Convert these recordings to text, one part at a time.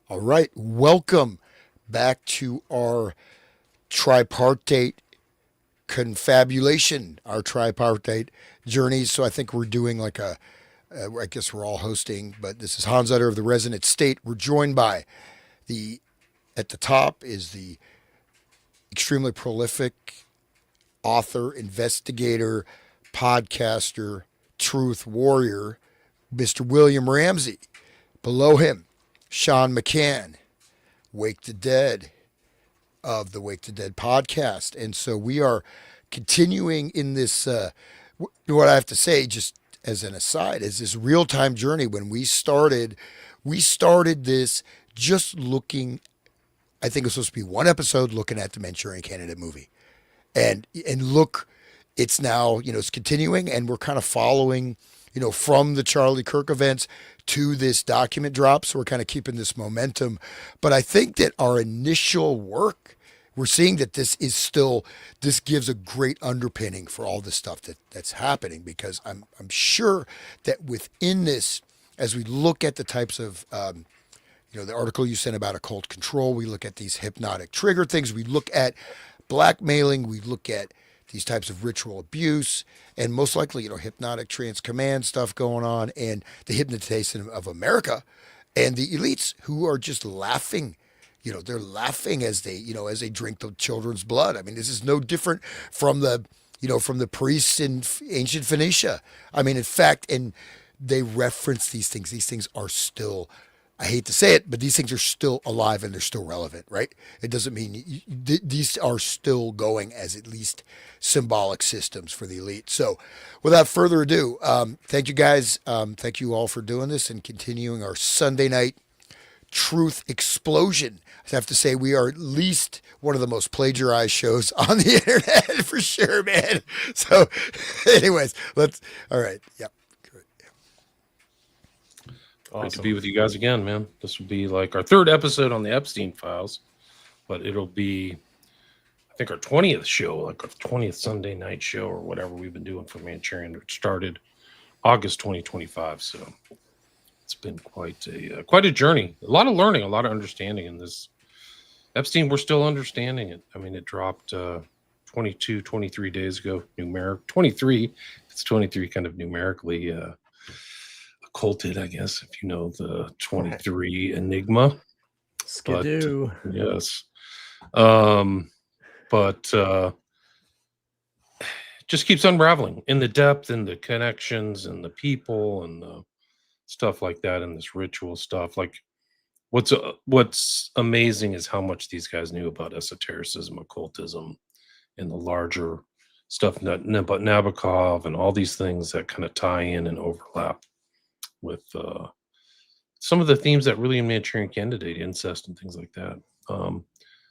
All right, welcome back to our tripartite confabulation, our tripartite journey. So I think we're doing like I guess we're all hosting, but this is Hans Utter of the Resonant State. We're joined by the, at the top is the extremely prolific author, investigator, podcaster, truth warrior, Mr. William Ramsey. Below him, Sean McCann, Wake the Dead of the Wake the Dead podcast. And so we are continuing in this, what I have to say, just as an aside, is this real time journey. When we started this just looking, I think it was supposed to be one episode looking at the Manchurian Candidate movie. And look, it's now, it's continuing, and we're kind of following, from the Charlie Kirk events to this document drop. So we're kind of keeping this momentum. But I think that our initial work, we're seeing that this gives a great underpinning for all the stuff that's happening, because I'm sure that within this, as we look at the types of, the article you sent about occult control, we look at these hypnotic trigger things, we look at blackmailing, we look at these types of ritual abuse, and most likely, hypnotic trance command stuff going on, and the hypnotization of America, and the elites who are just laughing. They're laughing as they drink the children's blood. I mean, this is no different from the priests in ancient Phoenicia. I mean, in fact, and they reference these things. These things are still, I hate to say it, but these things are still alive and they're still relevant, right? It doesn't mean these are still going as at least symbolic systems for the elite. So without further ado, thank you guys. Thank you all for doing this and continuing our Sunday night truth explosion. I have to say, we are at least one of the most plagiarized shows on the internet for sure, man. So anyways, all right. Yep. Awesome. Great to be with you guys again, man. This will be like our third episode on the Epstein files, but it'll be, I think, our 20th show, like our 20th Sunday night show or whatever we've been doing for Manchurian. It started August 2025, so it's been quite a journey. A lot of learning, a lot of understanding in this. Epstein, we're still understanding it. I mean, it dropped 23 days ago, numeric. 23, it's 23 kind of numerically occulted, I guess, if you know the 23 enigma. Skidoo. But, yes. Just keeps unraveling in the depth and the connections and the people and the stuff like that, and this ritual stuff. Like, what's amazing is how much these guys knew about esotericism, occultism, and the larger stuff, about Nabokov and all these things that kind of tie in and overlap with some of the themes that really in Manchurian Candidate, incest and things like that.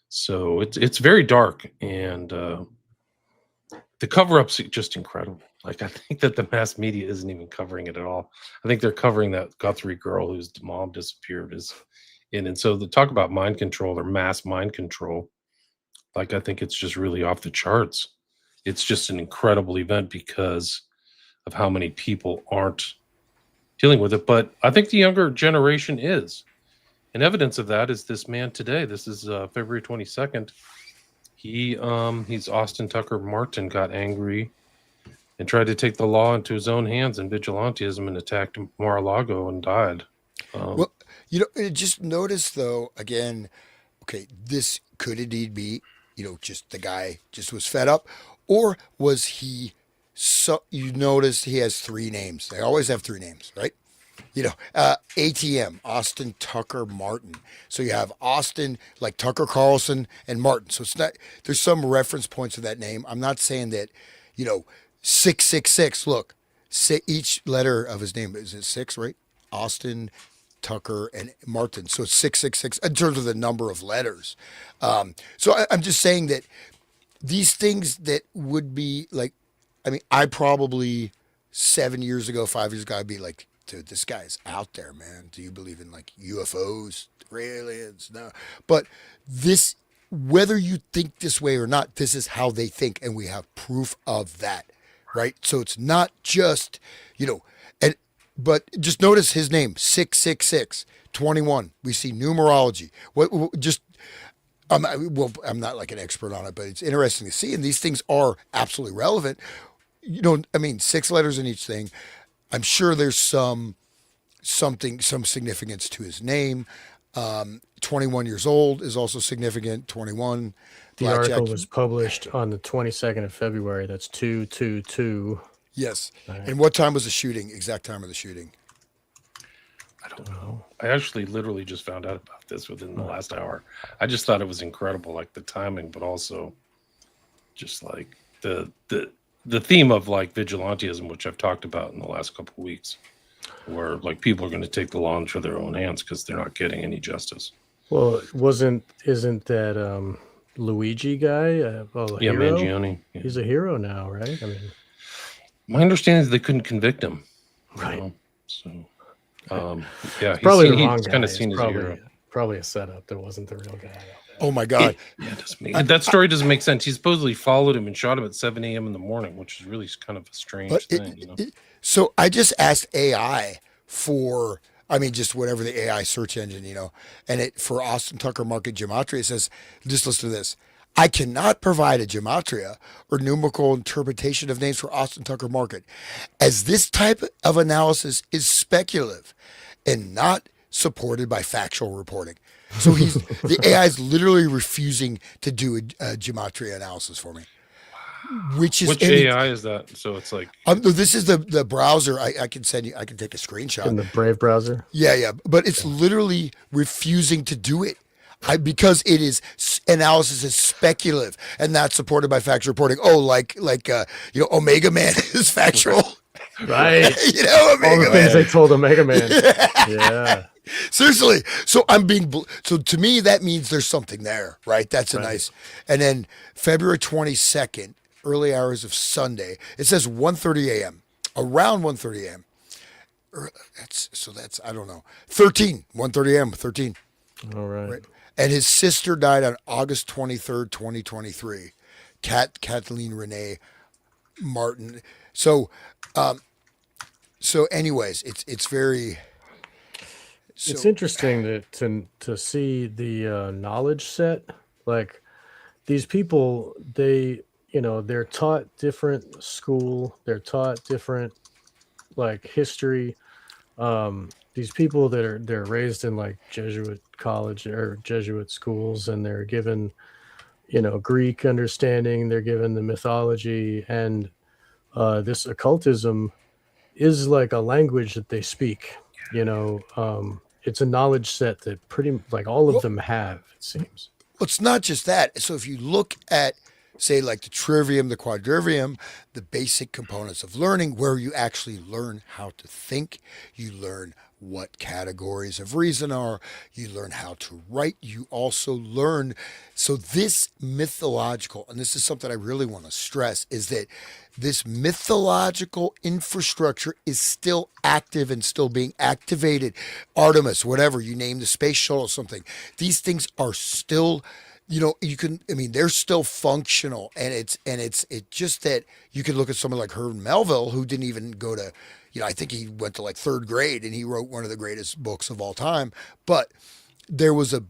So it's very dark, and the cover-up's just incredible. Like, I think that the mass media isn't even covering it at all. I think they're covering that Guthrie girl whose mom disappeared and so the talk about mind control or mass mind control, like, I think it's just really off the charts. It's just an incredible event because of how many people aren't dealing with it. But I think the younger generation is. And evidence of that is this man today. This is February 22nd. He's Austin Tucker Martin, got angry and tried to take the law into his own hands in vigilantism and attacked Mar-a-Lago and died. Well, just notice though, again, okay, this could indeed be, just the guy just was fed up, or was he, so you notice he has three names. They always have three names, right? ATM, Austin Tucker Martin. So you have Austin, like Tucker Carlson, and Martin. So it's not, there's some reference points to that name. I'm not saying that, 666. Look, each letter of his name is it six, right? Austin, Tucker, and Martin. So it's 666 in terms of the number of letters. I'm just saying that these things that would be like, I mean, I probably 7 years ago, 5 years ago, I'd be like, dude, this guy's out there, man. Do you believe in like UFOs, aliens? No. But this, whether you think this way or not, this is how they think. And we have proof of that, right? So it's not just, and but just notice his name 666 21. We see numerology. Just I'm not like an expert on it, but it's interesting to see, and these things are absolutely relevant. I mean, 6 letters in each thing. I'm sure there's some significance to his name. 21 years old is also significant. 21. The article was published on the 22nd of February. That's 222. Yes. Right. And what time was the shooting? Exact time of the shooting? I don't know. I actually literally just found out about this within the last hour. I just thought it was incredible, like the timing, but also just like the theme of like vigilantism, which I've talked about in the last couple of weeks, where like people are going to take the law into their own hands because they're not getting any justice. Well, isn't that Luigi guy? Yeah, Mangione. Yeah. He's a hero now, right? I mean, my understanding is they couldn't convict him. Right. So, yeah, he's probably the wrong guy. Kind of seen as a hero. Probably a setup. That wasn't the real guy. Oh my God! That story doesn't make sense. He supposedly followed him and shot him at 7 a.m. in the morning, which is really kind of a strange thing. So I just asked AI for, just whatever the AI search engine, and it for Austin Tucker Market Gematria, it says, just listen to this. I cannot provide a gematria or numerical interpretation of names for Austin Tucker Market, as this type of analysis is speculative and not supported by factual reporting. So the AI is literally refusing to do a gematria analysis for me. Which AI is that? So it's like this is the browser. I can send you. I can take a screenshot in the Brave browser. Yeah, but it's literally refusing to do it. Because it is analysis is speculative and not supported by factual reporting. Oh, like Omega Man is factual, right? Omega all the things they told Omega Man. Yeah. Seriously. So to me, that means there's something there, right? That's a nice. And then February 22nd, early hours of Sunday, it says 1:30 a.m. Around 1:30 a.m. That's I don't know. 1:30 a.m. 13. All right. And his sister died on August 23rd, 2023. Kathleen Renee Martin. So anyways, it's very. It's interesting to see the knowledge set. Like these people, they're taught different school. They're taught different like history. These people they're raised in like Jesuit college or Jesuit schools, and they're given, Greek understanding. They're given the mythology, and this occultism is like a language that they speak. It's a knowledge set that pretty like all of them have. It seems. Well, it's not just that. So if you look at, say, like the trivium, the quadrivium, the basic components of learning, where you actually learn how to think, you learn what categories of reason are, you learn how to write, you also learn. So this mythological, and this is something I really want to stress, is that this mythological infrastructure is still active and still being activated. Artemis, whatever, you name the space shuttle or something. These things are still, they're still functional, and it's just that you could look at someone like Herman Melville, who didn't even go to, I think he went to like 3rd grade and he wrote one of the greatest books of all time. But there was a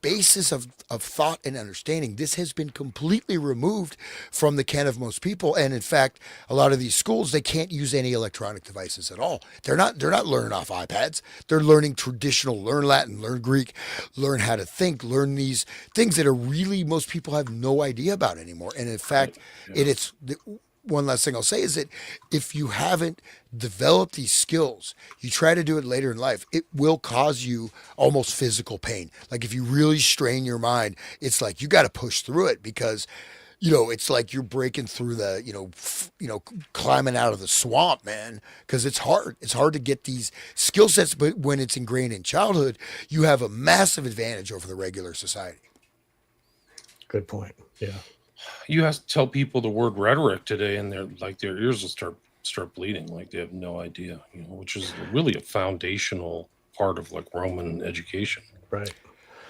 basis of thought and understanding. This has been completely removed from the ken of most people. And in fact, a lot of these schools, they can't use any electronic devices at all. They're not learning off iPads. They're learning traditional, learn Latin, learn Greek, learn how to think, learn these things that are really, most people have no idea about anymore. And in fact, it's one last thing I'll say is that if you haven't developed these skills, you try to do it later in life, it will cause you almost physical pain. Like if you really strain your mind, it's like you got to push through it, because it's like you're breaking through the, climbing out of the swamp, man, because it's hard. It's hard to get these skill sets, but when it's ingrained in childhood, you have a massive advantage over the regular society. Good point. Yeah. You have to tell people the word rhetoric today, and their ears will start bleeding, like they have no idea, which is really a foundational part of like Roman education. Right.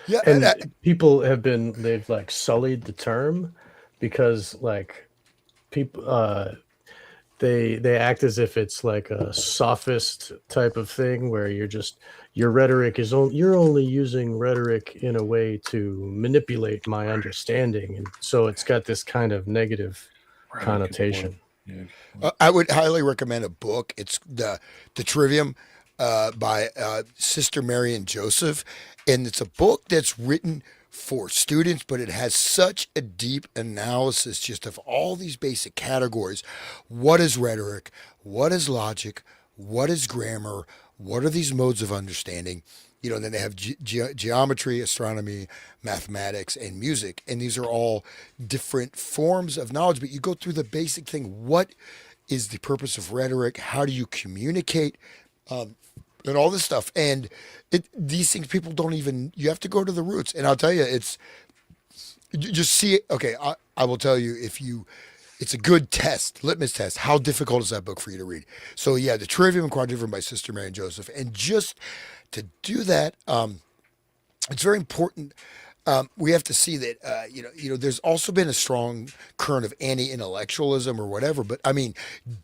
Yeah. And people they've like sullied the term, because like people they act as if it's like a sophist type of thing where your rhetoric is you're only using rhetoric in a way to manipulate my understanding, and so it's got this kind of negative Right, connotation. Yeah. I would highly recommend a book. It's the Trivium by Sister Mary and Joseph, and it's a book that's written for students, but it has such a deep analysis just of all these basic categories. What is rhetoric? What is logic? What is grammar? What are these modes of understanding? And then they have geometry, astronomy, mathematics, and music. And these are all different forms of knowledge. But you go through the basic thing. What is the purpose of rhetoric? How do you communicate? And all this stuff. And these things people don't even, you have to go to the roots. And I'll tell you, you just see it. Okay, I will tell you, it's a good test, litmus test. How difficult is that book for you to read? So yeah, the Trivium and Quadrivium by Sister Mary and Joseph. And just to do that, it's very important. We have to see that there's also been a strong current of anti-intellectualism or whatever. But I mean,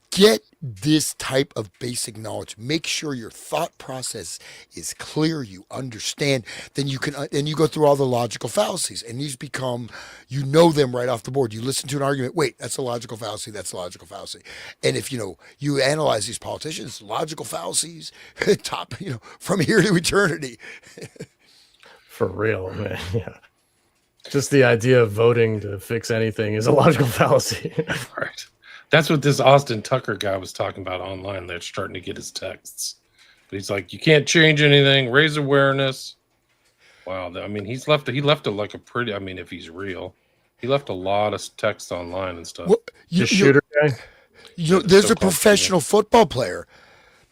get this type of basic knowledge. Make sure your thought process is clear. You understand. Then you can, and you go through all the logical fallacies, and these become, them right off the board. You listen to an argument. Wait, that's a logical fallacy. That's a logical fallacy. And if you analyze these politicians, logical fallacies, from here to eternity. For real, man. Yeah. Just the idea of voting to fix anything is a logical fallacy. Right. That's what this Austin Tucker guy was talking about online. They're starting to get his texts. But he's like, you can't change anything, raise awareness. Wow. I mean, he left like a pretty, I mean, if he's real, he left a lot of text online and stuff. Well, the shooter guy? There's a professional football player.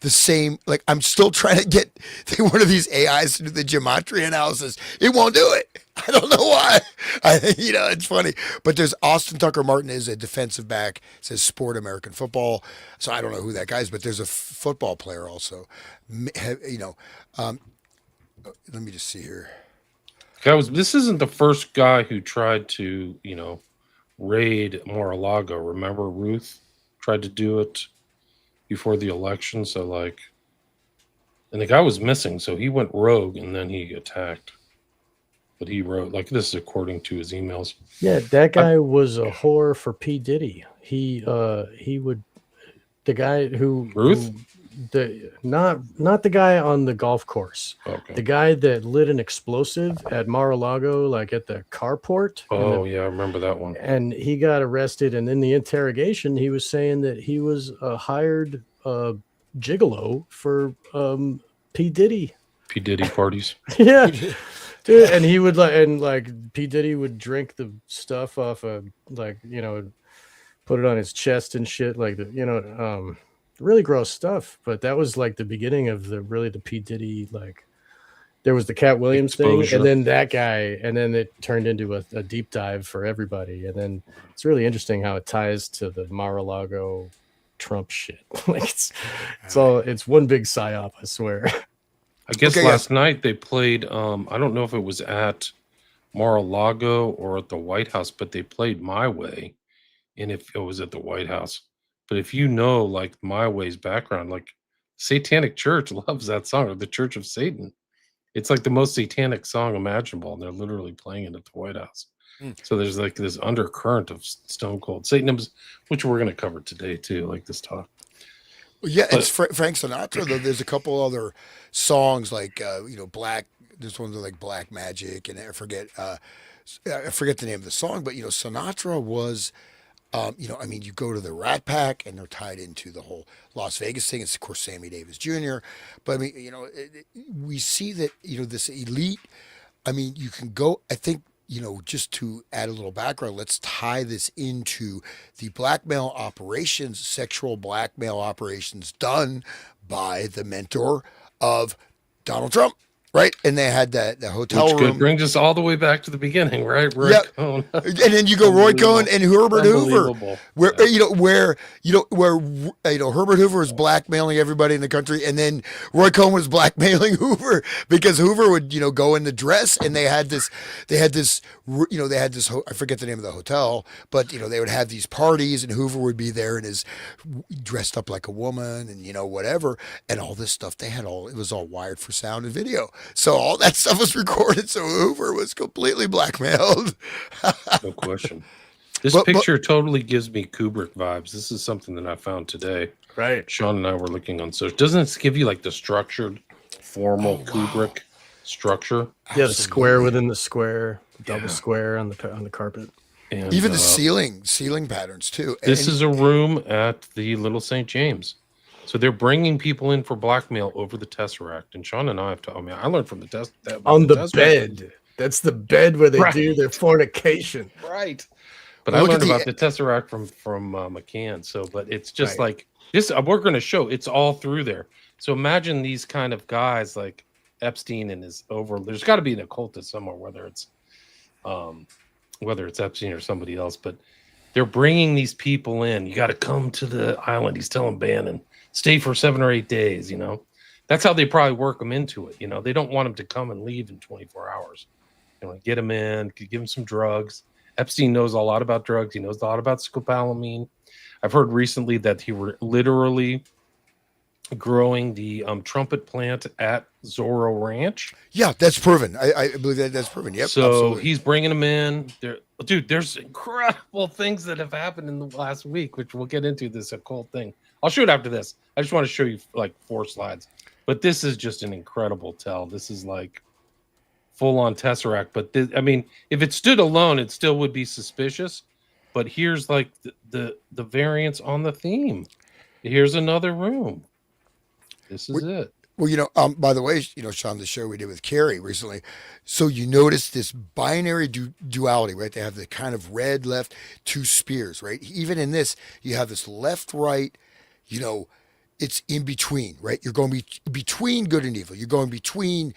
The same, like I'm still trying to get one of these AIs to do the gematria analysis. It won't do it. I don't know why. It's funny. But there's Austin Tucker Martin is a defensive back. Says Sport American Football. So I don't know who that guy is, but there's a football player also. Let me just see here. This isn't the first guy who tried to, raid Mar-a-Lago. Remember Ruth tried to do it before the election, and the guy was missing, so he went rogue and then he attacked. But he wrote, this is according to his emails. Yeah, that guy was a whore for P. Diddy. The guy who Ruth? Not the guy on the golf course. Okay. The guy that lit an explosive at Mar-a-Lago, at the carport. Oh, yeah, I remember that one. And he got arrested, and in the interrogation, he was saying that he was a hired gigolo for P. Diddy. P. Diddy parties. Yeah. Dude, and he would P. Diddy would drink the stuff off put it on his chest and shit, really gross stuff. But that was the beginning of the P. Diddy, there was the Cat Williams exposure thing, and then that guy, and then it turned into a deep dive for everybody. And then it's really interesting how it ties to the Mar-a-Lago Trump shit. It's one big psyop, I swear. I guess last night they played, I don't know if it was at Mar-a-Lago or at the White House, but they played My Way. And if it was at the White House, but if My Way's background, Satanic Church loves that song, or the Church of Satan. It's the most satanic song imaginable. And they're literally playing it at the White House. So there's this undercurrent of stone cold Satanism, which we're going to cover today too, this talk. Yeah, it's Frank Sinatra, though. There's a couple other songs Black. There's ones like Black Magic, and I forget the name of the song, but Sinatra was, you go to the Rat Pack, and they're tied into the whole Las Vegas thing. It's of course Sammy Davis Jr. But we see that this elite. You can go. I think. Just to add a little background, let's tie this into the blackmail operations, sexual blackmail operations done by the mentor of Donald Trump, right? And they had the hotel Which room. brings us all the way back to the beginning, right? Roy Yep. Cohn. And then you go Roy Cohn and Herbert Hoover, where Herbert Hoover was blackmailing everybody in the country, and then Roy Cohn was blackmailing Hoover because Hoover would go in the dress, and they had this I forget the name of the hotel, but they would have these parties, and Hoover would be there and is dressed up like a woman, and whatever, and all this stuff. It was all wired for sound and video. So all that stuff was recorded. So Hoover was completely blackmailed. No question. This picture totally gives me Kubrick vibes. This is something that I found today. Right. Sean and I were looking on search. Doesn't it give you like the structured, formal Kubrick structure? Yeah, the square within the square, double square on the carpet. And even the ceiling patterns too. This is a room at the Little St. James. So they're bringing people in for blackmail over the Tesseract. And Sean and I have talked. I mean, I learned from the test. On the bed. That's the bed where they do their fornication. Right. But I learned about the Tesseract from McCann. So, but it's just like this. We're going to show it's all through there. So imagine these kind of guys like Epstein and his There's got to be an occultist somewhere, whether it's Epstein or somebody else. But they're bringing these people in. You got to come to the island. He's telling Bannon, stay for 7 or 8 days. That's how they probably work them into it. They don't want them to come and leave in 24 hours. They want to get them in, give them some drugs. Epstein knows a lot about drugs. He knows a lot about scopolamine. I've heard recently that he were literally growing the trumpet plant at Zorro Ranch. Yeah, that's proven. I believe that's proven. Yep. So absolutely. He's bringing them in. There's incredible things that have happened in the last week, which we'll get into this occult thing. I'll show it after this. I just want to show you like 4 slides. But this is just an incredible tell. This is like full-on Tesseract. But if it stood alone, it still would be suspicious. But here's like the variants on the theme. Here's another room. This is it. Well, by the way, Sean, the show we did with Carrie recently. So you notice this binary duality, right? They have the kind of red, left, 2 spears, right? Even in this, you have this left, right, it's in between, right? You're going between good and evil. You're going between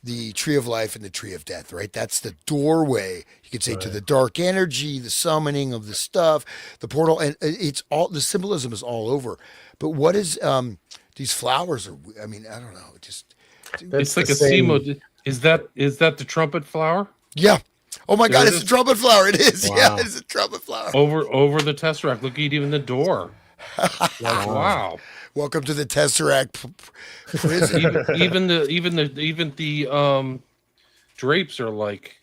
the tree of life and the tree of death, right? That's the doorway, you could say, to the dark energy, the summoning of the stuff, the portal, and it's all, the symbolism is all over. But what is, these flowers are, I don't know, it's like a CMO. Is that the trumpet flower? Yeah. Oh my God, it's a trumpet flower. It is. Wow. Yeah, it's a trumpet flower. Over the Tesseract. Look at even the door. Wow. Welcome to the Tesseract prison. even the drapes are like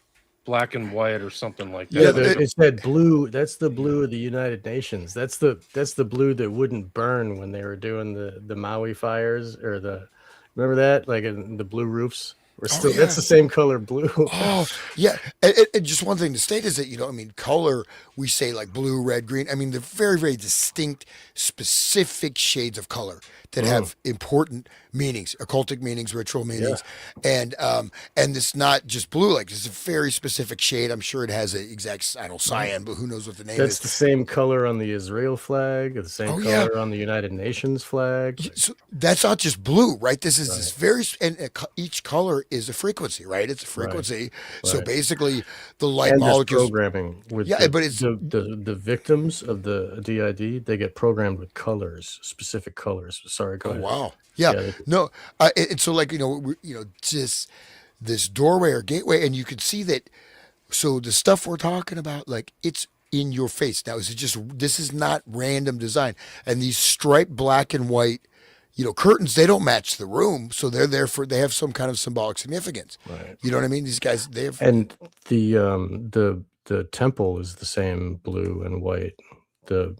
black and white or something like that. Yeah, it's that blue. That's the blue of the United Nations. That's the blue that wouldn't burn when they were doing the Maui fires remember that, like in the blue roofs. That's the same color blue. Oh, yeah. And just one thing to state is that, color, we say like blue, red, green. They're very, very distinct, specific shades of color that have important meanings, occultic meanings, ritual meanings. Yeah. And it's not just blue, like it's a very specific shade. I'm sure it has an exact, cyan, but who knows what the name is. That's the same color on the Israel flag, the same color on the United Nations flag. So that's not just blue, right? This is this very, and each color is a frequency, right? It's a frequency. Right. So basically the light molecules programming with but it's the victims of the DID, they get programmed with colors, specific colors. Sorry, go ahead. Wow. Yeah. No. And so just this doorway or gateway, and you can see that. So the stuff we're talking about, like it's in your face. Now, this is not random design, and these striped black and white, curtains, they don't match the room. So they have some kind of symbolic significance. Right. You know what I mean? These guys, they have. And the temple is the same blue and white. The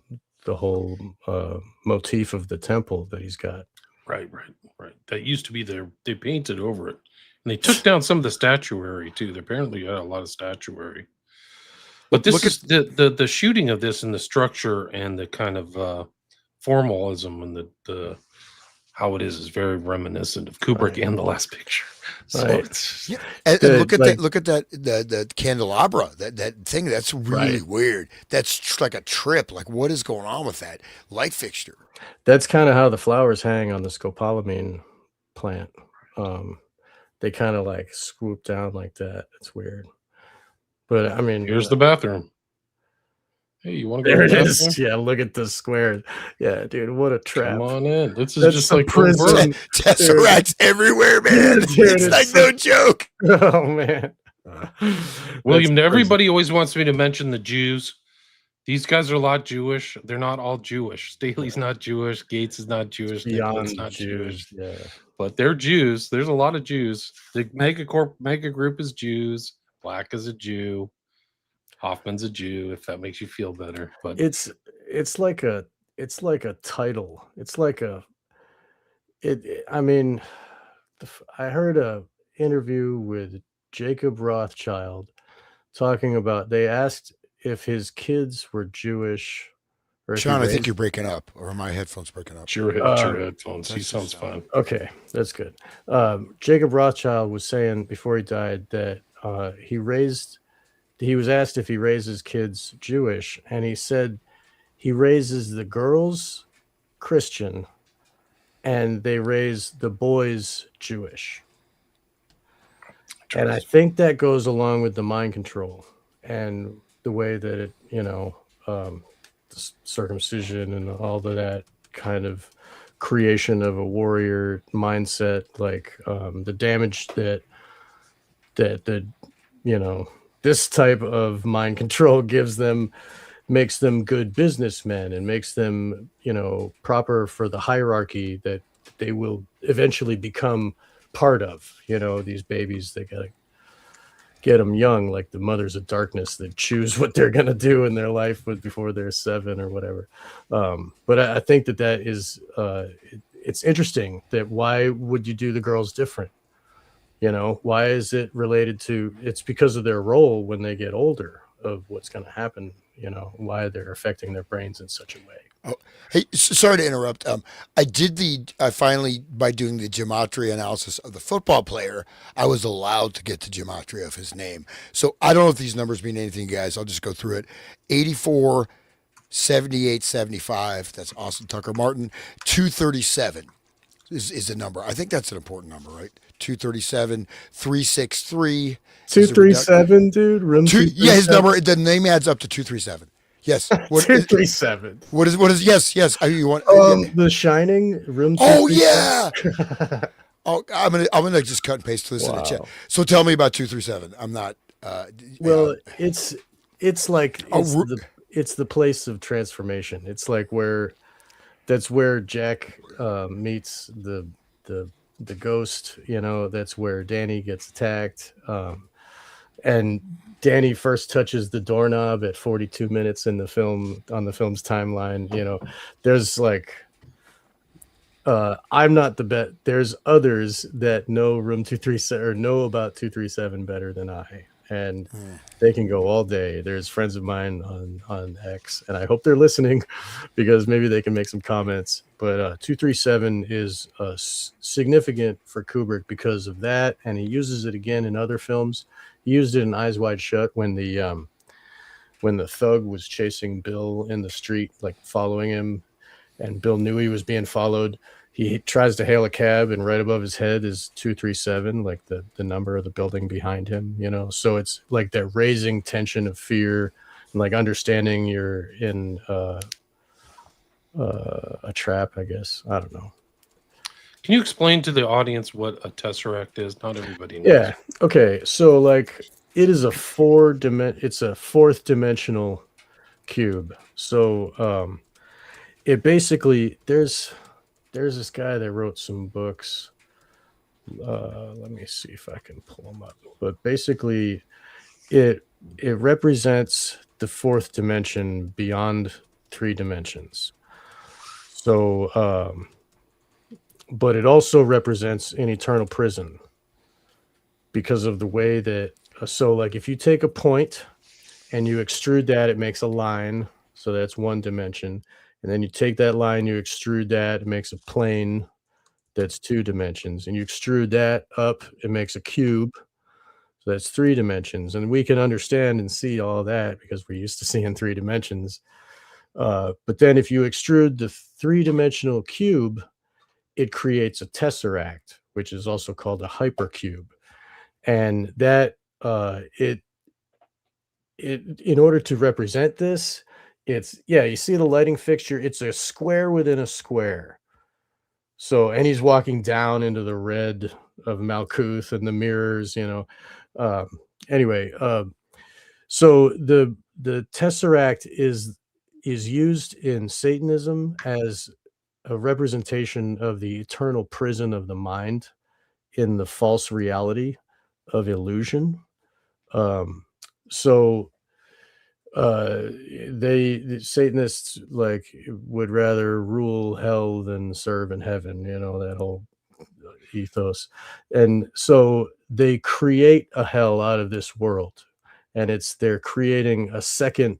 whole motif of the temple that he's got. Right. That used to be there. They painted over it, and they took down some of the statuary too. They apparently had a lot of statuary. But this is the shooting of this and the structure and the kind of formalism and the how it is very reminiscent of Kubrick and The Last Picture. So and look at that the candelabra, that thing, that's really weird. That's like a trip. Like, what is going on with that light fixture? That's kind of how the flowers hang on the scopolamine plant. they kind of like swoop down like that. It's weird. But I mean, Here's the bathroom. Hey, you want to go there to it the is. bathroom? Yeah, look at the square. Yeah, dude, what a trap. Come on in. This is That's just the like prison. Tesseracts everywhere, man. Dude, it's it's like so- no joke. Oh man. William, That's everybody always wants me to mention the Jews. These guys are a lot Jewish. They're not all Jewish. Staley's not Jewish. Gates is not Jewish. Nicholas beyond not Jews. Jewish. Yeah. But they're Jews. There's a lot of Jews. The mega group is Jews. Black is a Jew. Hoffman's a Jew, if that makes you feel better. But It's like a title. It's like I mean, I heard a interview with Jacob Rothschild talking about, they asked if his kids were Jewish or if Sean, I think you're breaking up, or are my headphones breaking up? it's your headphones. He that's sounds just fine. Okay, that's good. Jacob Rothschild was saying before he died that he was asked if he raises kids Jewish, and he said he raises the girls Christian and they raise the boys Jewish. And I think that goes along with the mind control and the way that it, the circumcision and all of that kind of creation of a warrior mindset, like the damage that this type of mind control gives them, makes them good businessmen and makes them, proper for the hierarchy that they will eventually become part of. These babies, they gotta get them young, like the mothers of darkness that choose what they're gonna do in their life before they're 7 or whatever. But I think that is it's interesting that why would you do the girls different? Why is it related to? It's because of their role when they get older of what's going to happen. Why they're affecting their brains in such a way. Oh, hey, sorry to interrupt. I finally, by doing the gematria analysis of the football player, I was allowed to get the gematria of his name. So I don't know if these numbers mean anything, guys. I'll just go through it. 84, 78, 75. That's Austin Tucker Martin. 237 is the number. I think that's an important number, right? 237, 363. 237, dude. Room 237. Yeah, his number. The name adds up to 237. Yes. 237. What is? Yes. You want? The Shining, room. Oh yeah. Oh, I'm gonna just cut and paste this in the chat. So tell me about 237. I'm not. Well, it's like it's the place of transformation. It's like that's where Jack meets the ghost. That's where Danny gets attacked. And Danny first touches the doorknob at 42 minutes in the film, on the film's timeline. There's like, I'm not the best. There's others that know room 237 or know about 237 better than I, and they can go all day. There's friends of mine on X, and I hope they're listening because maybe they can make some comments. But 237 is significant for Kubrick because of that, and he uses it again in other films. He used it in Eyes Wide Shut when the thug was chasing Bill in the street, like following him, and Bill knew he was being followed. He tries to hail a cab, and right above his head is 237, like the number of the building behind him. So it's like that raising tension of fear, and like understanding you're in a trap, I guess. I don't know. Can you explain to the audience what a tesseract is? Not everybody knows. Yeah. Okay. So like it is it's a fourth dimensional cube. So it basically, there's this guy that wrote some books. Let me see if I can pull them up. But basically it represents the fourth dimension beyond 3 dimensions. So but it also represents an eternal prison because of the way that, so like if you take a point and you extrude that, it makes a line. So that's 1 dimension. And then you take that line, you extrude that, it makes a plane. That's 2 dimensions. And you extrude that up, it makes a cube. So that's 3 dimensions. And we can understand and see all that because we're used to seeing 3 dimensions. But then if you extrude the 3-dimensional cube, it creates a tesseract, which is also called a hypercube. And that it in order to represent this, it's, yeah, you see the lighting fixture, it's a square within a square. So, and he's walking down into the red of Malkuth and the mirrors, you know. Anyway, so the Tesseract is used in Satanism as a representation of the eternal prison of the mind in the false reality of illusion. So the Satanists like would rather rule hell than serve in heaven, you know, that whole ethos. And so they create a hell out of this world, and they're creating a second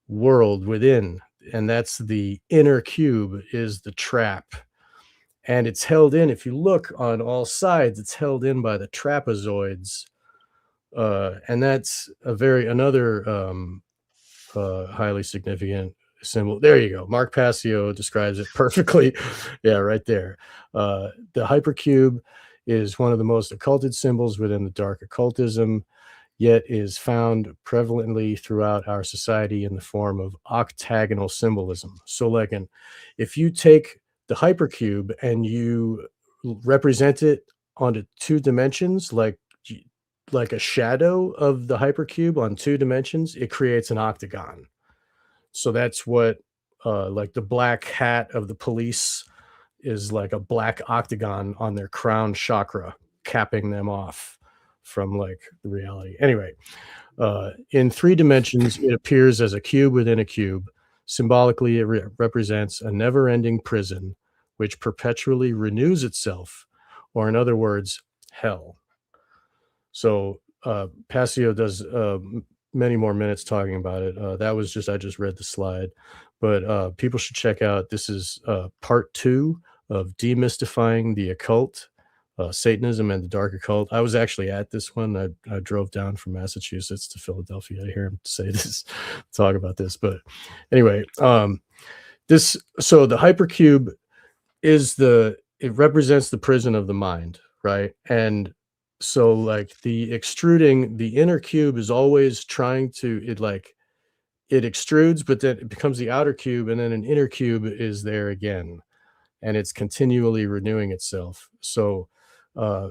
world within, and that's the inner cube is the trap. And it's held in, if you look on all sides, it's held in by the trapezoids. And that's another highly significant symbol. There you go. Mark Passio describes it perfectly. Yeah, right there. The hypercube is one of the most occulted symbols within the dark occultism, yet is found prevalently throughout our society in the form of octagonal symbolism. So like if you take the hypercube and you represent it onto 2 dimensions, like a shadow of the hypercube on 2 dimensions, it creates an octagon. So that's what like the black hat of the police is, like a black octagon on their crown chakra, capping them off from like the reality. Anyway, in 3 dimensions, it appears as a cube within a cube. Symbolically, it represents a never-ending prison which perpetually renews itself, or in other words, hell. So Passio does many more minutes talking about it. I just read the slide, but people should check out. This is part 2 of Demystifying the Occult, Satanism and the Dark Occult. I was actually at this one. I drove down from Massachusetts to Philadelphia to hear him say this, talk about this. But anyway, so the hypercube it represents the prison of the mind, right? And so like the inner cube is always trying to, it extrudes, but then it becomes the outer cube, and then an inner cube is there again, and it's continually renewing itself. So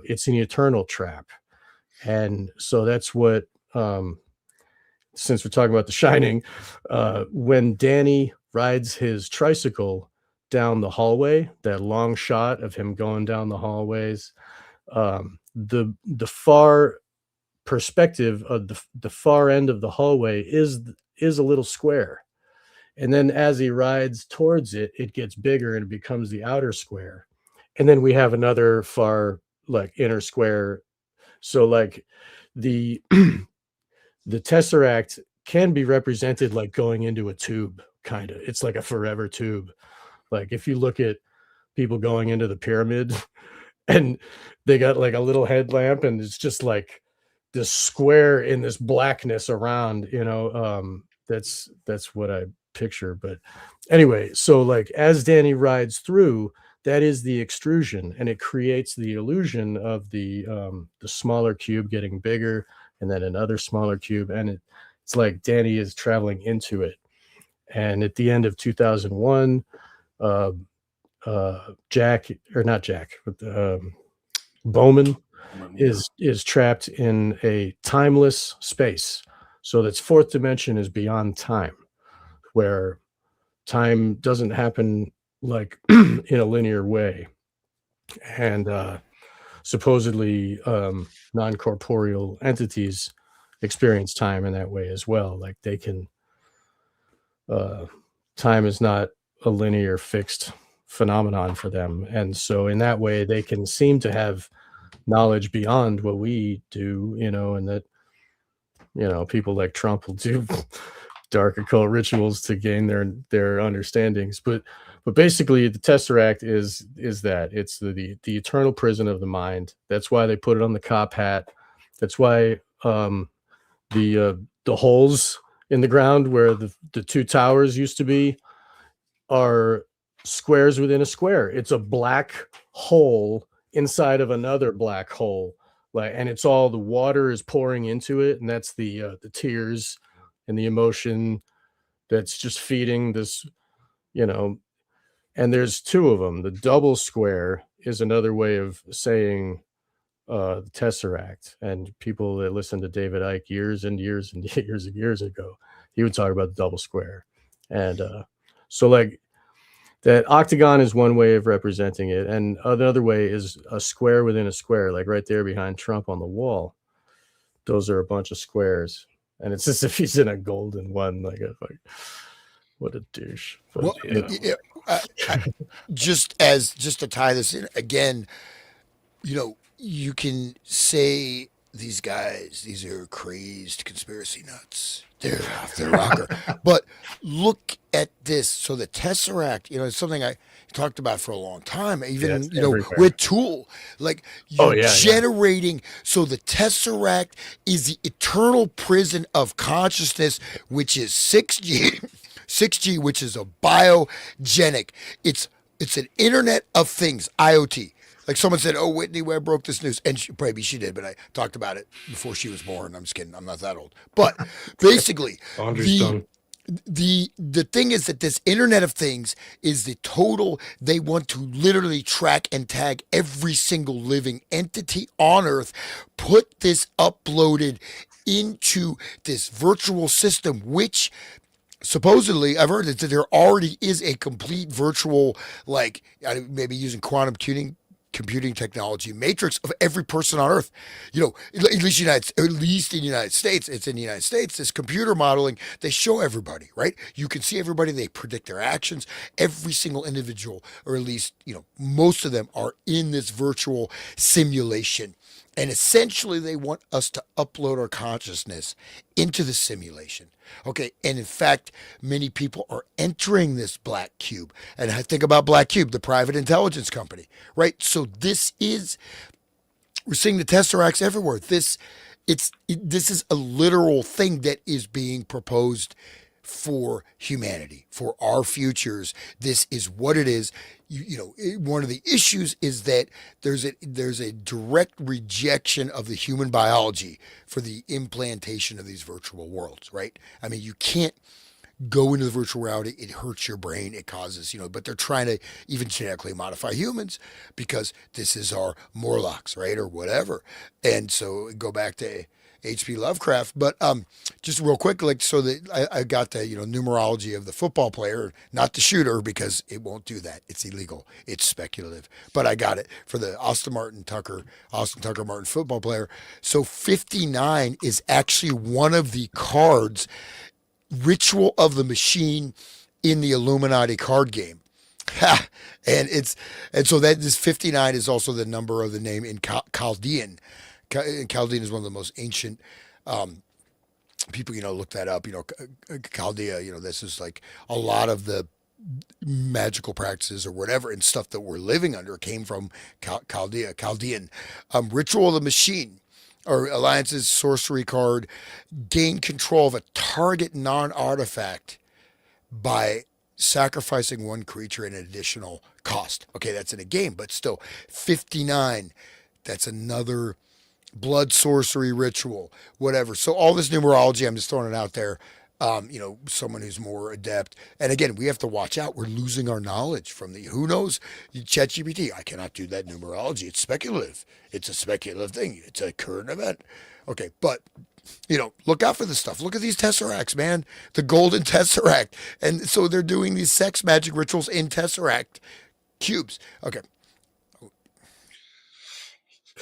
it's an eternal trap. And so that's what, since we're talking about The Shining, when Danny rides his tricycle down the hallway, that long shot of him going down the hallways, the far perspective of the far end of the hallway is a little square, and then as he rides towards it, it gets bigger and it becomes the outer square, and then we have another far like inner square. So like the the Tesseract can be represented like going into a tube, kind of. It's like a forever tube. Like if you look at people going into the pyramid and they got like a little headlamp and it's just like this square in this blackness around, you know, that's what I picture. But anyway, so like as Danny rides through, that is the extrusion, and it creates the illusion of the smaller cube getting bigger, and then another smaller cube, and it's like Danny is traveling into it. And at the end of 2001, Bowman is trapped in a timeless space. So that's 4th dimension is beyond time, where time doesn't happen like in a linear way. And supposedly non-corporeal entities experience time in that way as well. Like they can, time is not a linear fixed phenomenon for them. And so in that way, they can seem to have knowledge beyond what we do, you know, and that, you know, people like Trump will do dark occult rituals to gain their understandings. But basically the Tesseract is that it's the eternal prison of the mind. That's why they put it on the cop hat. That's why the holes in the ground where the 2 towers used to be are squares within a square. It's a black hole inside of another black hole, like, and it's all the water is pouring into it, and that's the tears and the emotion that's just feeding this, you know. And there's two of them. The double square is another way of saying the Tesseract. And people that listen to David Icke years and years and years and years ago, he would talk about the double square. And so like that octagon is one way of representing it. And another way is a square within a square, like right there behind Trump on the wall. Those are a bunch of squares. And it's as if he's in a golden one, like what a douche. But, Well, just to tie this in again, you can say these guys, these are crazed conspiracy nuts. They're off their rocker. But look at this. So the Tesseract, it's something I talked about for a long time. Even, with Tool, like you're generating. So the Tesseract is the eternal prison of consciousness, which is 6G. 6G, which is a biogenic. It's an Internet of Things, IoT. Like someone said, "Oh, Whitney Webb broke this news," and maybe she did, but I talked about it before she was born. I'm just kidding. I'm not that old. But basically, the thing is that this Internet of Things is the total. They want to literally track and tag every single living entity on Earth. Put this uploaded into this virtual system, which supposedly I've heard that there already is a complete virtual, like maybe using quantum computing technology matrix of every person on Earth. At least in the United States, it's in the United States. This computer modeling, they show everybody, right? You can see everybody. They predict their actions. Every single individual, or at least most of them, are in this virtual simulation. And essentially, they want us to upload our consciousness into the simulation. Okay. And in fact, many people are entering this black cube. And I think about Black Cube, the private intelligence company, right? So we're seeing the Tesseracts everywhere. This is a literal thing that is being proposed for humanity, for our futures. This is what it is. One of the issues is that there's a direct rejection of the human biology for the implantation of these virtual worlds, right? I mean, you can't go into the virtual reality. It hurts your brain. It causes, but they're trying to even genetically modify humans because this is our Morlocks, right? Or whatever. And so go back to H.P. Lovecraft, but just real quick, so that I got the numerology of the football player, not the shooter, because it won't do that. It's illegal. It's speculative. But I got it for the Austin Tucker Martin football player. So 59 is actually one of the cards, Ritual of the Machine, in the Illuminati card game. And so that this 59 is also the number of the name in Chaldean. Chaldean is one of the most ancient people, look that up, Chaldea, this is like a lot of the magical practices or whatever and stuff that we're living under came from Chaldean. Ritual of the Machine, or Alliance's sorcery card, gain control of a target non-artifact by sacrificing one creature at an additional cost. Okay, that's in a game, but still 59, that's another blood sorcery ritual, whatever. So all this numerology, I'm just throwing it out there. Someone who's more adept. And again, we have to watch out. We're losing our knowledge from who knows? ChatGPT, I cannot do that numerology. It's speculative. It's a speculative thing. It's a current event. Okay, but look out for this stuff. Look at these Tesseracts, man. The golden Tesseract. And so they're doing these sex magic rituals in Tesseract cubes. Okay.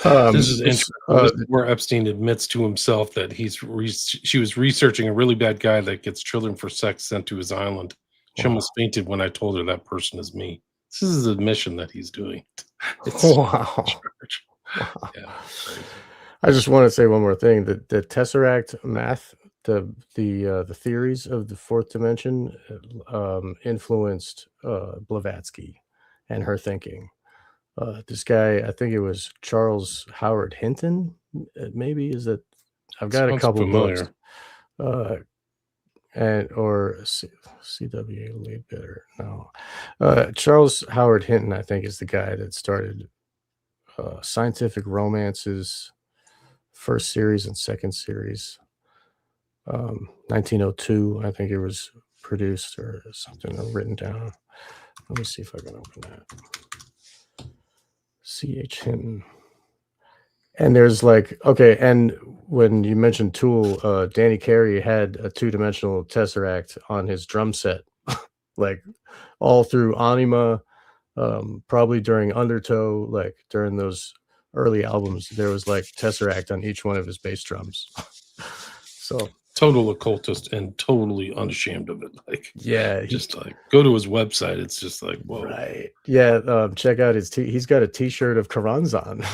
This is interesting. This is where Epstein admits to himself that she was researching a really bad guy that gets children for sex sent to his island. She almost fainted when I told her that person is me. This is his admission that he's doing. Wow. Yeah. I just want to say one more thing. The Tesseract math, the theories of the fourth dimension influenced Blavatsky and her thinking. This guy, I think it was Charles Howard Hinton, maybe, is that I've got a couple books, or C.W. Leadbetter. No, Charles Howard Hinton, I think, is the guy that started Scientific Romances, first series and second series. 1902, I think it was produced or something, or written down. Let me see if I can open that. C.H. Hinton. And there's like, okay, and when you mentioned Tool, Danny Carey had a 2-dimensional tesseract on his drum set, like all through Anima, probably during Undertow, like during those early albums, there was like tesseract on each one of his bass drums. So total occultist and totally unashamed of it. Like, yeah, just like go to his website. It's just like, whoa. Right. Yeah. Check out his he's got a t-shirt of Quran's on.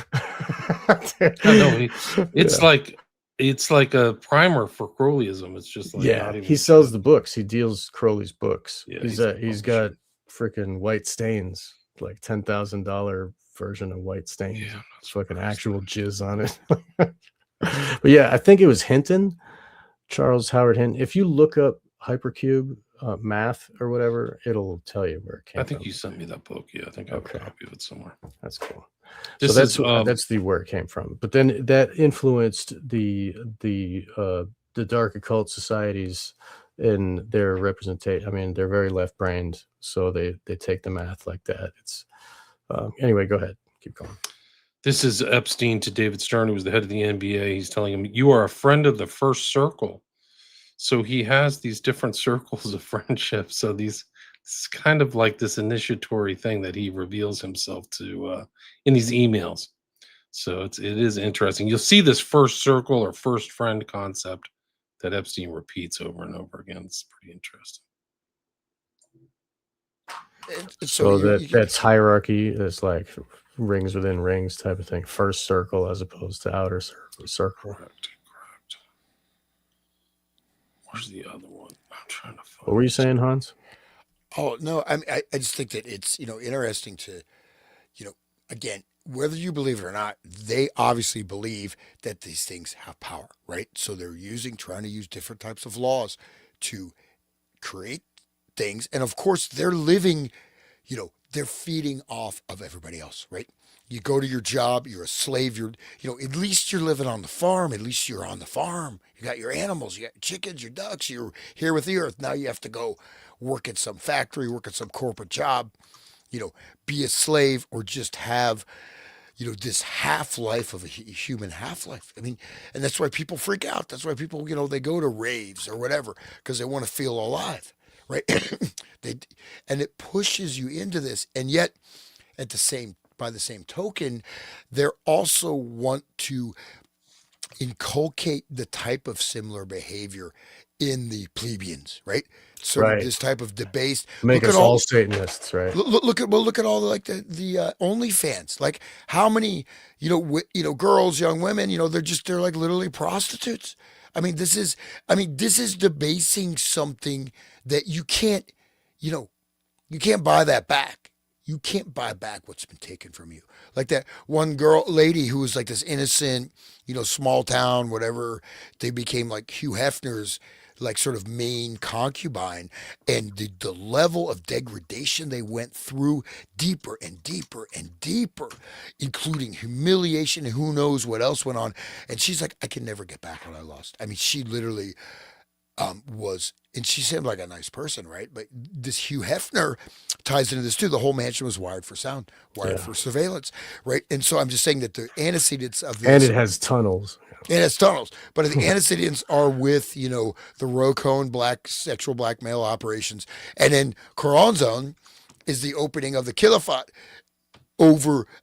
It's like a primer for Crowleyism. It's just like, yeah, he sells the books. He deals Crowley's books. Yeah, he's got freaking White Stains, like $10,000 version of White Stains. Yeah, it's fucking actual jizz on it. But yeah, I think it was Hinton, Charles Howard Hinton. If you look up Hypercube math or whatever, it'll tell you where it came from. I think you sent me that book. Yeah, I think I have a copy of it somewhere. That's cool. So that's where it came from. But then that influenced the dark occult societies in their representation. I mean, they're very left-brained, so they take the math like that. It's anyway. Go ahead, keep going. This is Epstein to David Stern, who was the head of the NBA. He's telling him, "You are a friend of the first circle." So he has these different circles of friendship. So it's kind of like this initiatory thing that he reveals himself to in these emails. So it is interesting. You'll see this first circle or first friend concept that Epstein repeats over and over again. It's pretty interesting. So that's hierarchy. It's like rings within rings type of thing. First circle as opposed to outer circle. Correct. Where's the other one? I'm trying to find. What were you saying, Hans? Oh no, I just think that it's interesting to, again, whether you believe it or not, they obviously believe that these things have power, right? So they're trying to use different types of laws to create things, and of course they're living, they're feeding off of everybody else, right? You go to your job, you're a slave, at least you're living on the farm, at least you're on the farm. You got your animals, you got your chickens, your ducks, you're here with the earth. Now you have to go work at some factory, work at some corporate job, be a slave, or just have, this half-life of a human half-life. I mean, and that's why people freak out. That's why people, they go to raves or whatever, because they want to feel alive, right? And it pushes you into this. And yet, by the same token, they also want to inculcate the type of similar behavior in the plebeians, right? So this type of debased, make us all Satanists, right? Look at all the OnlyFans, like how many girls, young women, they're like literally prostitutes. I mean, this is debasing something that you can't buy that back. You can't buy back what's been taken from you. Like that one lady who was like this innocent, small town, whatever. They became like Hugh Hefner's like sort of main concubine, and the level of degradation they went through, deeper and deeper and deeper, including humiliation and who knows what else went on. And she's like, I can never get back what I lost. I mean, she literally and she seemed like a nice person, right? But this Hugh Hefner ties into this too. The whole mansion was wired for sound, for surveillance, right? And so I'm just saying that the antecedents of this, and it has tunnels. It has tunnels, but the antecedents are with the Rocone sexual blackmail operations, and then Corazon is the opening of the Caliphate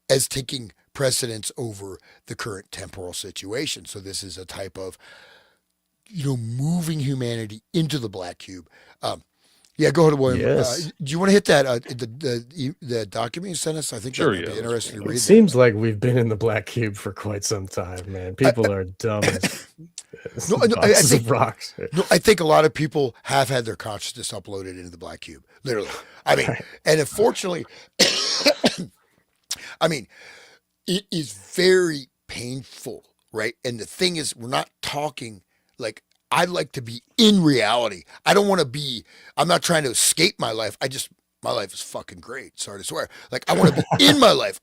as taking precedence over the current temporal situation. So this is a type of moving humanity into the black cube. Yeah, go ahead, William. Yes. Do you want to hit that the document you sent us? I think that would be interesting to read. It seems like we've been in the black cube for quite some time, man. People are dumb as I think, of rocks. No, I think a lot of people have had their consciousness uploaded into the black cube, literally. I mean, and unfortunately, I mean, it is very painful, right? And the thing is, we're not talking like, I like to be in reality. I don't want to I'm not trying to escape my life. my life is fucking great. Sorry to swear. Like, I want to be in my life.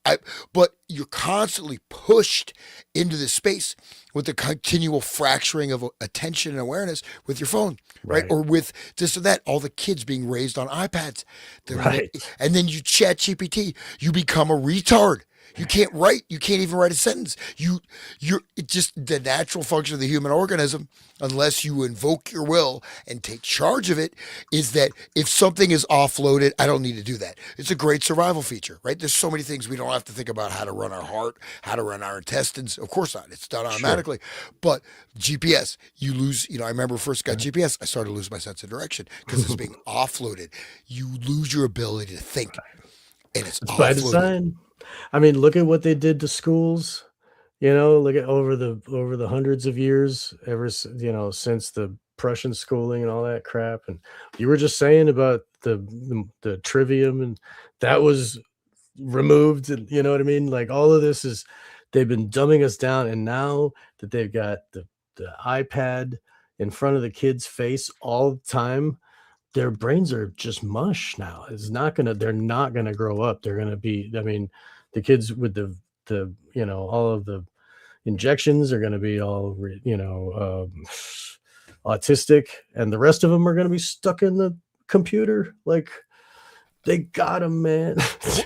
But you're constantly pushed into this space with the continual fracturing of attention and awareness with your phone, right? Or with this or that. All the kids being raised on iPads. And then you chat GPT. You become a retard. You can't write. You can't even write a sentence. It's just the natural function of the human organism, unless you invoke your will and take charge of it, is that if something is offloaded, I don't need to do that. It's a great survival feature, right? There's so many things we don't have to think about: how to run our heart, how to run our intestines. Of course not. It's done automatically. Sure. But GPS, you lose. I remember first got GPS, I started to lose my sense of direction because it's being offloaded. You lose your ability to think, and it's by design. I mean, look at what they did to schools. Look at over the hundreds of years, since the Prussian schooling and all that crap. And you were just saying about the trivium, and that was removed. And you know what I mean? Like, all of this they've been dumbing us down, and now that they've got the iPad in front of the kid's face all the time, their brains are just mush now. They're not gonna grow up. They're gonna be, the kids with the all of the injections are gonna be all, autistic, and the rest of them are gonna be stuck in the computer. Like, they got them, man.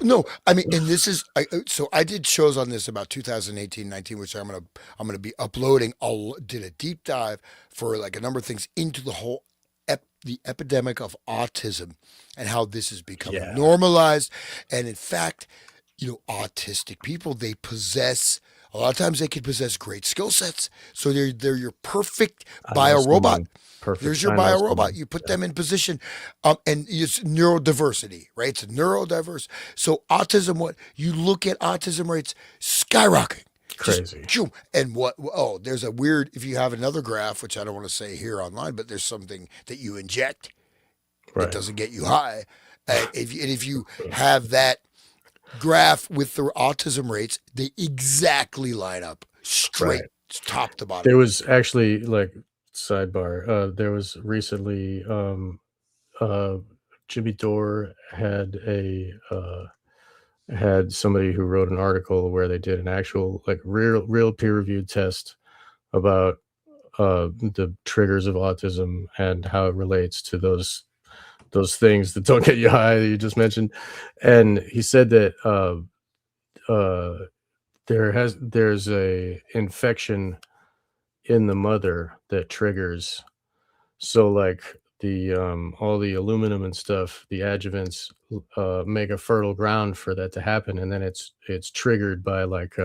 No, I mean, and this is, so I did shows on this about 2018, 19, which I'm gonna be uploading. Did a deep dive for like a number of things into the whole the epidemic of autism and how this is becoming normalized. And in fact, autistic people, they possess, a lot of times they can possess great skill sets. So they're your perfect biorobot. There's your biorobot. You put them in position, and it's neurodiversity, right? It's neurodiverse. So autism, what you look at autism rates skyrocketing. Crazy. And there's a weird, if you have another graph, which I don't want to say here online, but there's something that you inject that doesn't get you high. And if you have that graph with the autism rates, they exactly line up straight, top to bottom. There was actually, like, sidebar, there was recently, Jimmy Dore had somebody who wrote an article where they did an actual, like, real peer-reviewed test about the triggers of autism and how it relates to those things that don't get you high that you just mentioned. And he said that there's a infection in the mother that triggers. So, like, the all the aluminum and stuff, the adjuvants make a fertile ground for that to happen, and then it's triggered by, like,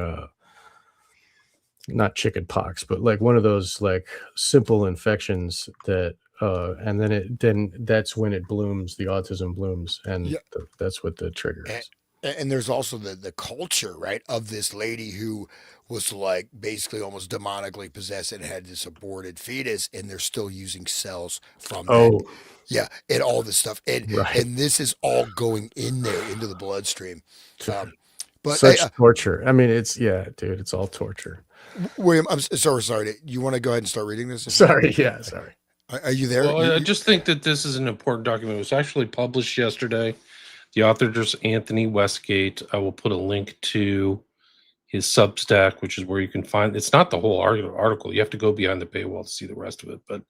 not chicken pox, but like one of those, like, simple infections that and then that's when it blooms, the autism blooms, and that's what the trigger is. And there's also the culture, right, of this lady who was, like, basically almost demonically possessed and had this aborted fetus, and they're still using cells from that. Yeah, and all this stuff. And this is all going in there into the bloodstream. But such torture. I mean, it's, dude, it's all torture. William, I'm sorry. You want to go ahead and start reading this? Sorry. Are you there? Well, I just think that this is an important document. It was actually published yesterday. The author is Anthony Westgate. I will put a link to his Substack, which is where you can find, it's not the whole article. You have to go behind the paywall to see the rest of it, but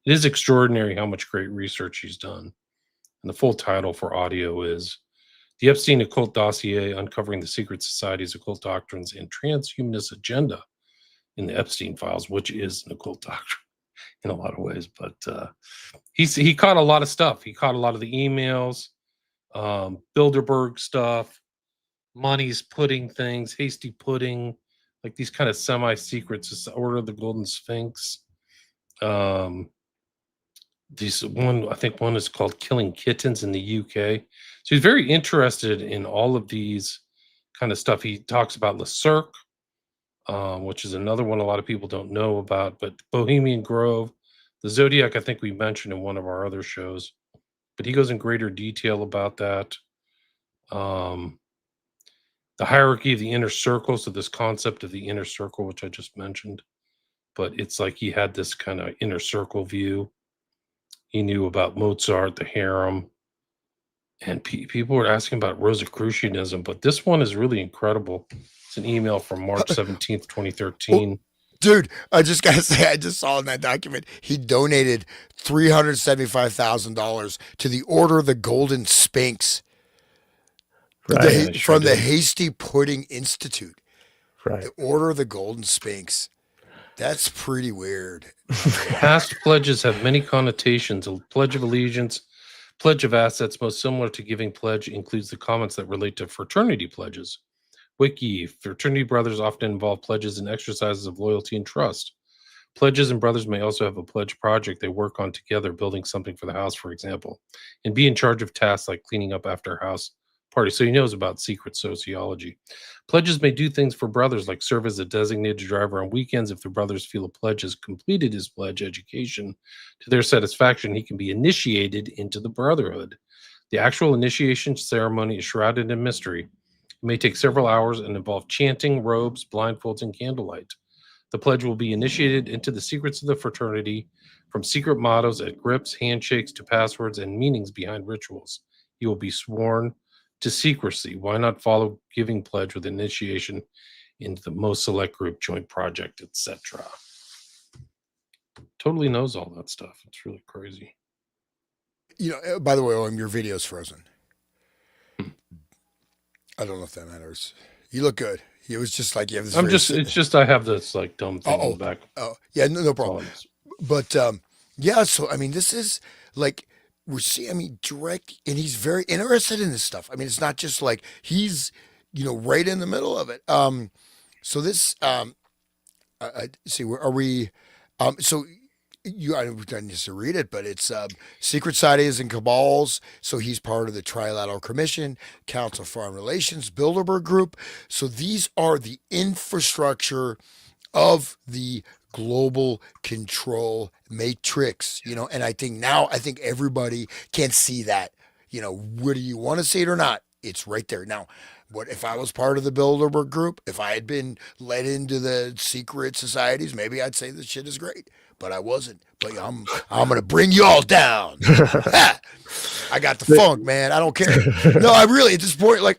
it is extraordinary how much great research he's done. And the full title for audio is The Epstein Occult Dossier, Uncovering the Secret Society's Occult Doctrines and Transhumanist Agenda in the Epstein Files, which is an occult doctrine in a lot of ways. But he caught a lot of stuff. He caught a lot of the emails, Bilderberg stuff, Money's pudding things, hasty pudding, like these kind of semi-secrets, Order of the Golden Sphinx. I think one is called Killing Kittens in the UK. So he's very interested in all of these kind of stuff. He talks about Le Cirque, which is another one a lot of people don't know about, but Bohemian Grove, the Zodiac, I think we mentioned in one of our other shows, but he goes in greater detail about that. The hierarchy of the inner circle, so this concept of the inner circle, which I just mentioned, but it's like he had this kind of inner circle view. He knew about Mozart, the harem, And people were asking about Rosicrucianism, but this one is really incredible. It's an email from March 17th, 2013. Dude, I just gotta say, I just saw in that document he donated $375,000 to the Order of the Golden Sphinx, Right. from the Hasty Pudding Institute. Right. The Order of the Golden Sphinx. That's pretty weird. Past pledges have many connotations. A pledge of allegiance, pledge of assets, most similar to giving pledge, includes the comments that relate to fraternity pledges. Wiki, fraternity brothers often involve pledges and exercises of loyalty and trust. Pledges and brothers may also have a pledge project they work on together, building something for the house, for example, and be in charge of tasks like cleaning up after a house party. So he knows about secret sociology. Pledges may do things for brothers, like serve as a designated driver on weekends. If the brothers feel a pledge has completed his pledge education to their satisfaction, he can be initiated into the brotherhood. The actual initiation ceremony is shrouded in mystery. It may take several hours and involve chanting, robes, blindfolds, and candlelight. The pledge will be initiated into the secrets of the fraternity, from secret mottos at grips, handshakes, to passwords and meanings behind rituals. He will be sworn to secrecy. Why not follow giving pledge with initiation into the most select group, joint project, etc.? Totally knows all that stuff. It's really crazy. You know, by the way, your video's frozen. I don't know if that matters. You look good. It was just like you have this. It's just I have this like dumb thing in the back. Oh, yeah, no problem. But yeah, so I mean, this is like we're seeing. I mean, direct, and he's very interested in this stuff. I mean, it's not just like he's, right in the middle of it. So this, I see. Are we? So. I don't need to read it, but it's secret societies and cabals. So he's part of the Trilateral Commission, Council of Foreign Relations, Bilderberg Group. So these are the infrastructure of the global control matrix, and I think everybody can see that, whether you want to see it or not, it's right there. Now, what if I was part of the Bilderberg Group? If I had been led into the secret societies, maybe I'd say this shit is great. But I wasn't. But I'm gonna bring you all down. I got the funk, man. I don't care. No, I really at this point, like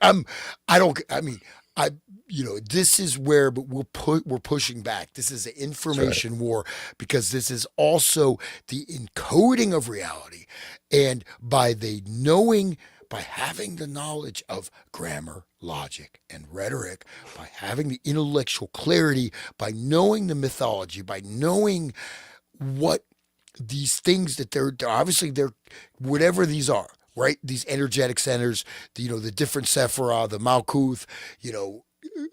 this is where, but we're pushing back. This is an information war, because this is also the encoding of reality, and by having the knowledge of grammar, logic, and rhetoric, by having the intellectual clarity, by knowing the mythology, by knowing what these things that they're whatever these are, right? These energetic centers, the different Sephirah, the Malkuth,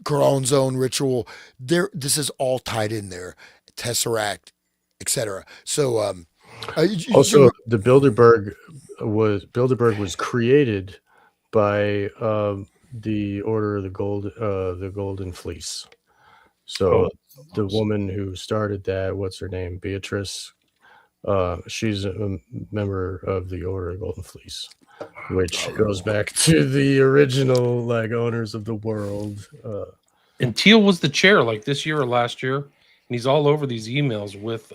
Quran zone ritual. This is all tied in there, Tesseract, etc. So also the Bilderberg was created by the Order of the Golden Fleece. So the woman who started that, what's her name? Beatrice. She's a member of the Order of the Golden Fleece, which goes back to the original owners of the world. And Teal was the chair this year or last year, and he's all over these emails with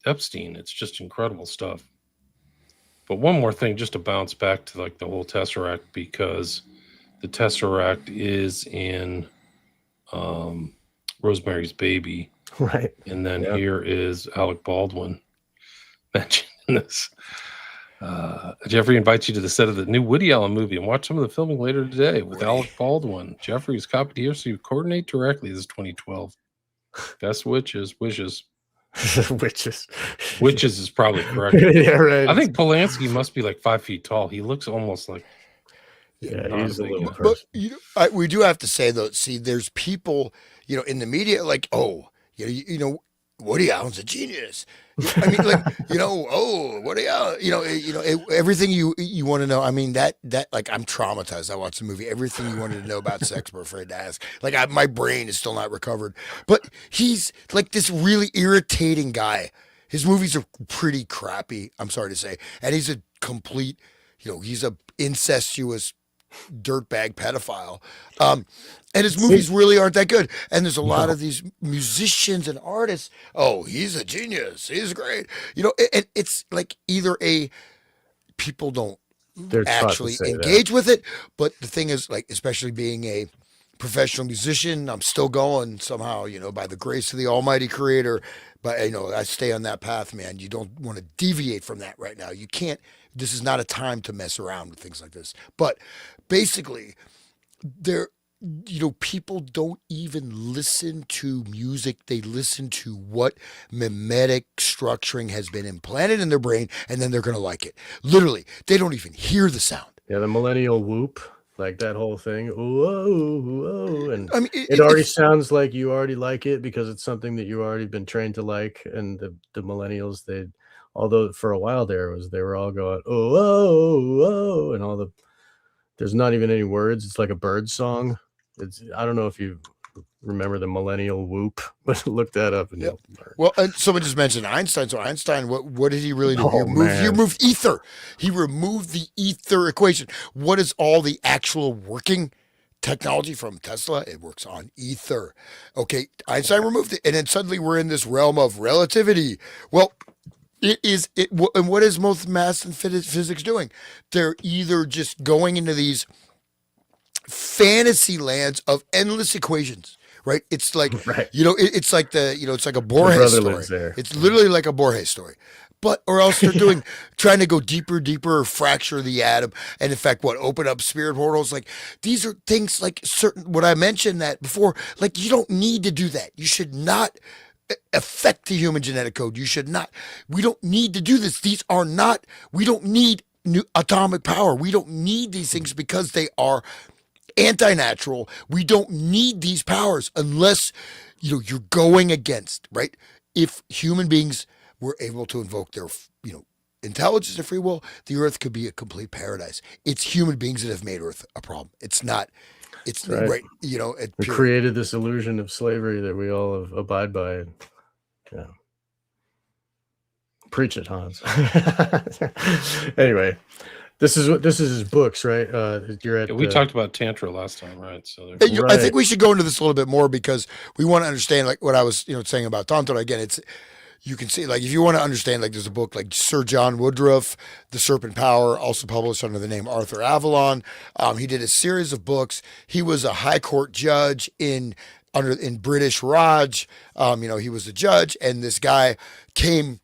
Epstein. It's just incredible stuff. But one more thing, just to bounce back to the whole Tesseract, because the Tesseract is in Rosemary's Baby, right? And then here is Alec Baldwin mentioning this. Jeffrey invites you to the set of the new Woody Allen movie and watch some of the filming later today with Alec Baldwin. Jeffrey is copied here, so you coordinate directly. This is 2012. Best wishes. Witches is probably correct. Yeah, right. I think Polanski must be 5 feet tall. He looks almost like he's a little person. But we do have to say though, there's people in the media Woody Allen's a genius. I mean, Woody Allen, everything you want to know. I mean, that I'm traumatized. I watched the movie. Everything you wanted to know about sex, but afraid to ask. My brain is still not recovered. But he's this really irritating guy. His movies are pretty crappy, I'm sorry to say. And he's a complete, he's a incestuous dirtbag pedophile. And his movies really aren't that good. And there's a lot of these musicians and artists. Oh, he's a genius. He's great. And it's either people don't They're taught to actually say that. engage with it. But the thing is, like, especially being a professional musician, I'm still going somehow, by the grace of the Almighty Creator. But, I stay on that path, man. You don't want to deviate from that right now. You can't. This is not a time to mess around with things like this. But basically, people don't even listen to music. They listen to what mimetic structuring has been implanted in their brain, and then they're going to like it. Literally, they don't even hear the sound. Yeah, the millennial whoop, like that whole thing. Whoa, whoa. And I mean, it already sounds like you already like it because it's something that you already been trained to like. And the millennials, although for a while they were all going, oh, whoa, whoa, and there's not even any words. It's like a bird song. I don't know if you remember the millennial whoop, but look that up. And well, and someone just mentioned Einstein. So Einstein, what did he really do? Oh, He removed ether. He removed the ether equation. What is all the actual working technology from Tesla? It works on ether. Okay, Einstein removed it, and then suddenly we're in this realm of relativity. Well, and what is most math and physics doing? They're either just going into these fantasy lands of endless equations, right? It's like, it's like it's like a Borges story. It's literally like a Borges story. Or else they're trying to go deeper, fracture the atom, and in fact, open up spirit portals. Like, these are things like what I mentioned that before, like, you don't need to do that. You should not affect the human genetic code. We don't need to do this. We don't need new atomic power. We don't need these things because they are anti-natural. We don't need these powers unless you're going against, right? If human beings were able to invoke their intelligence and free will, the earth could be a complete paradise. It's human beings that have made earth a problem. It's not. It's right. We created this illusion of slavery that we all abide by. Yeah. Preach it, Hans. Anyway. This is his books, right? We talked about Tantra last time, right? So I think we should go into this a little bit more because we want to understand, like what I was, saying about Tantra. Again, you can see, like, if you want to understand, like, there's a book like Sir John Woodruff, The Serpent Power, also published under the name Arthur Avalon. He did a series of books. He was a high court judge in British Raj. He was a judge, and this guy came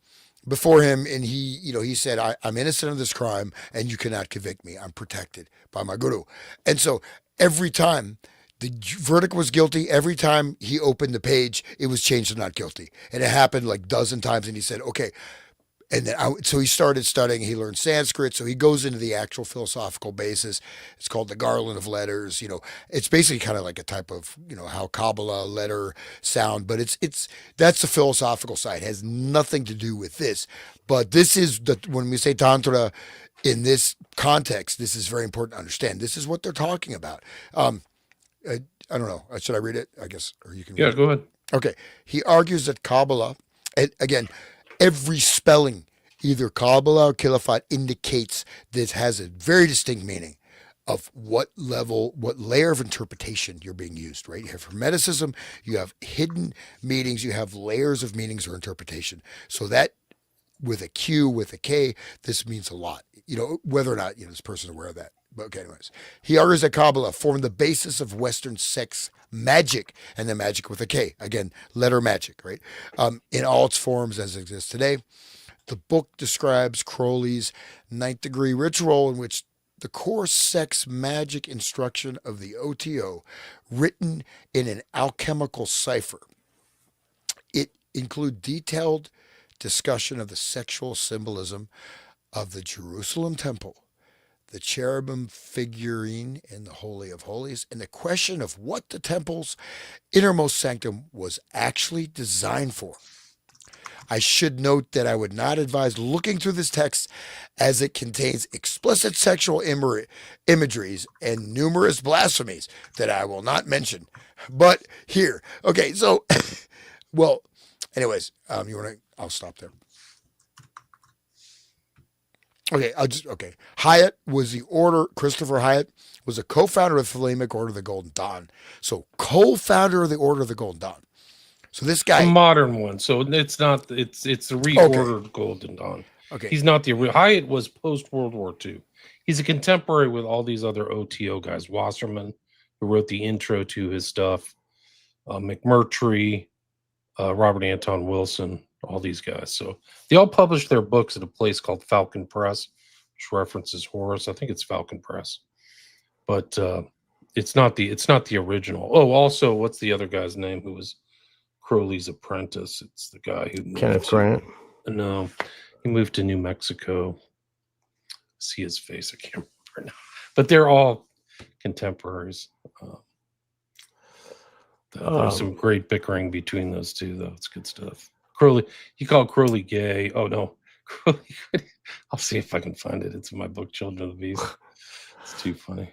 before him, and he said, I'm innocent of this crime, and you cannot convict me. I'm protected by my guru. And so every time the verdict was guilty, every time he opened the page, it was changed to not guilty. And it happened like a dozen times, and he said, okay. And then so he started studying. He learned Sanskrit. So he goes into the actual philosophical basis. It's called the Garland of Letters. It's basically kind of like a type of, how Kabbalah letter sound. But that's the philosophical side. It has nothing to do with this. But this is when we say Tantra in this context, this is very important to understand. This is what they're talking about. I don't know. Should I read it? I guess, or you can. Yeah, go ahead. Okay. He argues that Kabbalah, and again, every spelling, either Kabbalah or Khilafat, indicates this has a very distinct meaning of what layer of interpretation you're being used, right? You have Hermeticism, you have hidden meanings, you have layers of meanings or interpretation. So that with a Q, with a K, this means a lot, whether or not, this person is aware of that. But okay, anyways, he argues that Kabbalah formed the basis of Western sex magic, and then magic with a K. Again, letter magic, right? In all its forms as it exists today. The book describes Crowley's ninth degree ritual in which the core sex magic instruction of the OTO, written in an alchemical cipher. It includes detailed discussion of the sexual symbolism of the Jerusalem temple, the cherubim figurine in the Holy of Holies, and the question of what the temple's innermost sanctum was actually designed for. I should note that I would not advise looking through this text as it contains explicit sexual imageries and numerous blasphemies that I will not mention. But here, okay, so, well, anyways, I'll stop there. Okay, Hyatt was Christopher Hyatt was a co-founder of the Thelemic Order of the Golden Dawn. So, co-founder of the Order of the Golden Dawn. So this guy, a modern one. So it's not. It's the reordered Golden Dawn. Okay, he's not the Hyatt was post World War II. he's a contemporary with all these other OTO guys. Wasserman, who wrote the intro to his stuff, McMurtry, Robert Anton Wilson, all these guys. So they all published their books at a place called Falcon Press, which references Horus. I think it's Falcon Press, but it's not the original. Oh, also, what's the other guy's name who was Crowley's apprentice? It's the guy who moved Kenneth Grant. No, he moved to New Mexico. See his face, I can't remember now. But they're all contemporaries. There's some great bickering between those two, though. It's good stuff. Crowley, he called Crowley gay. Oh no, Crowley. I'll see if I can find it. It's in my book, Children of the Beast. It's too funny.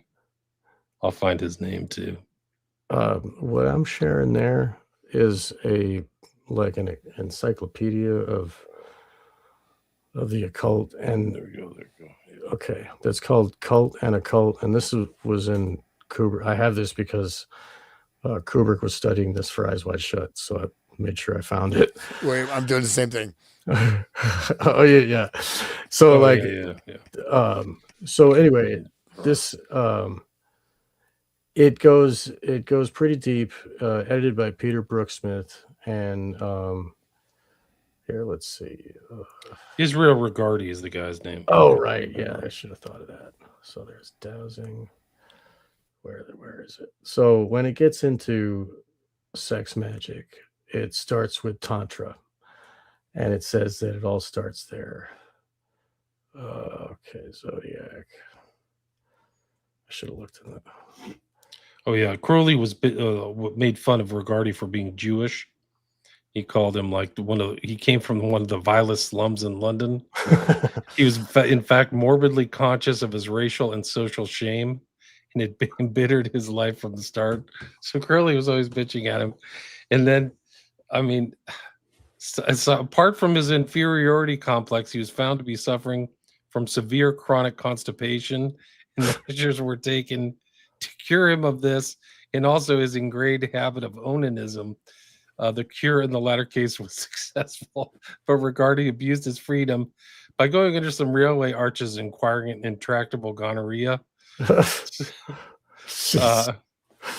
I'll find his name too. What I'm sharing there is an encyclopedia of the occult, and there you go. Okay, that's called Cult and Occult, and this was in Kubrick. I have this because Kubrick was studying this for Eyes Wide Shut, so I made sure I found it. Wait, I'm doing the same thing. Oh yeah. So Yeah. So anyway, this it goes pretty deep. Edited by Peter Brooksmith, and here, let's see. Israel Regardi is the guy's name. Oh right, yeah, I should have thought of that. So there's dowsing. Where is it? So when it gets into sex magic, it starts with Tantra, and it says that it all starts there. Okay, Zodiac. I should have looked at that. Oh yeah, Crowley was made fun of Regardi for being Jewish. He called him like he came from one of the vilest slums in London. He was in fact morbidly conscious of his racial and social shame, and it embittered his life from the start. So Crowley was always bitching at him. And then, I mean, so apart from his inferiority complex, he was found to be suffering from severe chronic constipation, and measures were taken to cure him of this, and also his ingrained habit of onanism. The cure in the latter case was successful, but Regardi abused his freedom by going under some railway arches and acquiring intractable gonorrhea. And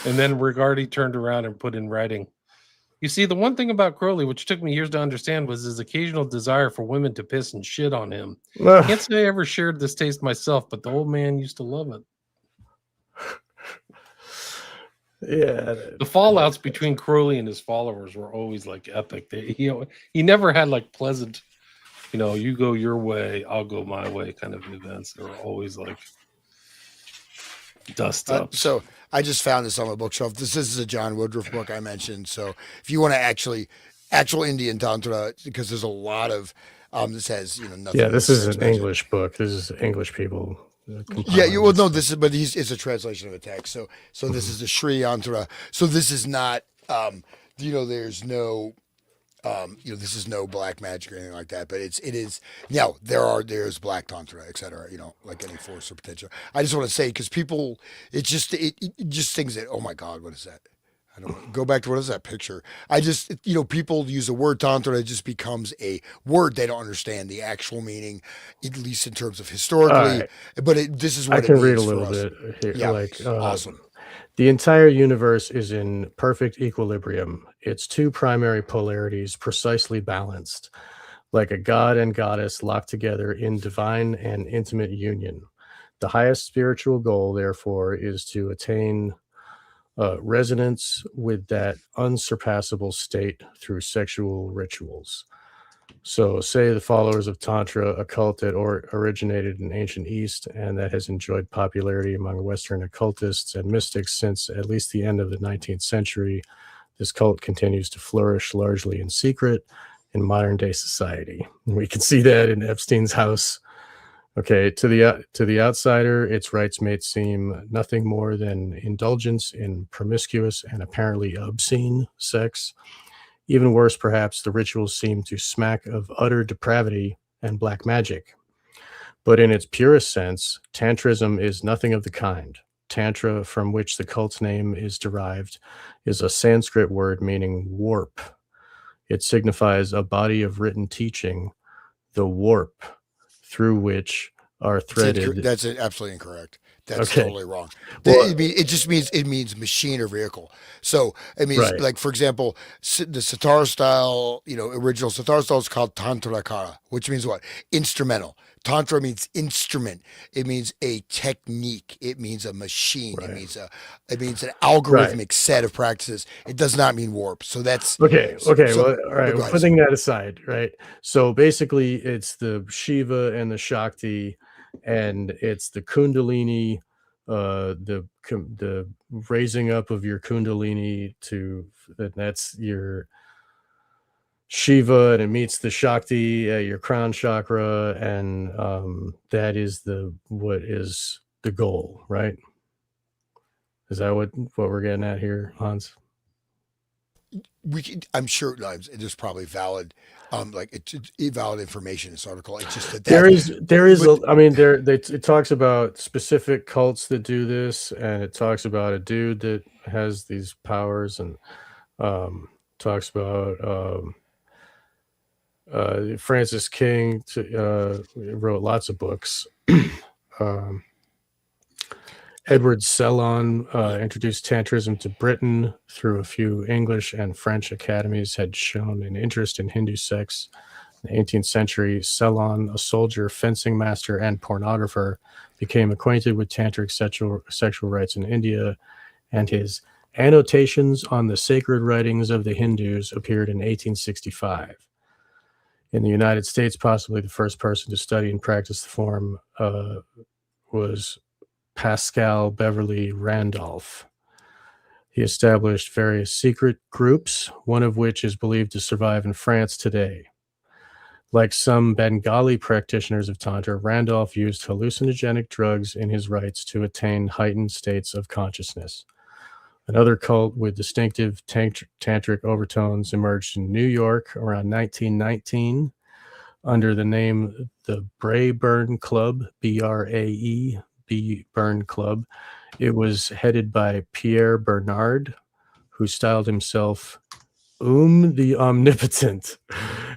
then Regardi turned around and put in writing. You see, the one thing about Crowley, which took me years to understand, was his occasional desire for women to piss and shit on him. I can't say I ever shared this taste myself, but the old man used to love it. Yeah, the fallouts between Crowley and his followers were always like epic. He never had like pleasant, you go your way, I'll go my way kind of events. They were always like dust up. So I just found this on my bookshelf. This is a John Woodruff book I mentioned. So if you want to actual Indian Tantra, because there's a lot of this has nothing. Yeah, this is an English book. This is English people. Yeah, it's a translation of a text. So this is the Sri Yantra. So this is not, there's no, this is no black magic or anything like that. But it is. Now there's black tantra, etc. Like any force or potential. I just want to say because people, it just thinks that, oh my God, what is that? I don't go back to what is that picture? I just, people use the word tantra. It just becomes a word they don't understand the actual meaning, at least in terms of historically. Right. But this is what I can read a little bit here. Yeah, awesome. The entire universe is in perfect equilibrium. Its two primary polarities precisely balanced, like a god and goddess locked together in divine and intimate union. The highest spiritual goal, therefore, is to attain resonance with that unsurpassable state through sexual rituals. So say the followers of Tantra, a cult that originated in ancient East and that has enjoyed popularity among Western occultists and mystics since at least the end of the 19th century. This cult continues to flourish largely in secret in modern day society. And we can see that in Epstein's house. Okay, to the outsider, its rites may seem nothing more than indulgence in promiscuous and apparently obscene sex. Even worse, perhaps, the rituals seem to smack of utter depravity and black magic. But in its purest sense, Tantrism is nothing of the kind. Tantra, from which the cult's name is derived, is a Sanskrit word meaning warp. It signifies a body of written teaching, the warp, through which are threaded. That's absolutely incorrect. That's Okay. totally wrong. Well, It just means machine or vehicle. So it means, right. like, for example, the sitar style, original sitar style is called tantrakara, which means what? Instrumental. Tantra means instrument. It means a technique. It means a machine. Right. It means an Right. algorithmic set of practices. It does not mean warp. So that's Okay. so. Well, all right. Go We're ahead. putting that aside, right? So basically, it's the Shiva and the Shakti, and it's the Kundalini, the raising up of your Kundalini and that's your Shiva, and it meets the Shakti at your crown chakra, and that is what is the goal, right? Is that what we're getting at here, Hans? I'm sure there's probably valid, it's valid information in this article. It's just that there is, I mean, it talks about specific cults that do this, and it talks about a dude that has these powers, and talks about Francis King wrote lots of books. Edward Sellon introduced Tantrism to Britain through a few English and French academies, had shown an interest in Hindu sex. In the 18th century, Sellon, a soldier, fencing master, and pornographer, became acquainted with tantric sexual rites in India, and his Annotations on the Sacred Writings of the Hindus appeared in 1865. In the United States, possibly the first person to study and practice the form was Pascal Beverly Randolph. He established various secret groups, one of which is believed to survive in France today. Like some Bengali practitioners of Tantra, Randolph used hallucinogenic drugs in his rites to attain heightened states of consciousness. Another cult with distinctive tantric overtones emerged in New York around 1919 under the name the Braeburn Club, B-R-A-E, Burn Club. It was headed by Pierre Bernard, who styled himself the Omnipotent,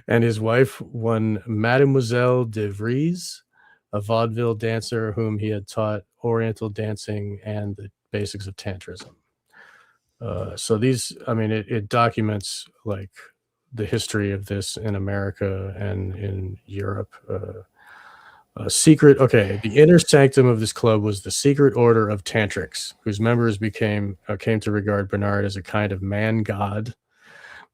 and his wife, one Mademoiselle de Vries, a vaudeville dancer whom he had taught Oriental dancing and the basics of Tantrism. So these, I mean, it documents like the history of this in America and in Europe. The inner sanctum of this club was the Secret Order of Tantrics, whose members came to regard Bernard as a kind of man god.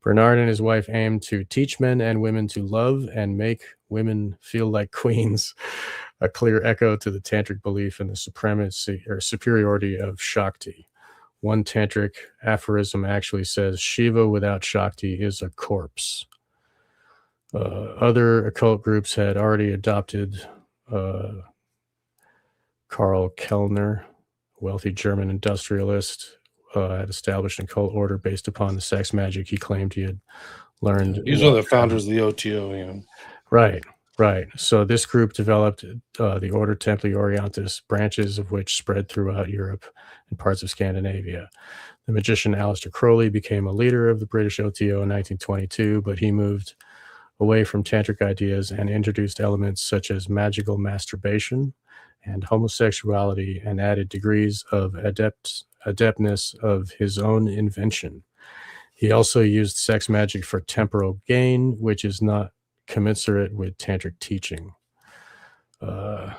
Bernard and his wife aimed to teach men and women to love and make women feel like queens, a clear echo to the tantric belief in the supremacy or superiority of Shakti. One tantric aphorism actually says, Shiva without Shakti is a corpse. Other occult groups had already adopted Karl Kellner, wealthy German industrialist, had established an occult order based upon the sex magic he claimed he had learned. He's one of the founders of the OTO. Yeah. Right. So this group developed the Order Templi Orientis, branches of which spread throughout Europe and parts of Scandinavia. The magician Aleister Crowley became a leader of the British OTO in 1922, but he moved away from tantric ideas and introduced elements such as magical masturbation and homosexuality, and added degrees of adeptness of his own invention. He also used sex magic for temporal gain, which is not commensurate with tantric teaching. And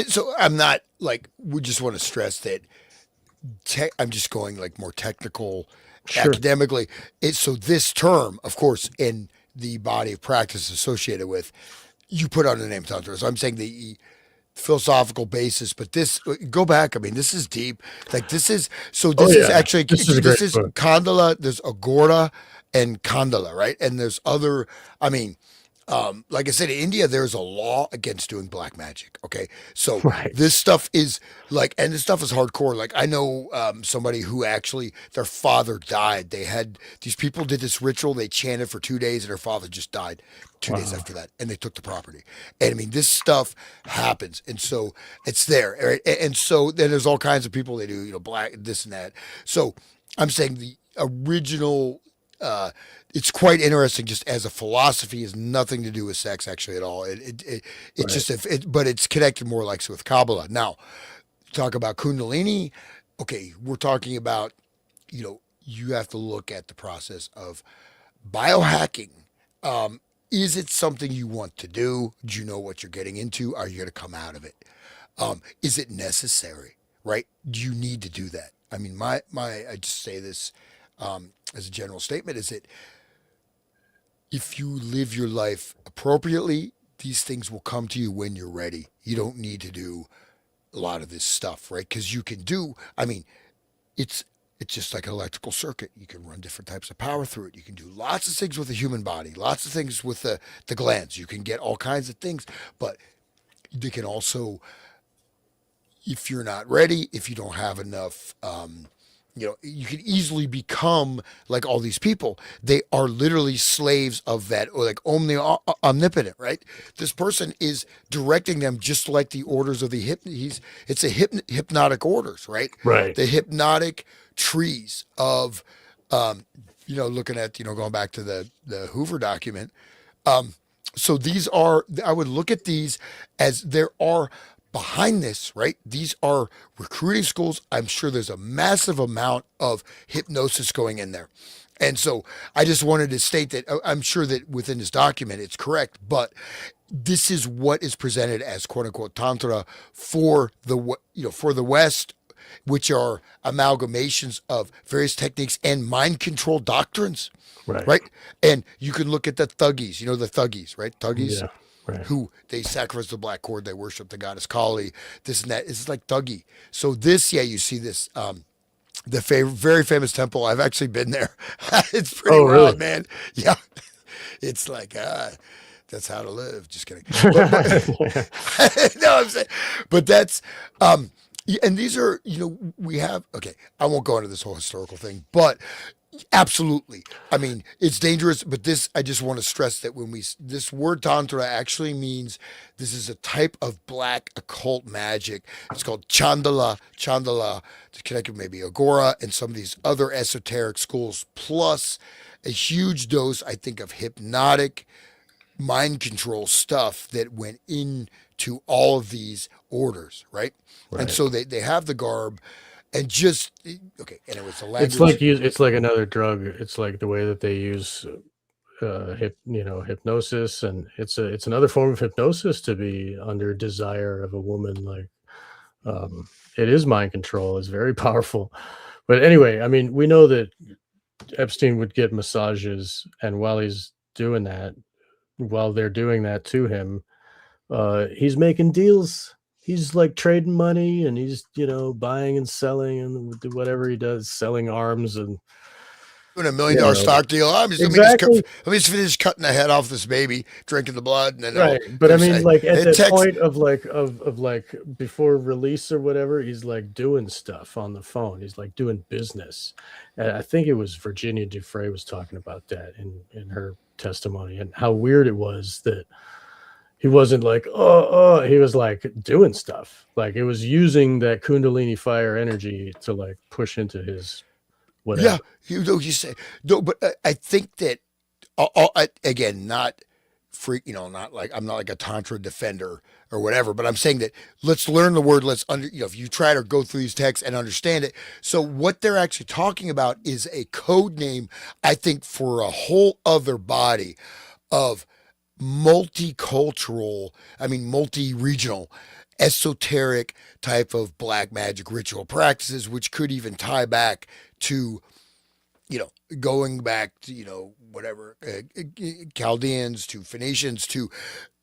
so I'm not we just want to stress that I'm just going more technical, Sure. academically. So this term, of course, in the body of practice associated with, you put on the name Tantra. So I'm saying the philosophical basis, but go back. I mean, this is deep. This is actually this is Kandala. There's Agora and Kandala, right? And there's other. I mean, like I said, in India, there's a law against doing black magic. Okay, so this stuff is and this stuff is hardcore. I know somebody who actually their father died. These people did this ritual. They chanted for 2 days, and their father just died 2 days after that, and they took the property. And I mean, this stuff happens, and so it's there. Right? And so then there's all kinds of people. They do black this and that. So I'm saying the original it's quite interesting. Just as a philosophy, has nothing to do with sex actually at all. It's Right. just but it's connected more like with Kabbalah. Now, talk about Kundalini. Okay, we're talking about, you have to look at the process of biohacking. Is it something you want to do? Do you know what you're getting into? Are you going to come out of it? Is it necessary? Right? Do you need to do that? I mean, I just say this as a general statement: is that if you live your life appropriately, these things will come to you when you're ready. You don't need to do a lot of this stuff, right? Because you can do. I mean, it's it's just like an electrical circuit. You can run different types of power through it. You can do lots of things with the human body, lots of things with the glands. You can get all kinds of things, but they can also, if you're not ready, if you don't have enough, you can easily become like all these people. They are literally slaves of that, or like omnipotent, right? This person is directing them just like the orders of the it's a hypnotic orders, right? Right. The hypnotic trees of, looking at, going back to the Hoover document. So these are, I would look at these as there are behind this, right? These are recruiting schools. I'm sure there's a massive amount of hypnosis going in there. And so I just wanted to state that I'm sure that within this document it's correct, but this is what is presented as quote unquote tantra for for the West, which are amalgamations of various techniques and mind control doctrines, Right. right? And you can look at the thuggies, the thuggies, right? Thuggies, Yeah. Right. who they sacrifice the black cord, they worship the goddess Kali, this and that. It's like thuggy. So this, you see this, very famous temple. I've actually been there. It's pretty Oh, wild, really? man. Yeah. It's like, that's how to live. Just kidding. But no, I'm saying, but that's, and these are, we have, okay, I won't go into this whole historical thing, but absolutely. I mean, it's dangerous, but this, I just want to stress that this word tantra actually means this is a type of black occult magic. It's called Chandala, to connect with maybe Agora and some of these other esoteric schools, plus a huge dose, I think, of hypnotic mind control stuff that went into all of these orders, right? And Right. so they have the garb and just, okay, and it was the It's language. it's like another drug. It's like the way that they use hypnosis, and it's another form of hypnosis to be under desire of a woman. Like it is mind control. It's very powerful. But anyway, I mean, we know that Epstein would get massages, and while they're doing that to him, he's making deals. He's like trading money, and he's buying and selling, and whatever he does, selling arms, and Doing $1 million stock deal. exactly. Let me just finish cutting the head off this baby, drinking the blood, and then Right. But I mean, like at that point of like before release or whatever, he's like doing stuff on the phone. He's like doing business. And I think it was Virginia Dufresne was talking about that in her testimony, and how weird it was that he wasn't like, he was like doing stuff. Like it was using that Kundalini fire energy to like push into his whatever. Yeah, you say no, but I think that again, not not like I'm not like a tantra defender or whatever, but I'm saying that let's learn the word. If you try to go through these texts and understand it. So what they're actually talking about is a code name, I think, for a whole other body of multicultural, multi-regional, esoteric type of black magic ritual practices, which could even tie back to, going back to, whatever, Chaldeans to Phoenicians to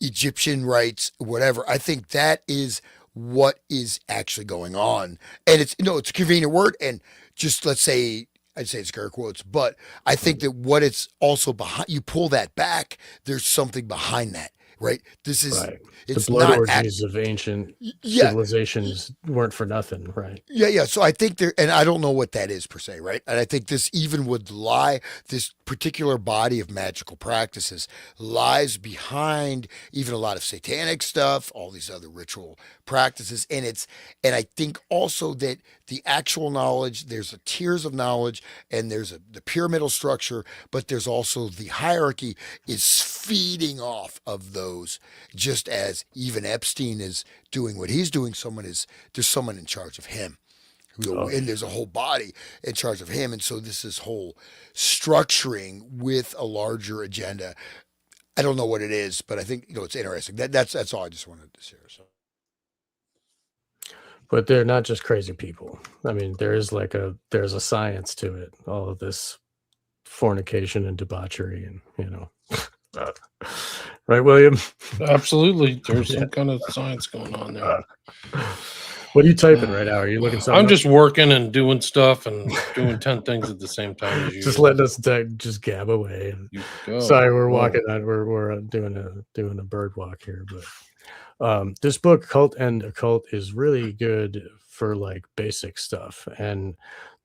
Egyptian rites, whatever. I think that is what is actually going on. And it's a convenient word. And just let's say, I'd say it's scare quotes, but I think that what it's also behind, you pull that back, there's something behind that, right? This is Right. The it's blood not orgies of ancient yeah. civilizations weren't for nothing, right? Yeah. So I think there, and I don't know what that is per se, right? And I think this even would lie, this particular body of magical practices lies behind even a lot of satanic stuff, all these other ritual practices. And I think also that the actual knowledge, there's a tiers of knowledge and there's the pyramidal structure, but there's also the hierarchy is feeding off of those, just as even Epstein is doing what he's doing. There's someone in charge of him. And there's a whole body in charge of him. And so this is whole structuring with a larger agenda. I don't know what it is, but I think, it's interesting. That's all I just wanted to share. So. But they're not just crazy people. I mean, there's a science to it. All of this fornication and debauchery and, right, William? Absolutely. There's some kind of science going on there. What are you typing right now? Are you looking something I'm just working and doing stuff and doing 10 things at the same time. Just letting us just gab away. Sorry, we're walking on. We're doing a bird walk here, but this book, Cult and Occult, is really good for like basic stuff. And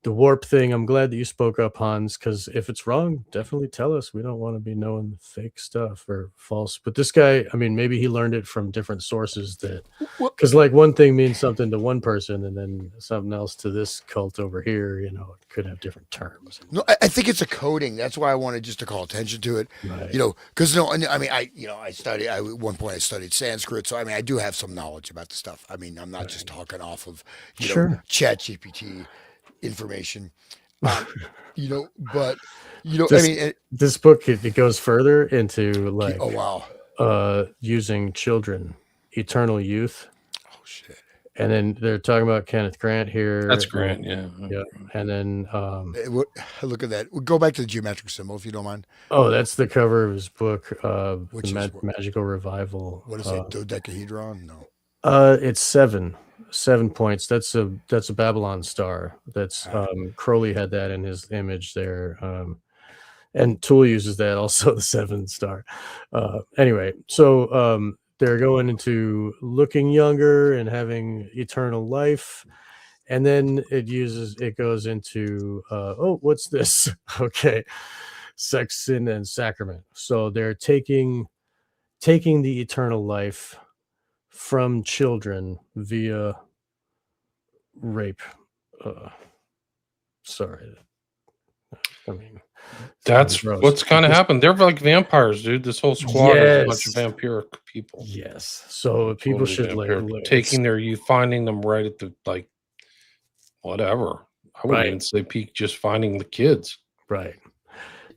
the warp thing, I'm glad that you spoke up, Hans, because if it's wrong, definitely tell us. We don't want to be knowing fake stuff or false. But this guy, I mean, maybe he learned it from different sources because like one thing means something to one person and then something else to this cult over here, it could have different terms. No, I think it's a coding. That's why I wanted just to call attention to it, right. because at one point I studied Sanskrit. So, I mean, I do have some knowledge about the stuff. I mean, I'm not just talking off of, Chat GPT information, this book, it goes further into like, oh wow, using children, eternal youth. Oh shit. And then they're talking about Kenneth Grant here. That's Grant, yeah. And then look at that. We'll go back to the geometric symbol if you don't mind. Oh, that's the cover of his book, Magical Revival. What is it? Dodecahedron? No. It's 7 points. That's a Babylon star. That's Crowley had that in his image there. And Tool uses that also, the 7 star. Anyway, so they're going into looking younger and having eternal life. And then it goes into what's this? Okay. Sex, sin, and sacrament. So they're taking the eternal life from children via rape. Sorry. I mean, that's what's kind of happened. They're like vampires, dude. This whole squad is a bunch of vampiric people. Yes. So people should taking their youth, finding them right at the whatever. I wouldn't even say peak, just finding the kids. Right.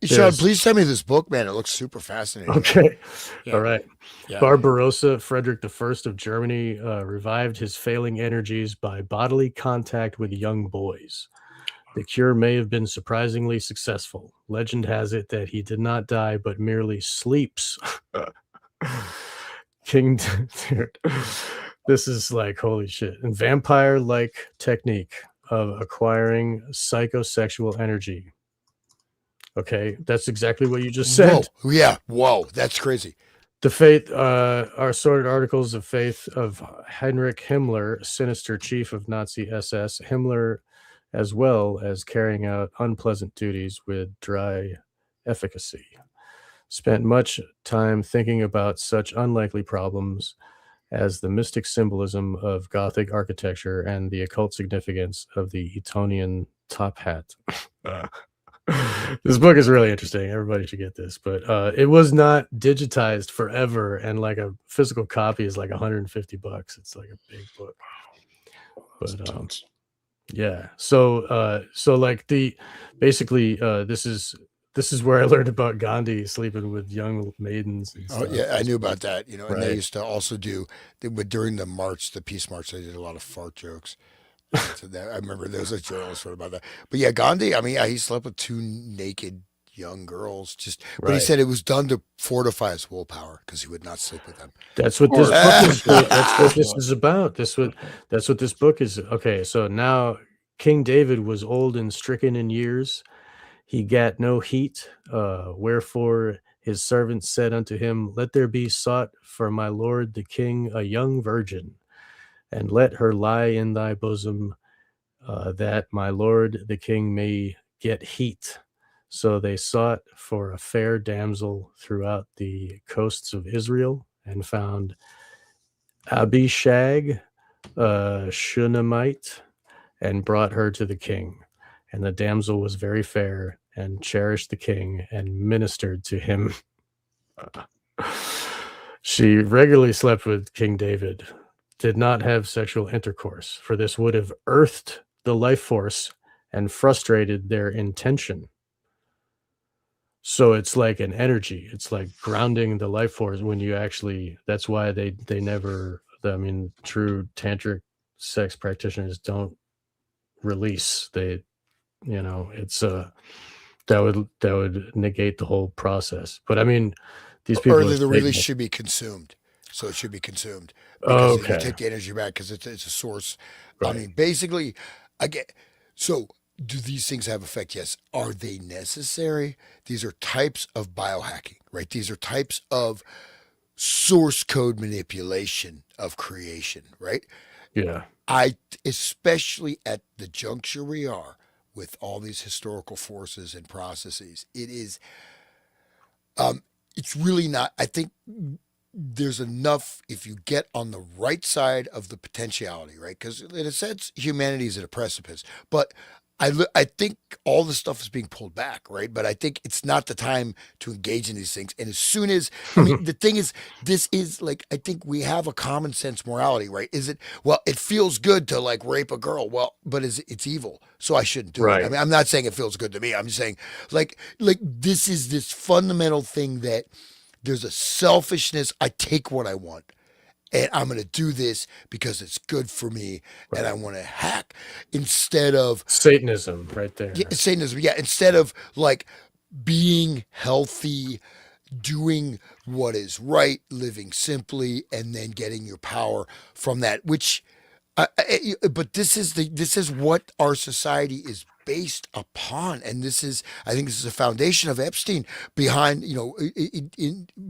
Sean, please send me this book, man. It looks super fascinating. Okay. Yeah. All right. Yeah. Barbarossa, Frederick I of Germany, revived his failing energies by bodily contact with young boys. The cure may have been surprisingly successful. Legend has it that he did not die, but merely sleeps. King, dude, this is like, holy shit. And vampire-like technique of acquiring psychosexual energy. Okay, that's exactly what you just said. Whoa. Yeah, whoa, that's crazy. The faith are sorted articles of faith of Heinrich Himmler, sinister chief of Nazi SS. Himmler, as well as carrying out unpleasant duties with dry efficacy. Spent much time thinking about such unlikely problems as the mystic symbolism of Gothic architecture and the occult significance of the Etonian top hat. This book is really interesting. Everybody should get this, but it was not digitized forever, and like a physical copy is like $150. It's like a big book. But yeah, so like this is where I learned about Gandhi sleeping with young maidens. And stuff. Oh yeah, I knew about that. And right. They used to also during the peace march, they did a lot of fart jokes. So I remember there was a journalist wrote about that. But yeah, Gandhi, I mean, he slept with 2 naked young girls. But he said it was done to fortify his willpower because he would not sleep with them. That's what this book is. That's what this is about. That's what this book is. Okay, so now King David was old and stricken in years. He gat no heat, wherefore His servants said unto him, Let there be sought for my lord the king a young virgin, and let her lie in thy bosom, that my lord the king may get heat. So they sought for a fair damsel throughout the coasts of Israel, and found Abishag, Shunammite, and brought her to the king. And the damsel was very fair, and cherished the king, and ministered to him. She regularly slept with King David, did not have sexual intercourse, for this would have earthed the life force and frustrated their intention. So it's like an energy. It's like grounding the life force when you actually, that's why they never, I mean, true tantric sex practitioners don't release. They, you know, it's that would negate the whole process. But I mean, these people, or the release should be consumed. So it should be consumed because you take the energy back because it's a source. Right. I mean, basically, again, so do these things have effect? Yes. Are they necessary? These are types of biohacking, right? These are types of source code manipulation of creation, right? Yeah. Especially at the juncture we are with all these historical forces and processes, it is, it's really not, I think there's enough if you get on the right side of the potentiality, right? Because in a sense, humanity is at a precipice, but I think all the stuff is being pulled back, right? But I think it's not the time to engage in these things. And as soon as, I mean, the thing is, this is like, I think we have a common sense morality, right? Is it, well, it feels good to like rape a girl. Well, but it's evil. So I shouldn't do it. I mean, I'm not saying it feels good to me. I'm just saying like this is this fundamental thing that there's a selfishness. I take what I want. And I'm going to do this because it's good for me, and I want to hack instead of Satanism, right there. Yeah, Satanism, yeah. Instead of like being healthy, doing what is right, living simply, and then getting your power from that. Which, but this is what our society is based upon, and I think this is a foundation of Epstein behind,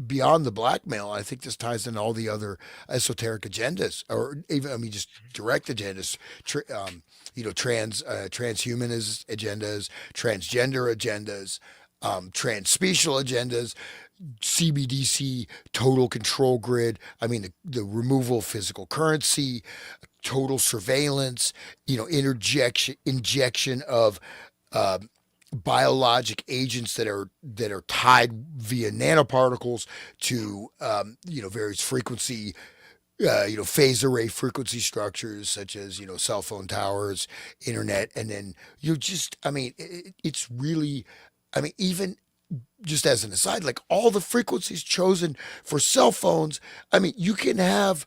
beyond the blackmail. I think this ties in all the other esoteric agendas, or even, I mean, just direct agendas, transhumanist agendas, transgender agendas, transspecial agendas, CBDC, total control grid. I mean, the removal of physical currency, total surveillance, injection of biologic agents that are tied via nanoparticles to various frequency, phase array frequency structures such as cell phone towers, internet, and then it's really, I mean, even just as an aside, like all the frequencies chosen for cell phones, I mean, you can have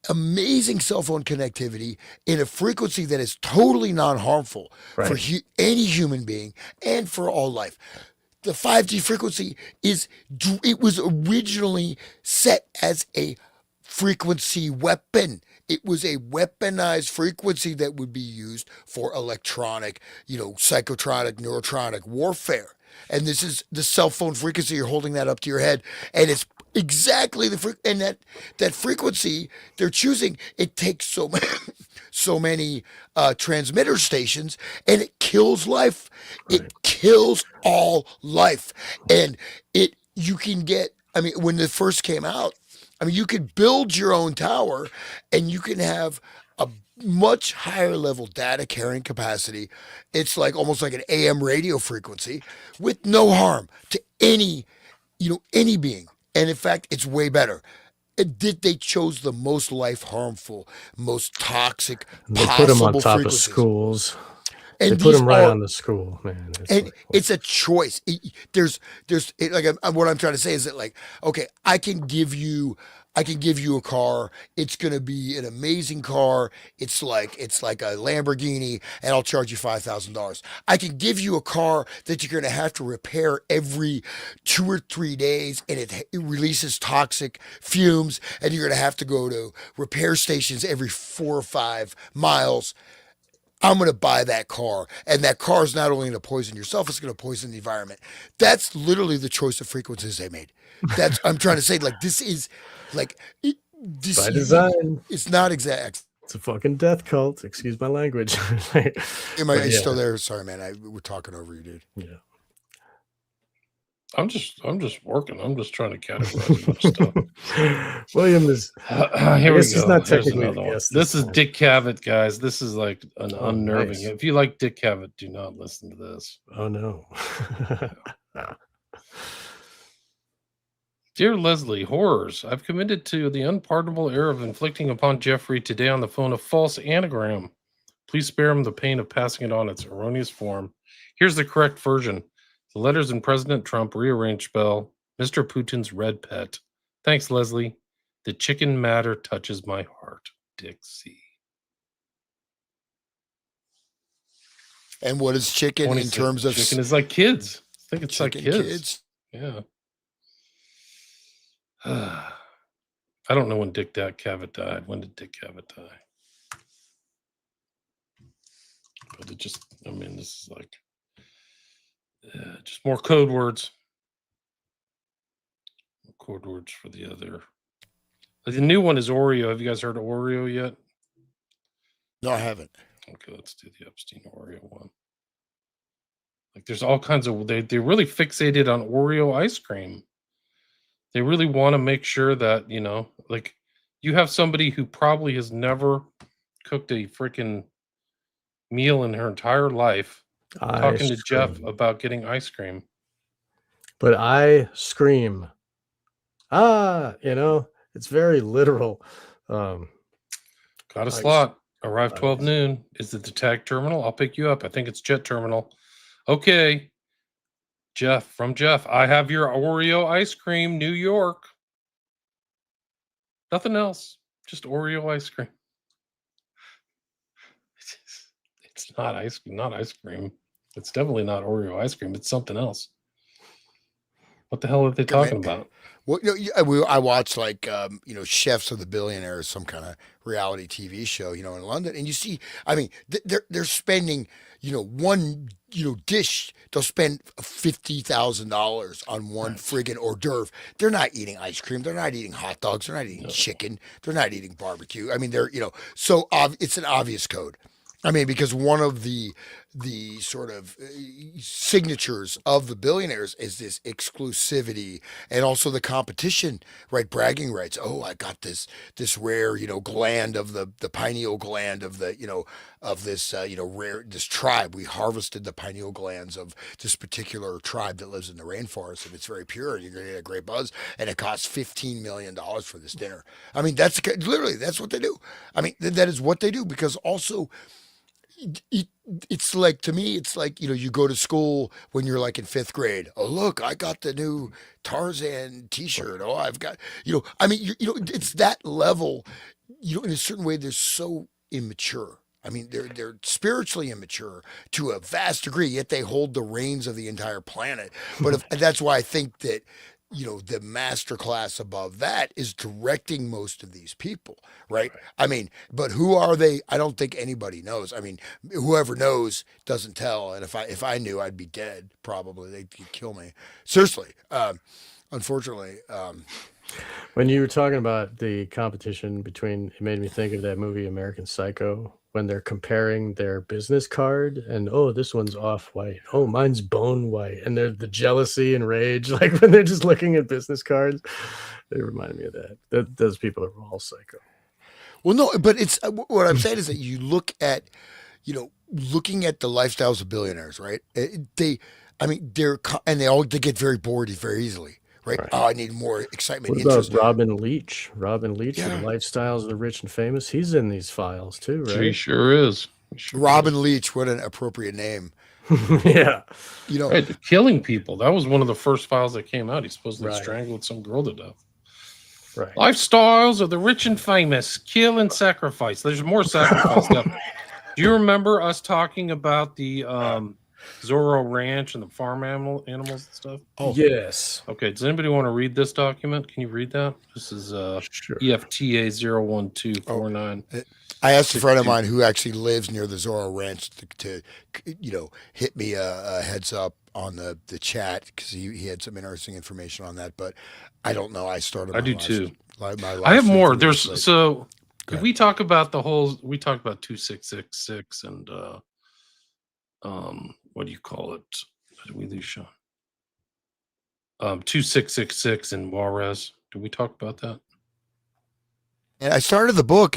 amazing cell phone connectivity in a frequency that is totally non-harmful for any human being and for all life. The 5G frequency it was originally set as a frequency weapon. It was a weaponized frequency that would be used for electronic, psychotronic, neurotronic warfare. And this is the cell phone frequency. You're holding that up to your head, and it's exactly and that frequency they're choosing. It takes so many transmitter stations, and it kills life. It kills all life, and you can get. I mean, when it first came out, I mean, you could build your own tower, and you can have a much higher level data carrying capacity. It's like almost like an AM radio frequency with no harm to any being. And in fact, it's way better. They chose the most life harmful, most toxic they possible put them on top frequencies. Of schools. And they put them right on the school, man. It's a choice. There's what I'm trying to say is that, like, okay, I can give you a car. It's going to be an amazing car. It's like a Lamborghini, and I'll charge you $5,000. I can give you a car that you're going to have to repair every 2 or 3 days, and it releases toxic fumes, and you're going to have to go to repair stations every 4 or 5 miles. I'm going to buy that car. And that car is not only going to poison yourself, it's going to poison the environment. That's literally the choice of frequencies they made. That's, I'm trying to say, like, this is like, this, By design. It's not exact. It's a fucking death cult. Excuse my language. Am I still there? Sorry, man. We're talking over you, dude. Yeah. I'm just working. I'm just trying to categorize a bunch of stuff. William is here we go. He's not technically this is Dick Cavett, guys. This is like an unnerving. Nice. If you like Dick Cavett, do not listen to this. Oh no. Dear Leslie, horrors. I've committed to the unpardonable error of inflicting upon Jeffrey today on the phone a false anagram. Please spare him the pain of passing it on its erroneous form. Here's the correct version. The letters in President Trump rearranged spell Mr. Putin's red pet. Thanks, Leslie. The chicken matter touches my heart. Dick C. And what is chicken in terms of... Chicken is like kids. I think it's like kids. Yeah. I don't know when Dick Cavett died. When did Dick Cavett die? But it just, I mean, this is like just more code words. Code words for the other. The new one is Oreo. Have you guys heard of Oreo yet? No, I haven't. Okay, let's do the Epstein Oreo one. Like, there's all kinds of, they really fixated on Oreo ice cream. They really want to make sure that, you know, like, you have somebody who probably has never cooked a freaking meal in her entire life talking to Jeff about getting ice cream. But I scream. You know, it's very literal. Got a slot. Arrive 12 noon. Is it the tag terminal? I'll pick you up. I think it's Jet Terminal. Okay. Jeff, I have your Oreo ice cream, New York. Nothing else. Just Oreo ice cream. It's not ice cream. It's definitely not Oreo ice cream. It's something else. What the hell are they talking about? Well, I watch like Chefs of the Billionaires, some kind of reality TV show, in London, and you see, I mean, they're spending, one dish, they'll spend $50,000 on one friggin' hors d'oeuvre. They're not eating ice cream. They're not eating hot dogs. They're not eating chicken. They're not eating barbecue. I mean, so it's an obvious code. I mean, because one of the sort of signatures of the billionaires is this exclusivity and also the competition, right? Bragging rights. Oh, I got this rare, gland of the pineal gland of the, of this, rare, this tribe. We harvested the pineal glands of this particular tribe that lives in the rainforest, and it's very pure, and you're going to get a great buzz, and it costs $15 million for this dinner. I mean, that's what they do. I mean, that is what they do, because also, it's like, to me, it's like, you go to school when you're like in 5th grade. Oh, look, I got the new Tarzan t-shirt. Oh, I've got, I mean, it's that level, in a certain way, they're so immature. I mean, they're spiritually immature to a vast degree, yet they hold the reins of the entire planet. But that's why I think that, the master class above that is directing most of these people, right? I mean, but who are they? I don't think anybody knows. I mean, whoever knows doesn't tell. And if I knew, I'd be dead. Probably they'd kill me. Seriously. Unfortunately. When you were talking about the competition between, it made me think of that movie American Psycho, when they're comparing their business card and, oh, this one's off white. Oh, mine's bone white. And there's the jealousy and rage, like when they're just looking at business cards. They remind me of that. Those people are all psycho. Well, no, but it's what I'm saying is that you look at, looking at the lifestyles of billionaires, right? They get very bored very easily. Right? Oh, I need more excitement. What about Robin Leach? Robin Leach, the lifestyles of the rich and famous. He's in these files too, right? He sure is. Robin Leach, what an appropriate name. Yeah. Right, killing people. That was one of the first files that came out. He supposedly strangled some girl to death. Right. Lifestyles of the rich and famous. Kill and sacrifice. There's more sacrifice stuff. Do you remember us talking about the Zorro Ranch and the farm animals and stuff? Oh. Yes. Okay. Does anybody want to read this document? Can you read that? This is Sure. EFTA 01249. I asked a friend of mine who actually lives near the Zorro Ranch to hit me a heads up on the chat because he had some interesting information on that. But I don't know. I started. I do too. My I have more. 50 minutes late. So if we talk about we talked about 2666 and what do you call it? How did we lose Sean? 2666 in Juarez. Did we talk about that? And I started the book.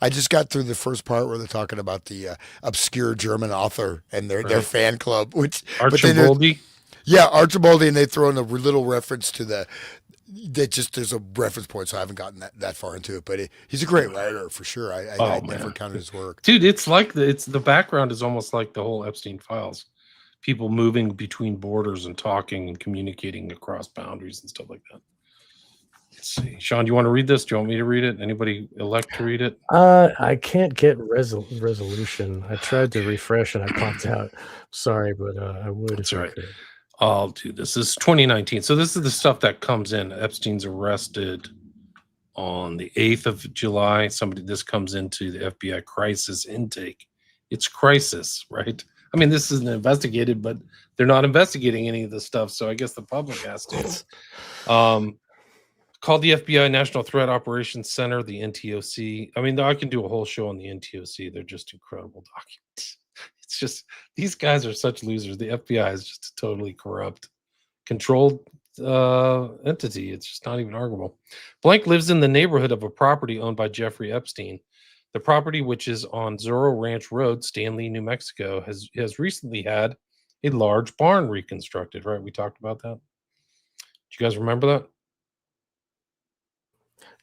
I just got through the first part where they're talking about the obscure German author and their fan club, which Archibaldi. Yeah, Archibaldi, and they throw in a little reference to there's a reference point, so I haven't gotten that far into it. But he's a great writer for sure. I never counted his work, dude. It's like the background is almost like the whole Epstein files. People moving between borders and talking and communicating across boundaries and stuff like that. Let's see. Sean, do you want to read this? Do you want me to read it? Anybody elect to read it? I can't get resolution. I tried to refresh and I popped out. Sorry, but I would. That's right. I'll do this. This is 2019. So this is the stuff that comes in. Epstein's arrested on the 8th of July. This comes into the FBI crisis intake. It's crisis, right? I mean, this isn't investigated, but they're not investigating any of this stuff. So I guess the public has to. Called the FBI National Threat Operations Center, the NTOC. I mean, I can do a whole show on the NTOC. They're just incredible documents. It's just, these guys are such losers. The FBI is just a totally corrupt, controlled entity. It's just not even arguable. Blank lives in the neighborhood of a property owned by Jeffrey Epstein. The property, which is on Zorro Ranch Road, Stanley, New Mexico, has recently had a large barn reconstructed, right? We talked about that. Do you guys remember that?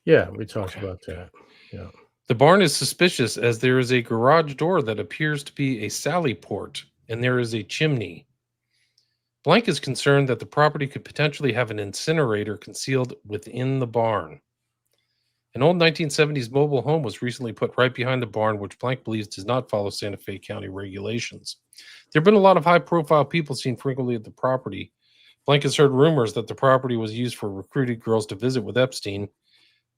Yeah, we talked about that. Yeah. The barn is suspicious as there is a garage door that appears to be a sally port, and there is a chimney. Blank is concerned that the property could potentially have an incinerator concealed within the barn. An old 1970s mobile home was recently put right behind the barn, which Blank believes does not follow Santa Fe County regulations. There have been a lot of high-profile people seen frequently at the property. Blank has heard rumors that the property was used for recruited girls to visit with Epstein,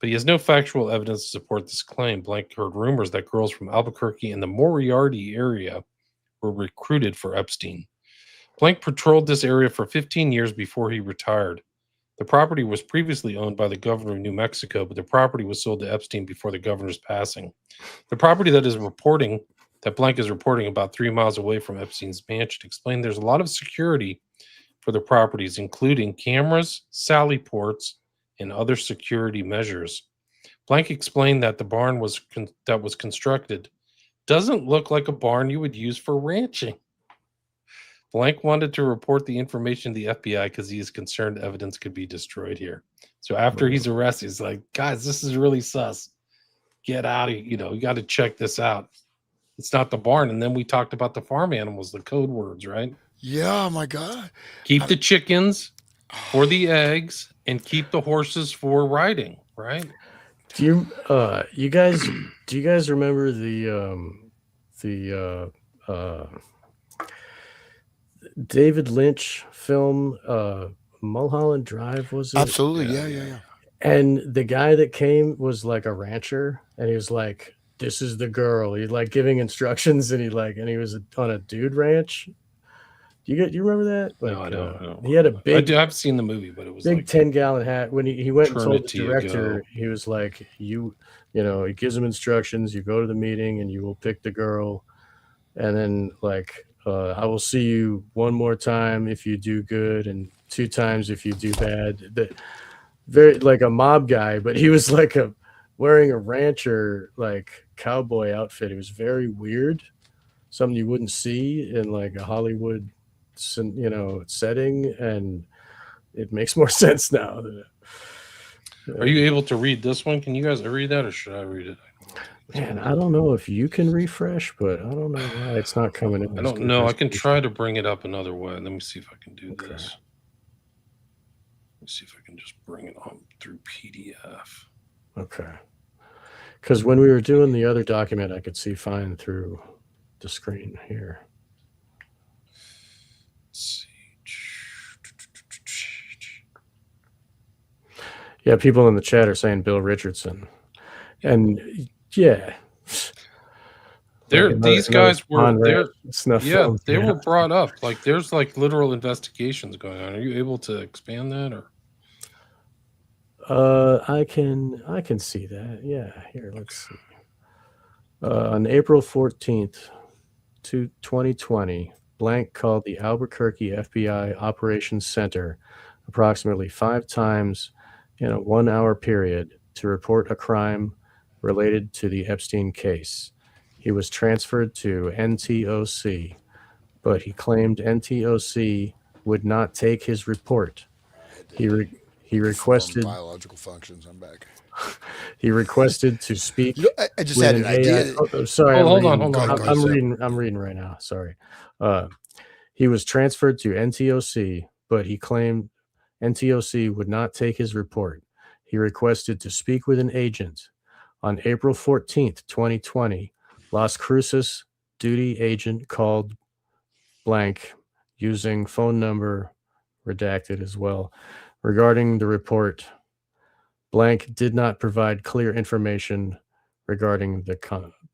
but he has no factual evidence to support this claim. Blank heard rumors that girls from Albuquerque and the Moriarty area were recruited for Epstein. Blank patrolled this area for 15 years before he retired. The property was previously owned by the governor of New Mexico, but the property was sold to Epstein before the governor's passing. The property that Blank is reporting about 3 miles away from Epstein's mansion explained there's a lot of security for the properties, including cameras, sally ports, and other security measures. Blank explained that the barn that was constructed doesn't look like a barn you would use for ranching. Blank wanted to report the information to the FBI because he is concerned evidence could be destroyed here. So after he's arrested, he's like, guys, this is really sus. Get out of here. You got to check this out. It's not the barn. And then we talked about the farm animals, the code words, right? Yeah, my God. Keep the chickens for the eggs and keep the horses for riding, right? Do you guys remember the David Lynch film Mulholland Drive, was it? Absolutely. Yeah. And the guy that came was like a rancher, and he was like, this is the girl. He's like giving instructions, and he was on a dude ranch. Do you remember that? Like, no, I don't. He had a big. I've seen the movie, but it was big like 10-gallon hat. When he went and told the Eternity director, ago. he was like, he gives him instructions. You go to the meeting and you will pick the girl, and then like, I will see you one more time if you do good, and 2 times if you do bad. Very like a mob guy, but he was like wearing a rancher like cowboy outfit. It was very weird, something you wouldn't see in like a Hollywood setting, and it makes more sense now. Are you able to read this one? Can you guys read that, or should I read it? Man, I don't know if you can refresh, but I don't know why it's not coming in. I don't know. I can try to bring it up another way. Let me see if I can do this. Let me see if I can just bring it on through PDF. Okay. Because when we were doing the other document, I could see fine through the screen here. Yeah, people in the chat are saying Bill Richardson. And yeah. These guys were there. Snuff Yeah, film. they were brought up. Like there's like literal investigations going on. Are you able to expand that or? I can see that. Yeah, here, let's see. On April 14th, 2020, blank called the Albuquerque FBI Operations Center approximately 5 times in a 1-hour period to report a crime related to the Epstein case. He was transferred to NTOC, but he claimed NTOC would not take his report. He requested biological functions. I'm back. He requested to speak. I just had an idea. Sorry, hold on. I'm reading right now. Sorry. He was transferred to NTOC, but he claimed NTOC would not take his report. He requested to speak with an agent. On April 14th, 2020, Las Cruces duty agent called blank using phone number redacted as well regarding the report. Blank did not provide clear information regarding the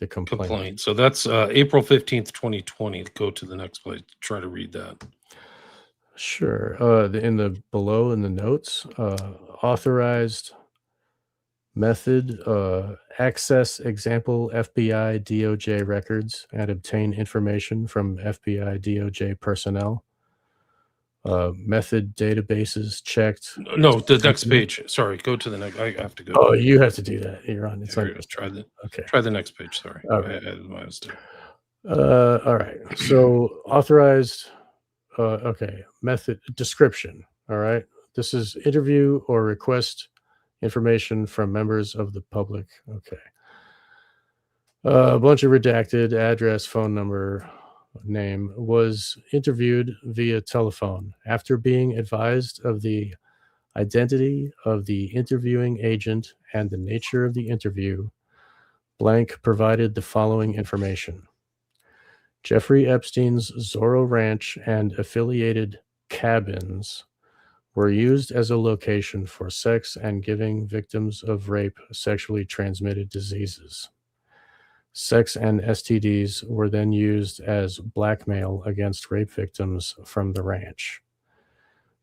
complaint. So that's April 15th, 2020. Go to the next place. Try to read that. Sure. Below in the notes, authorized method, access example FBI DOJ records and obtain information from FBI DOJ personnel. Method databases checked. No, the next page. Sorry, go to the next. I have to go. Oh, you have to do that. You're on. It's like try the okay. Try the next page. Sorry. Okay. I had my mistake. All right. So authorized. Okay. Method description. All right. This is interview or request information from members of the public. Okay. A bunch of redacted address, phone number, name. Was interviewed via telephone. After being advised of the identity of the interviewing agent and the nature of the interview, blank provided the following information. Jeffrey Epstein's Zorro Ranch and affiliated cabins were used as a location for sex and giving victims of rape sexually transmitted diseases. Sex and STDs were then used as blackmail against rape victims from the ranch.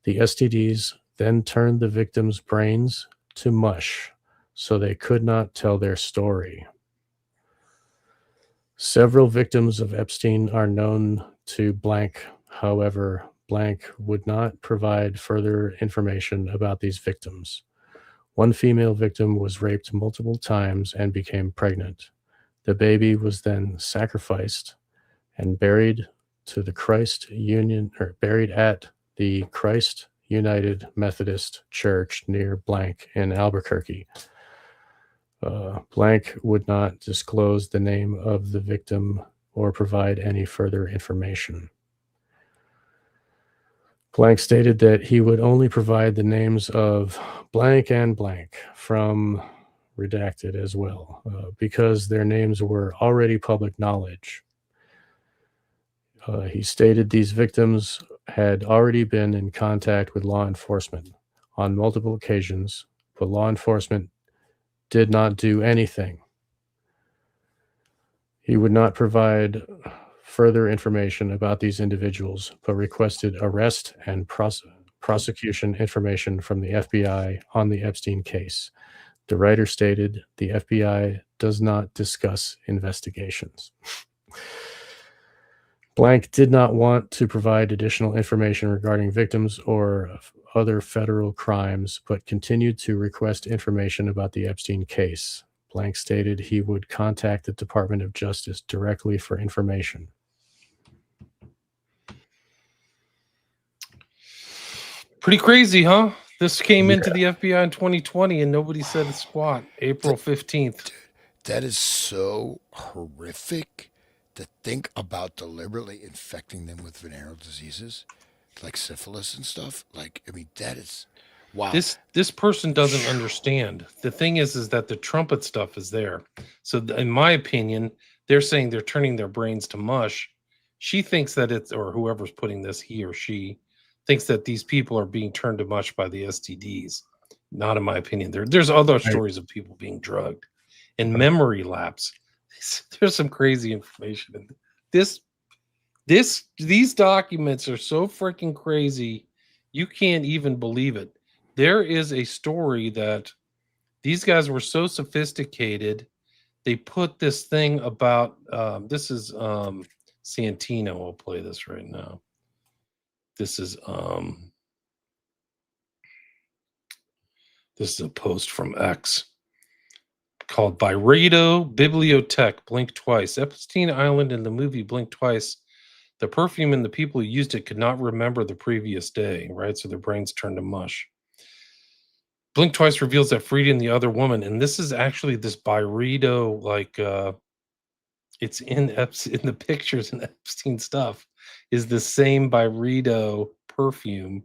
The STDs then turned the victims' brains to mush so they could not tell their story. Several victims of Epstein are known to blank. However, blank would not provide further information about these victims. One female victim was raped multiple times and became pregnant. The baby was then sacrificed and buried at the Christ United Methodist Church near blank in Albuquerque. Blank would not disclose the name of the victim or provide any further information. Blank stated that he would only provide the names of blank and blank from redacted as well, because their names were already public knowledge. He stated these victims had already been in contact with law enforcement on multiple occasions, but law enforcement did not do anything. He would not provide further information about these individuals, but requested arrest and prosecution information from the FBI on the Epstein case. The writer stated the FBI does not discuss investigations. Blank did not want to provide additional information regarding victims or other federal crimes, but continued to request information about the Epstein case. Blank stated he would contact the Department of Justice directly for information. Pretty crazy, huh? This came into the FBI in 2020 and nobody said a squat. April 15th. That is so horrific to think about deliberately infecting them with venereal diseases like syphilis and stuff. Like, I mean, that is wow. This person doesn't understand. The thing is that the trumpet stuff is there. So in my opinion, they're saying they're turning their brains to mush. She thinks that it's, or whoever's putting this, he or she thinks that these people are being turned to mush by the STDs. Not in my opinion. There's other Right. stories of people being drugged and memory lapse. There's some crazy information in these documents are so freaking crazy, you can't even believe it. There is a story that these guys were so sophisticated, they put this thing about this is Santino. I'll play this right now. This is a post from X called Byredo Bibliothèque Blink Twice. Epstein Island in the movie Blink Twice. The perfume and the people who used it could not remember the previous day, right? So their brains turned to mush. Blink Twice reveals that Frida and the other woman, and this is actually this Byredo, like it's in the pictures and Epstein stuff, is the same Byredo perfume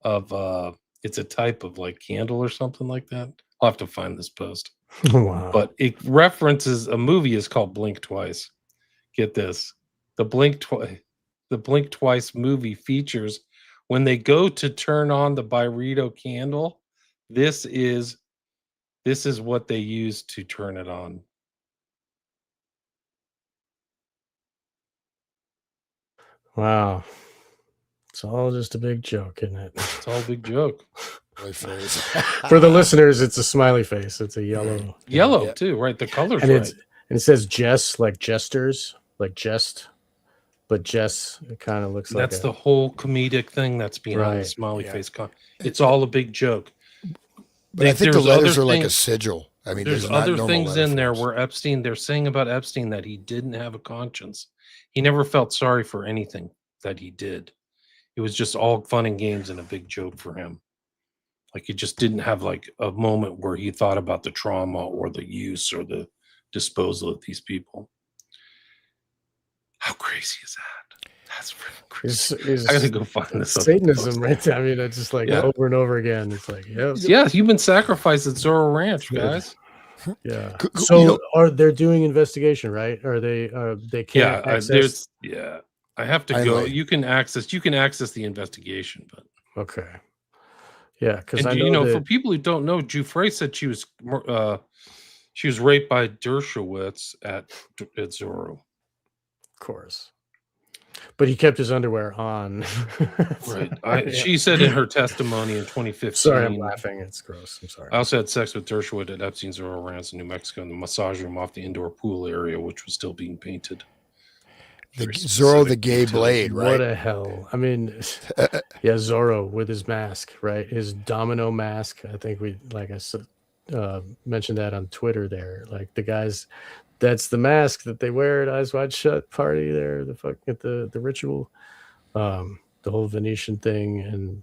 of it's a type of like candle or something like that. I'll have to find this post. Wow. But it references a movie is called Blink Twice. Get this. The Blink Twice movie features when they go to turn on the Byredo candle, this is what they use to turn it on. Wow. It's all just a big joke, isn't it? It's all a big joke. For the listeners, it's a smiley face. It's a yellow. Yellow too, right? The color's and right. It says Jess, like jesters, like jest. But Jess, it kind of looks like that's the whole comedic thing that's behind the smiley face. It's all a big joke. But I think the letters are like a sigil. I mean, there's other things in there where Epstein, they're saying about Epstein that he didn't have a conscience. He never felt sorry for anything that he did. It was just all fun and games and a big joke for him. Like he just didn't have like a moment where he thought about the trauma or the use or the disposal of these people. How crazy is that? That's freaking crazy. I gotta go find this. Satanism, right there. I mean, it's just like over and over again. It's like, human sacrifice at Zorro Ranch, guys. Yeah. So they're doing investigation, right? Or they can't access? I have to go. You can access the investigation, but okay. Yeah, because for people who don't know, Giuffre said she was raped by Dershowitz at Zorro. Of course. But he kept his underwear on. Right. She said in her testimony in 2015. Sorry, I'm laughing. It's gross. I'm sorry. I also had sex with Dershowitz at Epstein's Zorro Ranch in New Mexico in the massage room off the indoor pool area, which was still being painted. Zorro the gay blade, right? What a hell. I mean, Zorro with his mask, right? His domino mask. I think I mentioned that on Twitter there. Like the guys, that's the mask that they wear at Eyes Wide Shut party there, the ritual, the whole Venetian thing and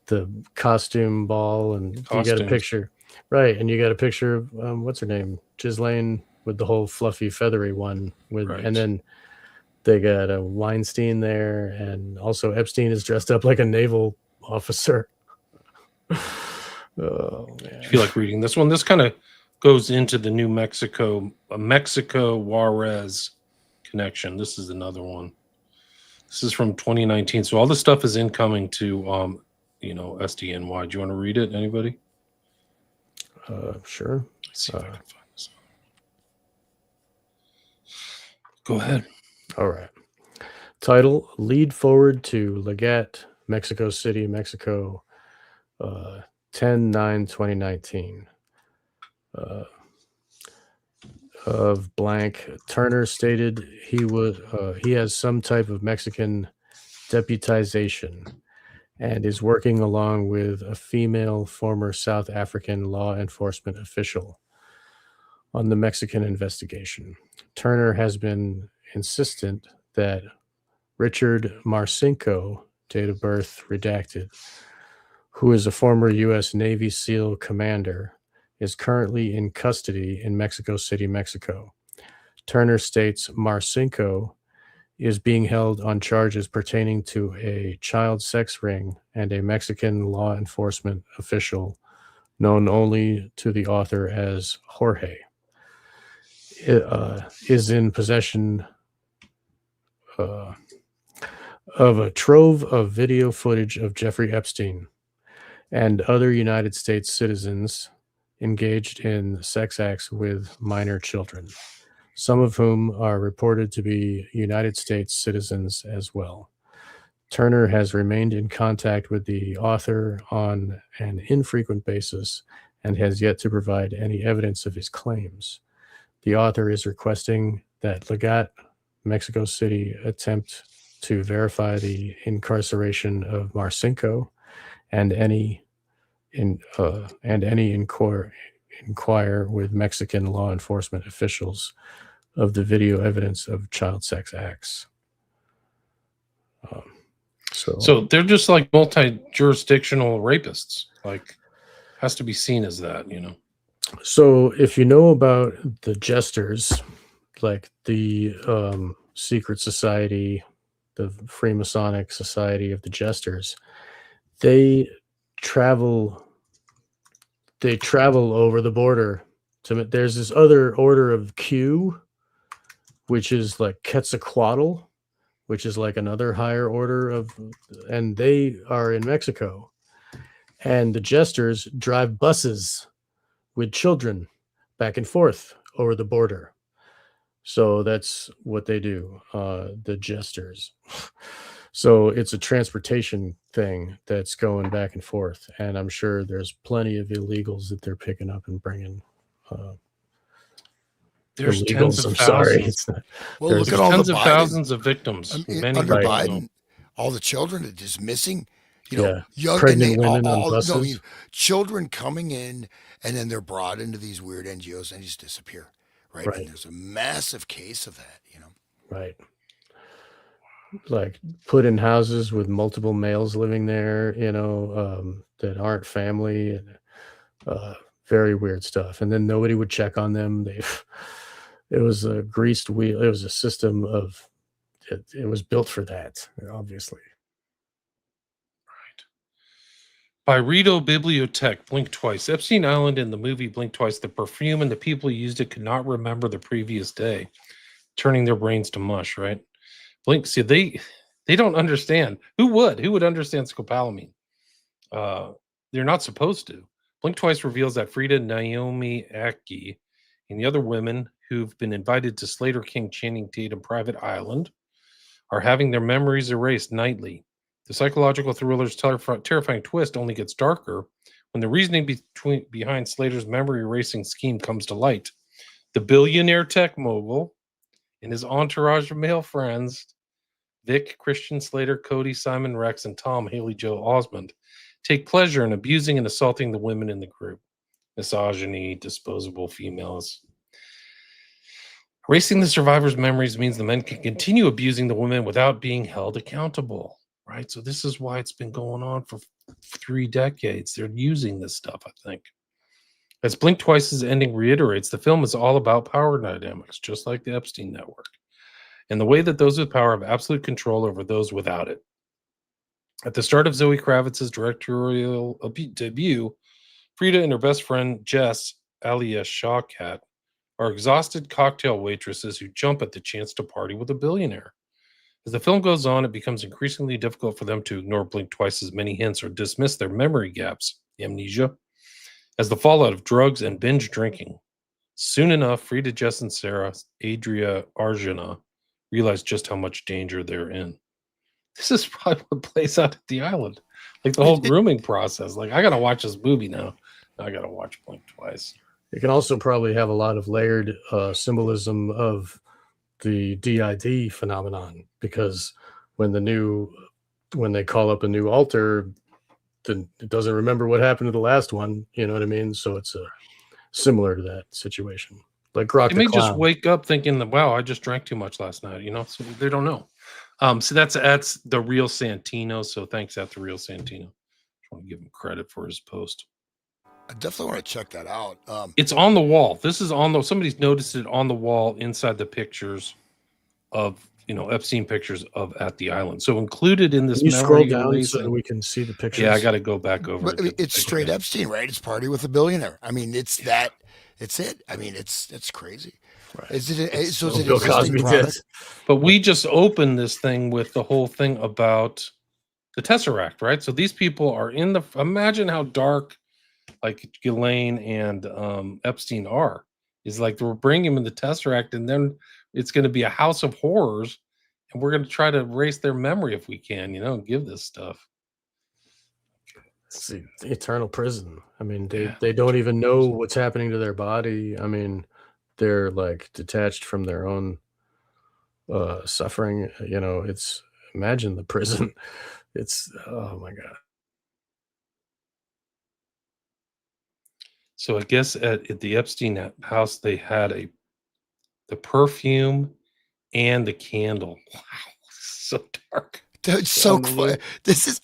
the costume ball. And you got a picture, right? And you got a picture of, what's her name? Ghislaine with the whole fluffy, feathery one and then they got a Weinstein there, and also Epstein is dressed up like a naval officer. Oh man! I feel like reading this one. This kind of goes into the New Mexico Juarez connection. This is another one. This is from 2019. So all this stuff is incoming to SDNY. Do you want to read it? Anybody? Sure. Let's see if I can find this. Go ahead. All right. Title: Lead forward to Legat, Mexico City, Mexico, 10/9/2019. Of blank, Turner stated he has some type of Mexican deputization and is working along with a female former South African law enforcement official on the Mexican investigation. Turner has been insistent that Richard Marcinko, date of birth redacted, who is a former U.S. Navy SEAL commander, is currently in custody in Mexico City, Mexico. Turner states Marcinko is being held on charges pertaining to a child sex ring and a Mexican law enforcement official known only to the author as Jorge is in possession of a trove of video footage of Jeffrey Epstein, and other United States citizens engaged in sex acts with minor children, some of whom are reported to be United States citizens as well. Turner has remained in contact with the author on an infrequent basis and has yet to provide any evidence of his claims. The author is requesting that Legat, Mexico City, attempt to verify the incarceration of Marcinko and inquire with Mexican law enforcement officials of the video evidence of child sex acts. So they're just like multi-jurisdictional rapists. Like, has to be seen as that, you know. So if you know about the jesters, like the secret society, the Freemasonic Society of the Jesters, they travel over the border. There's this other order of Q, which is like Quetzalcoatl, which is like another higher order of, and they are in Mexico. And the jesters drive buses with children back and forth over the border. So that's what they do, the jesters. So it's a transportation thing that's going back and forth. And I'm sure there's plenty of illegals that they're picking up and bringing. There's illegals, tens of I'm sorry. thousands. It's not, Well, there's look at all Tens the of Biden, thousands of victims. Many under don't Biden, know. all the children are just missing. You know, yeah, young pregnant and they women on all buses. children coming in, and then they're brought into these weird NGOs and just disappear. Right? Right. And there's a massive case of that. You know. Right. Like put in houses with multiple males living there, you know, that aren't family, and very weird stuff. And then nobody would check on them. It was a greased wheel. It was a system of, it was built for that, obviously. By Rito Bibliotech, Blink Twice. Epstein Island in the movie Blink Twice, the perfume and the people who used it could not remember the previous day, turning their brains to mush, right? Blink, see, they don't understand. Who would? Who would understand scopolamine? They're not supposed to. Blink Twice reveals that Frida, Naomi Aki, and the other women who've been invited to Slater King Channing Tatum private island are having their memories erased nightly. The psychological thriller's terrifying twist only gets darker when the reasoning behind Slater's memory erasing scheme comes to light. The billionaire tech mogul and his entourage of male friends, Vic, Christian Slater, Cody, Simon Rex, and Tom Haley Joe Osmond, take pleasure in abusing and assaulting the women in the group. Misogyny, disposable females. Erasing the survivors' memories means the men can continue abusing the women without being held accountable, right? So this is why it's been going on for 3 decades. They're using this stuff, I think. As Blink Twice's ending reiterates, the film is all about power dynamics, just like the Epstein network, and the way that those with power have absolute control over those without it. At the start of Zoe Kravitz's directorial debut, Frida and her best friend Jess, alias Shawkat, are exhausted cocktail waitresses who jump at the chance to party with a billionaire. As the film goes on, it becomes increasingly difficult for them to ignore Blink Twice's many hints or dismiss their memory gaps, amnesia, as the fallout of drugs and binge drinking. Soon enough, Frida, Jess, and Sarah, Adria Arjuna, realize just how much danger they're in. This is probably what plays out at the island. Like the whole grooming process. Like, I got to watch this movie now. I got to watch Blink Twice. It can also probably have a lot of layered symbolism of the DID phenomenon, because when they call up a new altar, then it doesn't remember what happened to the last one. You know what I mean? So it's similar to that situation. Like Grok They may the Clown. just wake up thinking that, wow, I just drank too much last night. You know, so they don't know. So that's the real Santino. So thanks out to real Santino. I want to give him credit for his post. I definitely want to check that out. It's on the wall. This is somebody's noticed it on the wall inside the pictures of, Epstein pictures of at the island. So included in this. Can you scroll down so we can see the pictures? Yeah, I got to go back over. But, it's straight Epstein, right? It's party with a billionaire. I mean, it's that. It's it. I mean, it's crazy. Right. Is it so Bill Cosby did. But we just opened this thing with the whole thing about the Tesseract, right? So these people are in the. Imagine how dark, like Ghislaine and Epstein are. Is like we're bringing him in the Tesseract, and then it's going to be a house of horrors, and we're going to try to erase their memory if we can, and give this stuff. It's the eternal prison. I mean, they don't even know what's happening to their body. I mean, they're like detached from their own suffering. It's imagine the prison. It's oh my god. So I guess at the Epstein house they had the perfume and the candle. Wow, so dark. It's so fun. This is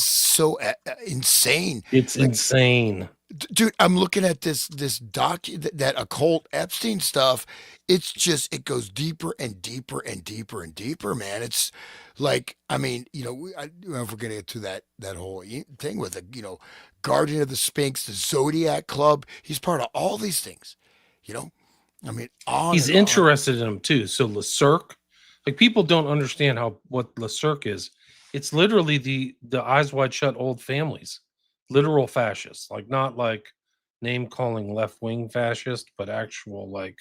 so insane. It's insane. Dude, I'm looking at this that occult Epstein stuff. It's just, it goes deeper and deeper and deeper and deeper, man. It's like, I mean, I don't know if we're gonna get to that whole thing with the, Guardian of the Sphinx, the Zodiac Club. He's part of all these things, I mean, he's interested in them too. So Le Cirque, like people don't understand what Le Cirque is. It's literally the eyes wide shut old families, literal fascists, like not like name calling left wing fascist, but actual like,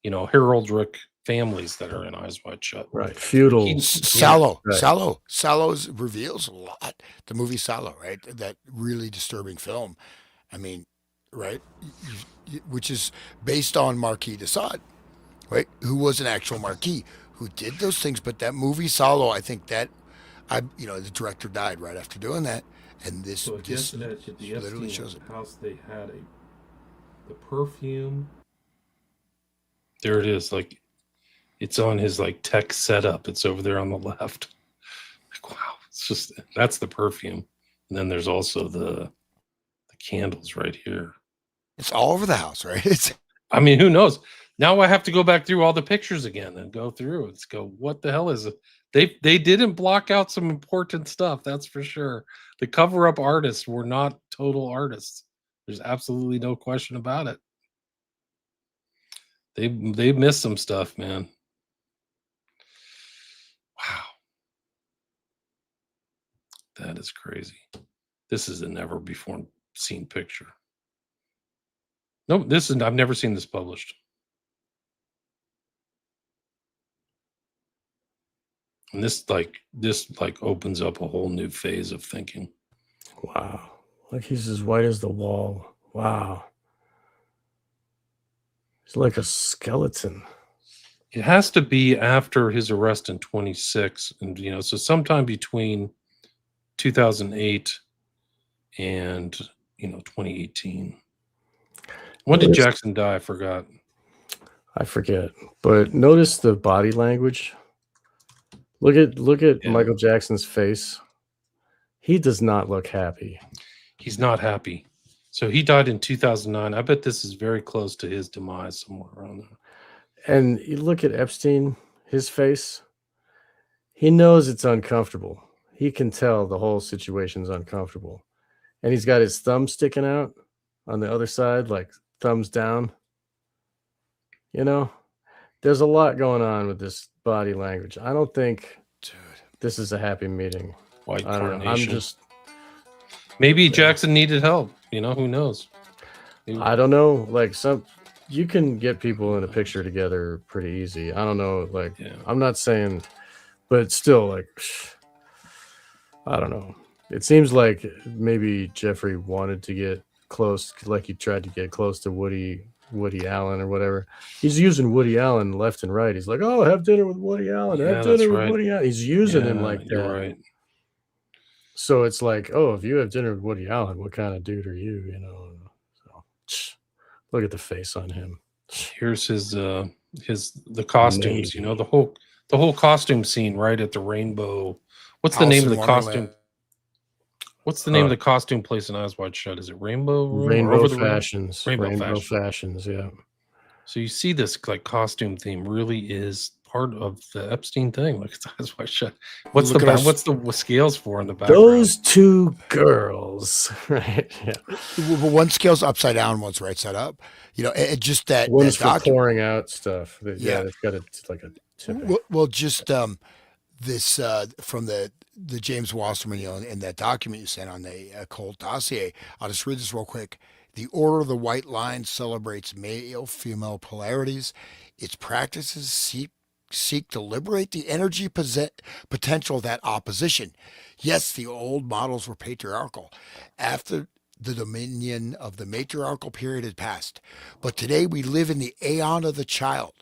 heraldric families that are in eyes wide shut. Right, feudal. Sallow reveals a lot. The movie Sallow, right? That really disturbing film. I mean, right, which is based on Marquis de Sade, right? Who was an actual Marquis who did those things. But that movie Sallow, I think that the director died right after doing that, and this literally shows it. House they had the perfume. There it is, like it's on his like tech setup. It's over there on the left. Like wow, that's the perfume, and then there's also the candles right here. It's all over the house, right? I mean, who knows? Now I have to go back through all the pictures again and go through. Let's go. What the hell is it? They didn't block out some important stuff. That's for sure. The cover up artists were not total artists. There's absolutely no question about it. They missed some stuff, man. Wow, that is crazy. This is a never before seen picture. No, I've never seen this published. And this opens up a whole new phase of thinking. Wow. Like he's as white as the wall. Wow. He's like a skeleton. It has to be after his arrest in 26. And, so sometime between 2008 and, 2018. When did Jackson die? I forgot. I forget. But notice the body language. Look at Michael Jackson's face. He does not look happy. He's not happy. So he died in 2009. I bet this is very close to his demise, somewhere around there. And you look at Epstein, his face. He knows it's uncomfortable. He can tell the whole situation's uncomfortable. And he's got his thumb sticking out on the other side, like thumbs down. There's a lot going on with this body language. I don't think this is a happy meeting. White I don't know. I'm just maybe Jackson needed help. Who knows? I don't know. Like you can get people in a picture together pretty easy. I don't know. Like I'm not saying, but still, like I don't know. It seems like maybe Jeffrey wanted to get close, like he tried to get close to Woody Allen or whatever. He's using Woody Allen left and right. He's like, oh, have dinner with Woody Allen. Have dinner with Woody Allen. He's using him like that. You're right. So it's like, oh, if you have dinner with Woody Allen, what kind of dude are you? So look at the face on him. Here's the costumes. Maybe. The whole costume scene right at the Rainbow. What's the name of the costume? What's the name of the costume place in Eyes Wide Shut? Is it Rainbow Room? Rainbow Fashions. Rainbow Fashions, yeah. So you see this like costume theme really is part of the Epstein thing. Like it's Eyes Wide Shut. What's the scales for in the background? Those two girls, right? Yeah. Well, one scale's upside down, one's right side up. It just that one's for pouring out stuff. Yeah, it's got like a tip. Well, just this from the James Wasserman, in that document you sent on the Occult Dossier. I'll just read this real quick. The Order of the White Line celebrates male-female polarities. Its practices seek to liberate the energy potential of that opposition. Yes, the old models were patriarchal. After the dominion of the matriarchal period had passed. But today we live in the aeon of the child,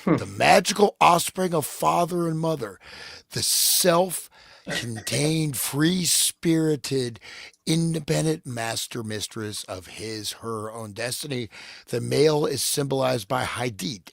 the magical offspring of father and mother, the self-contained, free-spirited, independent master mistress of her own destiny. The male is symbolized by Hadid.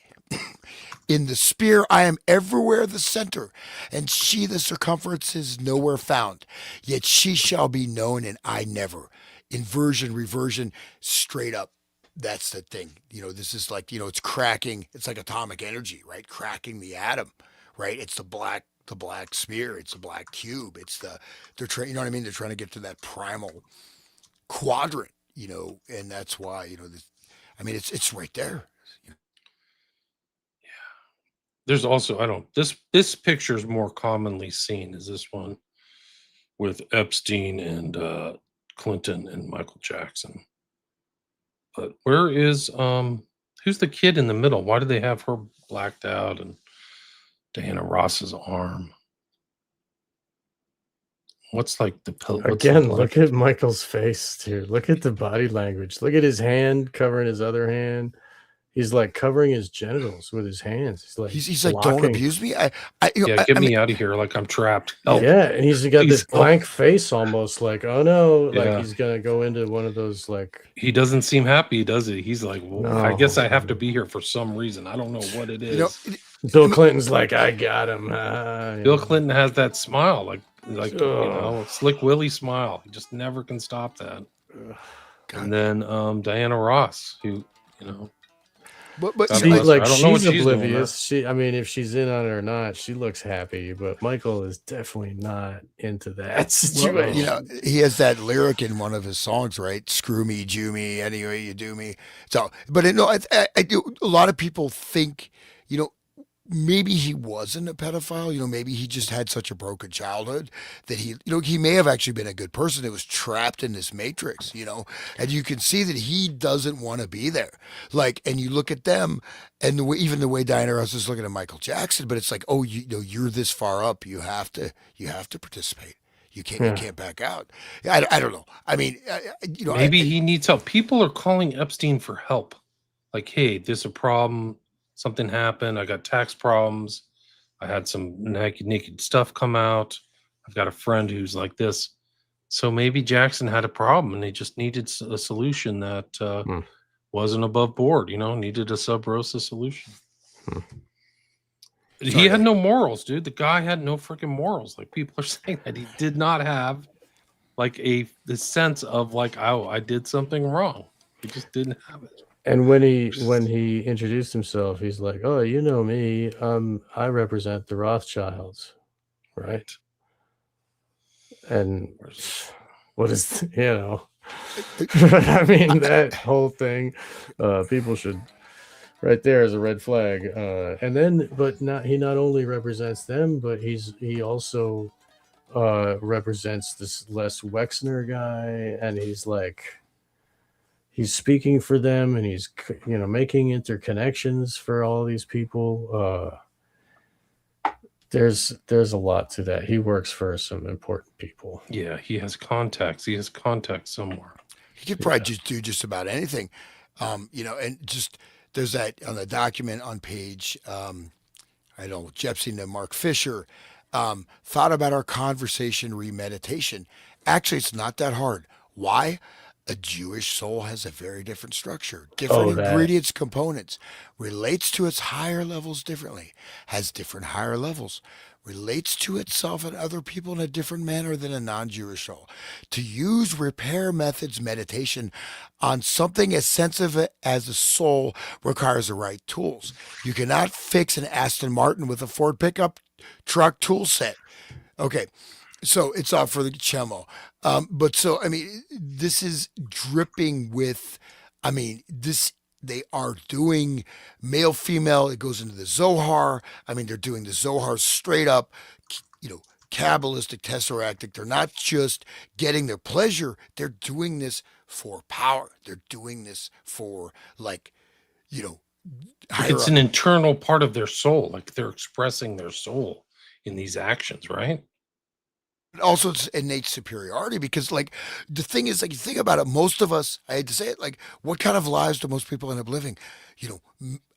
In the spear, I am everywhere the center, and she the circumference is nowhere found. Yet she shall be known, and I never. Inversion, reversion, straight up. That's the thing. This is like, it's cracking. It's like atomic energy, right? Cracking the atom, right? It's the black sphere. It's the black cube. They're trying, you know what I mean? They're trying to get to that primal quadrant, and that's why, it's right there. There's also, this picture is more commonly seen as this one with Epstein and Clinton and Michael Jackson. But where is who's the kid in the middle? Why do they have her blacked out and Diana Ross's arm? What's like the again? Look at Michael's face, too. Look at the body language. Look at his hand covering his other hand. He's like covering his genitals with his hands. He's like, don't abuse me. Get me out of here. Like I'm trapped. Help. Yeah. And he's got this blank face, almost like, oh no, like he's going to go into one of those, like, he doesn't seem happy, does he? He's like, well, no. I guess I have to be here for some reason. I don't know what it is. Bill Clinton's like, I got him. Bill Clinton has that smile, like Slick Willie smile. He just never can stop that. And then Diana Ross, who, But she's oblivious. If she's in on it or not, she looks happy. But Michael is definitely not into that situation. Well, he has that lyric in one of his songs, right? Screw me, Jew me, any way you do me. So, but I do. A lot of people think, maybe he wasn't a pedophile. Maybe he just had such a broken childhood that he may have actually been a good person that was trapped in this matrix, and you can see that he doesn't want to be there. Like, and you look at them and even the way Diana Ross is looking at Michael Jackson, but it's like, oh, you're this far up. You have to participate. You can't back out. I don't know. Maybe he needs help. People are calling Epstein for help. Like, hey, there's a problem. Something happened. I got tax problems. I had some naked stuff come out. I've got a friend who's like this. So maybe Jackson had a problem and he just needed a solution that wasn't above board, needed a sub rosa solution. He had no morals, dude. The guy had no freaking morals. Like, people are saying that he did not have like the sense of like, oh, I did something wrong. He just didn't have it. And when he introduced himself, he's like, "Oh, you know me. I represent the Rothschilds, right?" And what is that whole thing? People should. Right there is a red flag. And then, he not only represents them, but he also represents this Les Wexner guy, and he's like. He's speaking for them, and he's making interconnections for all these people. There's a lot to that. He works for some important people. Yeah, he has contacts. He has contacts somewhere. He could probably just do just about anything, and just there's that on the document on page Epstein and Mark Fisher thought about our conversation remeditation. Actually, it's not that hard. Why? A Jewish soul has a very different structure, different ingredients, components, relates to its higher levels differently, has different higher levels, relates to itself and other people in a different manner than a non-Jewish soul. To use repair methods meditation on something as sensitive as a soul requires the right tools. You cannot fix an Aston Martin with a Ford pickup truck tool set. Okay. So it's off for the chemo. This is dripping with, they are doing male, female. It goes into the Zohar. They're doing the Zohar straight up, Kabbalistic, tesseractic. They're not just getting their pleasure. They're doing this for power. They're doing this for higher It's up. an internal part of their soul. Like they're expressing their soul in these actions, right? Also, it's innate superiority because, the thing is, you think about it, most of us, I hate to say it, what kind of lives do most people end up living?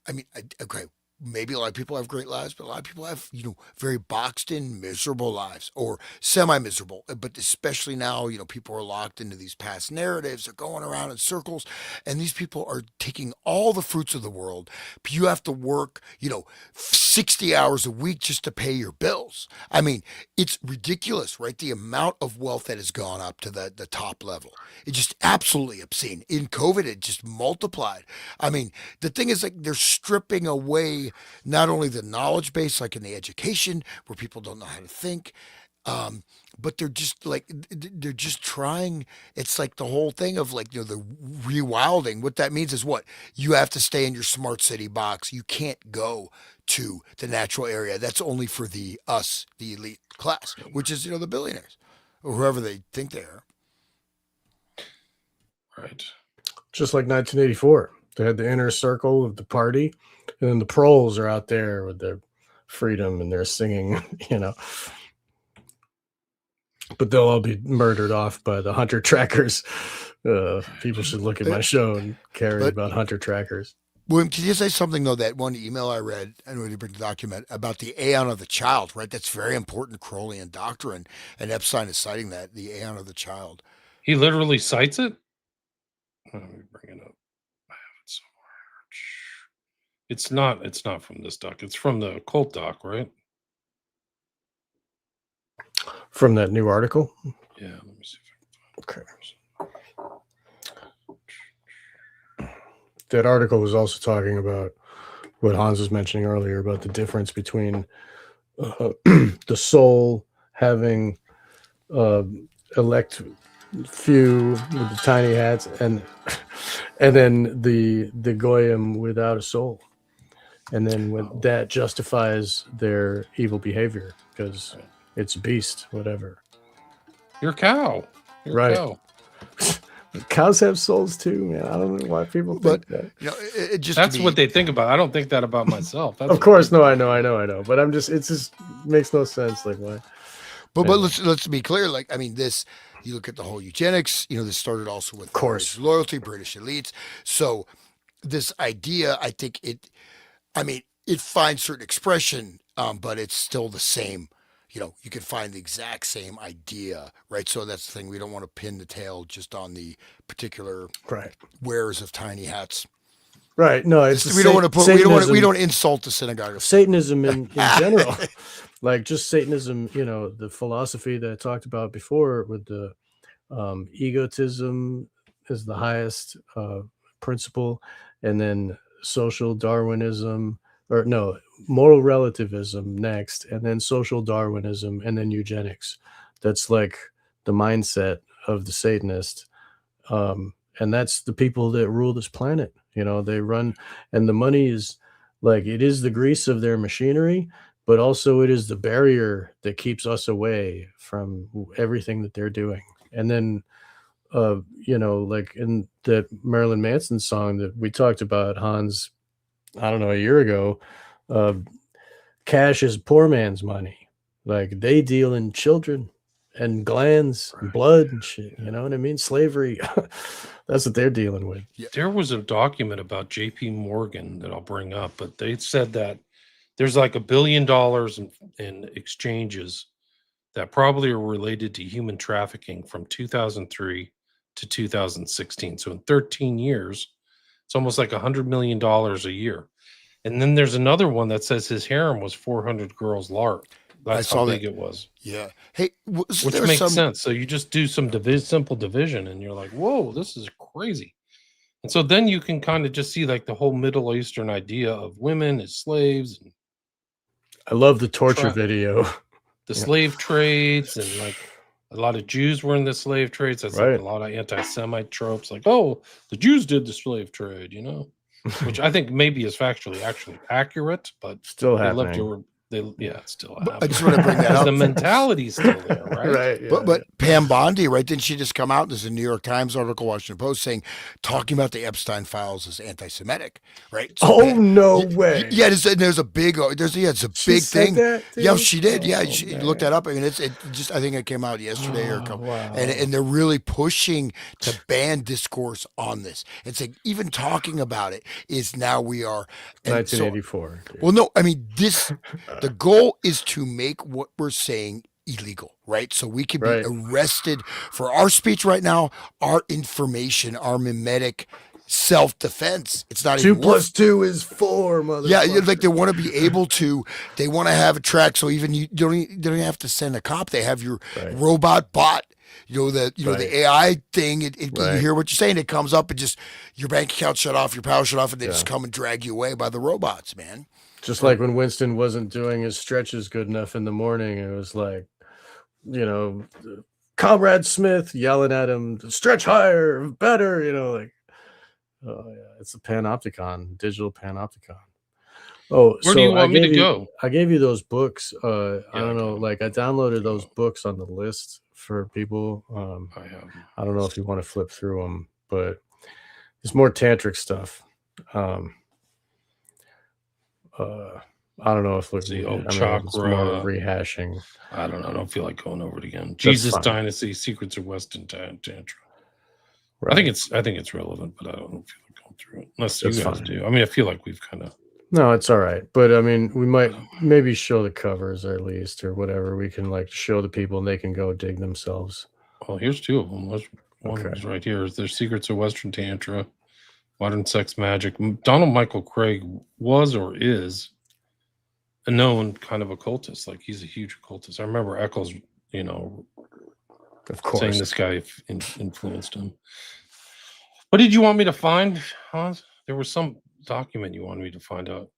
Okay, maybe a lot of people have great lives, but a lot of people have, very boxed in, miserable lives or semi miserable. But especially now, people are locked into these past narratives. They're going around in circles, and these people are taking all the fruits of the world. You have to work, 60 hours a week just to pay your bills. I mean, it's ridiculous, right? The amount of wealth that has gone up to the top level. It's just absolutely obscene. In COVID, it just multiplied. I mean, the thing is, they're stripping away not only the knowledge base, like in the education where people don't know how to think, but they're just trying. It's like the whole thing of the rewilding. What that means is what you have to stay in your smart city box. You can't go to the natural area. That's only for the elite class, which is the billionaires or whoever they think they are. Right. Just like 1984, they had the inner circle of the party, and then the proles are out there with their freedom and they're singing, but they'll all be murdered off by the hunter trackers. People should look at my show and carry about hunter trackers. William, can you say something though? That one email I read, I know you bring the document about the aeon of the child, right? That's very important Crowleyan doctrine, and Epstein is citing that, the aeon of the child. He literally cites it. Let me bring it up. I have it somewhere. It's not from this doc. It's from the occult doc, right? From that new article? Yeah, let me see if I can okay. That article was also talking about what Hans was mentioning earlier about the difference between the soul having elect few with the tiny hats and then the goyim without a soul, and then that justifies their evil behavior because it's beast, whatever. You're a cow. You're right. A cow. Cows have souls too, man. I don't know why people think that. It just that's what they think about. I don't think that about myself. Of course, no, I know. But it just makes no sense. Like why? But let's be clear. This. You look at the whole eugenics. This started also with British loyalty, British elites. So this idea, I think it finds certain expression, but it's still the same. You can find the exact same idea, right? So that's the thing. We don't want to pin the tail just on the particular wearers of tiny hats. Right. No, it's we don't want to put. We don't insult the synagogue of Satanism in general. Like just Satanism, the philosophy that I talked about before with the egotism is the highest principle, and then social Darwinism, or no, moral relativism next, and then social Darwinism, and then eugenics. That's like the mindset of the Satanist. And that's the people that rule this planet. They run, and the money is it is the grease of their machinery, but also it is the barrier that keeps us away from everything that they're doing. And then, in that Marilyn Manson song that we talked about, Hans, I don't know, a year ago, cash is poor man's money. They deal in children and glands and blood and shit. You know what I mean? Slavery. That's what they're dealing with. There was a document about JP Morgan that I'll bring up, but they said that there's $1 billion in exchanges that probably are related to human trafficking from 2003 to 2016. So in 13 years, it's almost like $100 million a year. And then there's another one that says his harem was 400 girls large. That's how big it was. Yeah. Hey, which makes sense. So you just do some simple division and you're like, whoa, this is crazy. And so then you can kind of just see the whole Middle Eastern idea of women as slaves. And I love the torture video. The slave trades, and a lot of Jews were in the slave trades. That's a lot of anti-Semite tropes. The Jews did the slave trade, which I think maybe is factually actually accurate, but still happening. It's still I happening. just want to bring that up. The mentality's still there, right? Right. Yeah, But Pam Bondi, right? Didn't she just come out? There's a New York Times article, Washington Post, talking about the Epstein files as anti-Semitic, right? So oh no way! Yeah, there's a big it's a She big said thing. that, Yeah, dude? she did. Yeah, Oh, she man. looked that up. I mean, it just I think it came out yesterday or a couple, wow. and they're really pushing to ban discourse on this. It's like even talking about it is now we are. And 1984. So, well, no, I mean the goal is to make what we're saying illegal, right? So we can be arrested for our speech right now, our information, our mimetic self-defense. It's not 2 even plus 2 is 4, motherfucker. Yeah, like they want to be able to. They want to have a track, so even you don't even have to send a cop. They have your robot bot. The AI thing. You hear what you're saying. It comes up and just your bank account shut off, your power shut off, and they just come and drag you away by the robots, man. Just like when Winston wasn't doing his stretches good enough in the morning, it was like, Comrade Smith yelling at him, stretch higher, better, like, oh yeah, it's a panopticon, digital panopticon. Oh, where do you want me to go? I gave you those books. I don't know, like I downloaded those books on the list for people. I don't know if you want to flip through them, but it's more tantric stuff. I don't know if it's more rehashing. I don't know. I don't feel like going over it again. Jesus Dynasty, Secrets of Western Tantra. Right. I think it's relevant, but I don't feel like going through it unless you guys do. I mean, I feel like we've kind of. No, it's all right. But I mean, we might maybe show the covers at least or whatever. We can like show the people and they can go dig themselves. Well, here's 2 of them. One is right here. There's Secrets of Western Tantra, Modern Sex Magic. Donald Michael Craig was or is a known kind of occultist. Like he's a huge occultist. I remember Eccles, of course, saying this guy influenced him. What did you want me to find, Hans? There was some document you wanted me to find out.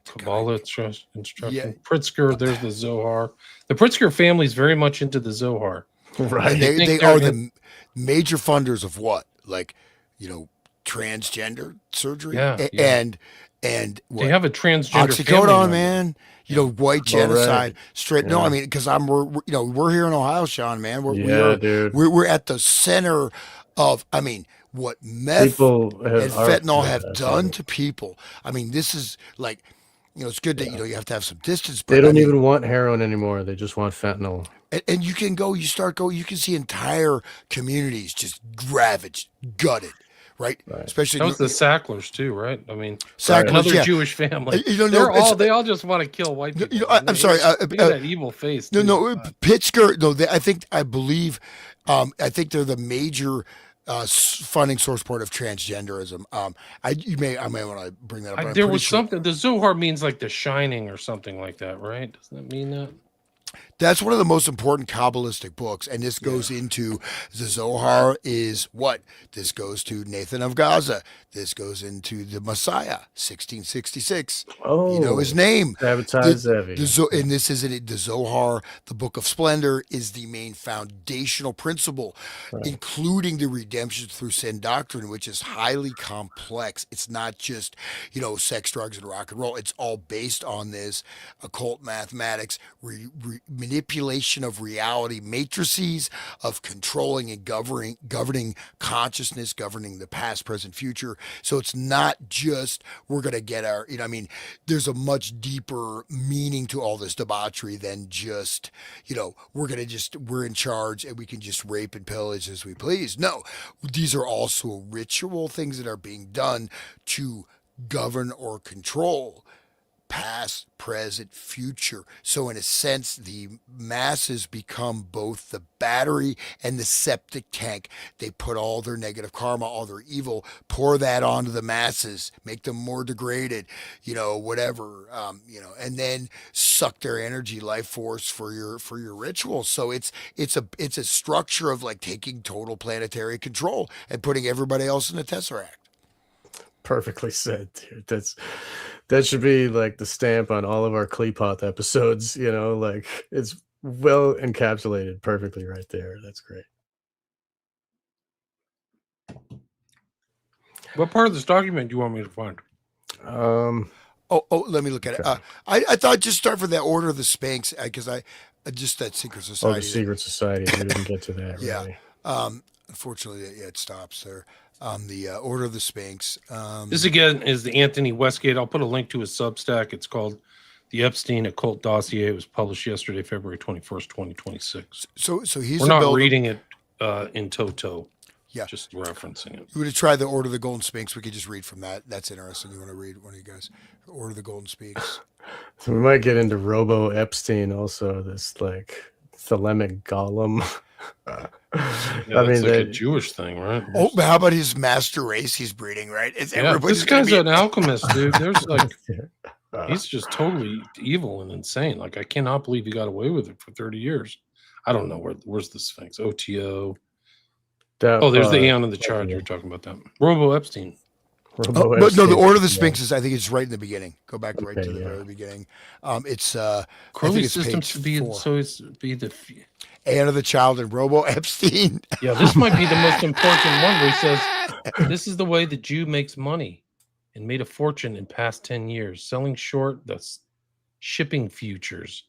Kabbalah instruction. Yeah. Pritzker, there's the Zohar. The Pritzker family is very much into the Zohar. Right. They are the major funders of what? Like, transgender surgery? Yeah. And what? They have a transgender oxycodone, man. White genocide, straight. Yeah. No, I mean, because we're here in Ohio, Sean, man. We're at the center of, I mean, what meth and fentanyl have done to people. I mean, this is like, it's good that you have to have some distance. But they don't even want heroin anymore. They just want fentanyl. And you can go, you can see entire communities just ravaged, gutted. Right? Especially that was the Sacklers too, right? I mean, Sacklers, another Jewish family. They all just want to kill white people. I'm sorry. That evil face. Pittsburgh. No, I believe they're the major funding source part of transgenderism. I may want to bring that up. There was something. The Zohar means like the Shining or something like that, right? Doesn't that mean that? That's one of the most important Kabbalistic books, and this goes into the Zohar is what? This goes to Nathan of Gaza. This goes into the Messiah, 1666. Oh, his name. And this is the Zohar, the Book of Splendor, is the main foundational principle, including the redemption through sin doctrine, which is highly complex. It's not just, sex, drugs, and rock and roll. It's all based on this occult mathematics, manipulation of reality, matrices of controlling and governing consciousness, governing the past, present, future. So it's not just we're going to get our, there's a much deeper meaning to all this debauchery than just, we're in charge and we can just rape and pillage as we please. No, these are also ritual things that are being done to govern or control past, present, future. So in a sense, the masses become both the battery and the septic tank. They put all their negative karma, all their evil, pour that onto the masses, make them more degraded, whatever, and then suck their energy, life force for your ritual. So it's a structure of like taking total planetary control and putting everybody else in the Tesseract. Perfectly said, dude. That should be like the stamp on all of our Kleepoth episodes, like it's well encapsulated perfectly right there. That's great. What part of this document do you want me to find? Let me look at it. I thought just start for the Order of the Sphinx because I just that secret society. Oh, the secret societies. We didn't get to that. Yeah. Really. Unfortunately, it stops there. The Order of the Sphinx. This again is the Anthony Westgate. I'll put a link to his Substack. It's called the Epstein Occult Dossier. It was published yesterday, February 21st, 2026. So he's We're not reading it in toto. Yeah, just referencing it. You want to try the Order of the Golden Sphinx? We could just read from that. That's interesting. You want to read one of you guys? Order of the Golden Sphinx. So we might get into Robo Epstein also. This like thelemic golem. Yeah, I mean, like a Jewish thing, right? Oh, how about his master race he's breeding, right? This guy's an alchemist, dude. There's like, he's just totally evil and insane. Like, I cannot believe he got away with it for 30 years. I don't know where's the Sphinx? OTO. There's the Aeon of the Charge. You're talking about that. Robo Epstein. But no, the Order of the Sphinx is, I think it's right in the beginning. Go back right to the very beginning. It's Crowley systems to be the Anna the Child and Robo Epstein. Yeah, this might be the most important one where he says, this is the way the Jew makes money and made a fortune in past 10 years, selling short the shipping futures.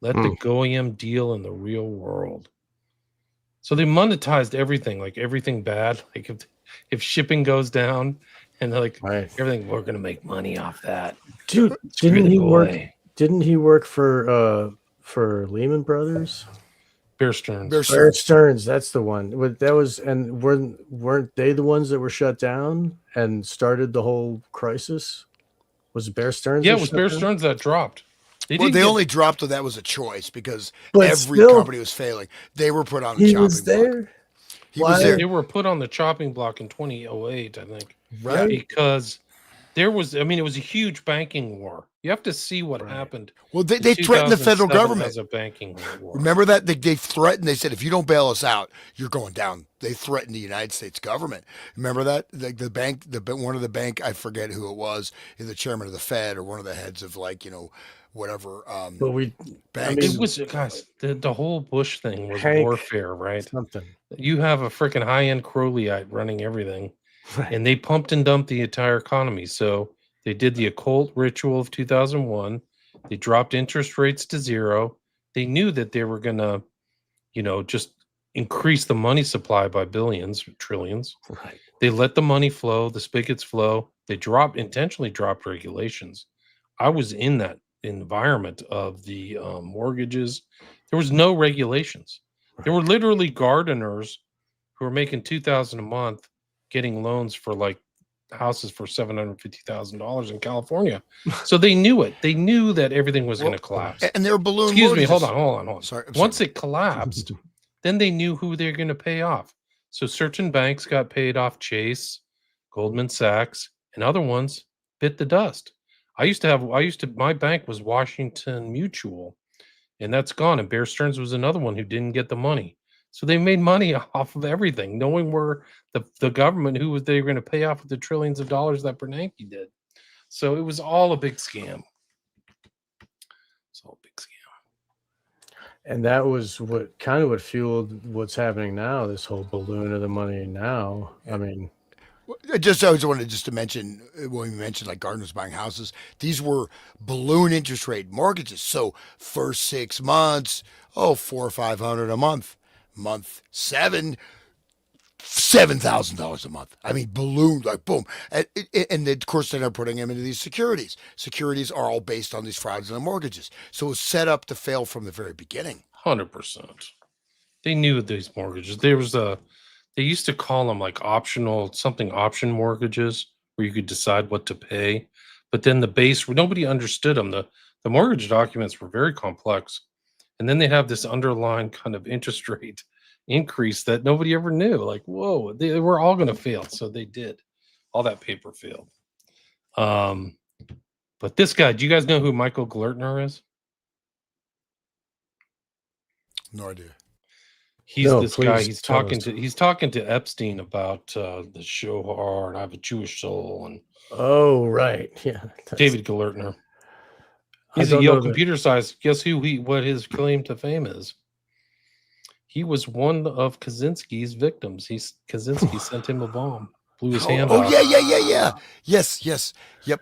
Let the Goyim deal in the real world. So they monetized everything, like everything bad. Like if shipping goes down and like everything, we're gonna make money off that. Dude, didn't he work for Lehman Brothers? Bear Stearns. Bear Stearns, that's the one. That was, and weren't they the ones that were shut down and started the whole crisis? Was it Bear Stearns? Yeah, it was Bear Stearns that dropped. They only dropped when that was a choice because every company was failing. They were put on the chopping block. He was there. They were put on the chopping block in 2008, I think. Right. Because there was, it was a huge banking war. You have to see what happened. Well, they threatened the federal government as a banking war. Remember that? They threatened. They said, if you don't bail us out, you're going down. They threatened the United States government. Remember that? The bank, one of the bank, I forget who it was, the chairman of the Fed or one of the heads of whatever. It was, guys, the whole Bush thing was warfare, right? Something. You have a freaking high-end Crowleyite running everything, and they pumped and dumped the entire economy. So they did the occult ritual of 2001. They dropped interest rates to zero. They knew that they were going to, just increase the money supply by billions, trillions. Right. They let the money flow, the spigots flow. They intentionally dropped regulations. I was in that environment of the mortgages. There was no regulations. There were literally gardeners who were making $2,000 a month getting loans for like houses for $750,000 in California. So they knew it. They knew that everything was going to collapse. And they were balloon Excuse mortgages. me, hold on. Sorry, Once it collapsed, then they knew who they're going to pay off. So certain banks got paid off, Chase, Goldman Sachs, and other ones bit the dust. My bank was Washington Mutual, and that's gone. And Bear Stearns was another one who didn't get the money. So they made money off of everything, knowing where the government, they were going to pay off with the trillions of dollars that Bernanke did. So it was all a big scam. It's all a big scam. And that was what fueled what's happening now, this whole balloon of the money now. I mean, I just wanted to mention, when we mentioned like gardeners buying houses, these were balloon interest rate mortgages. So first 6 months, $400 or $500 a month. Month 7, $7,000 a month. I mean, balloon, like boom. And of course, they're putting them into these securities. Securities are all based on these fraudulent mortgages. So it was set up to fail from the very beginning. 100%. They knew these mortgages. They used to call them like option mortgages, where you could decide what to pay. But then nobody understood them. The mortgage documents were very complex. And then they have this underlying kind of interest rate increase that nobody ever knew. Like, whoa, they were all going to fail. So they did. All that paper failed. But this guy, do you guys know who Michael Glertner is? No idea. He's this guy. He's talking to Epstein about the show hard. I have a Jewish soul. And right. Yeah. David Glertner. He's a Yale computer science. Guess what his claim to fame is? He was one of Kaczynski's victims. Kaczynski sent him a bomb, blew his hand off. Yeah. Yes. Yep.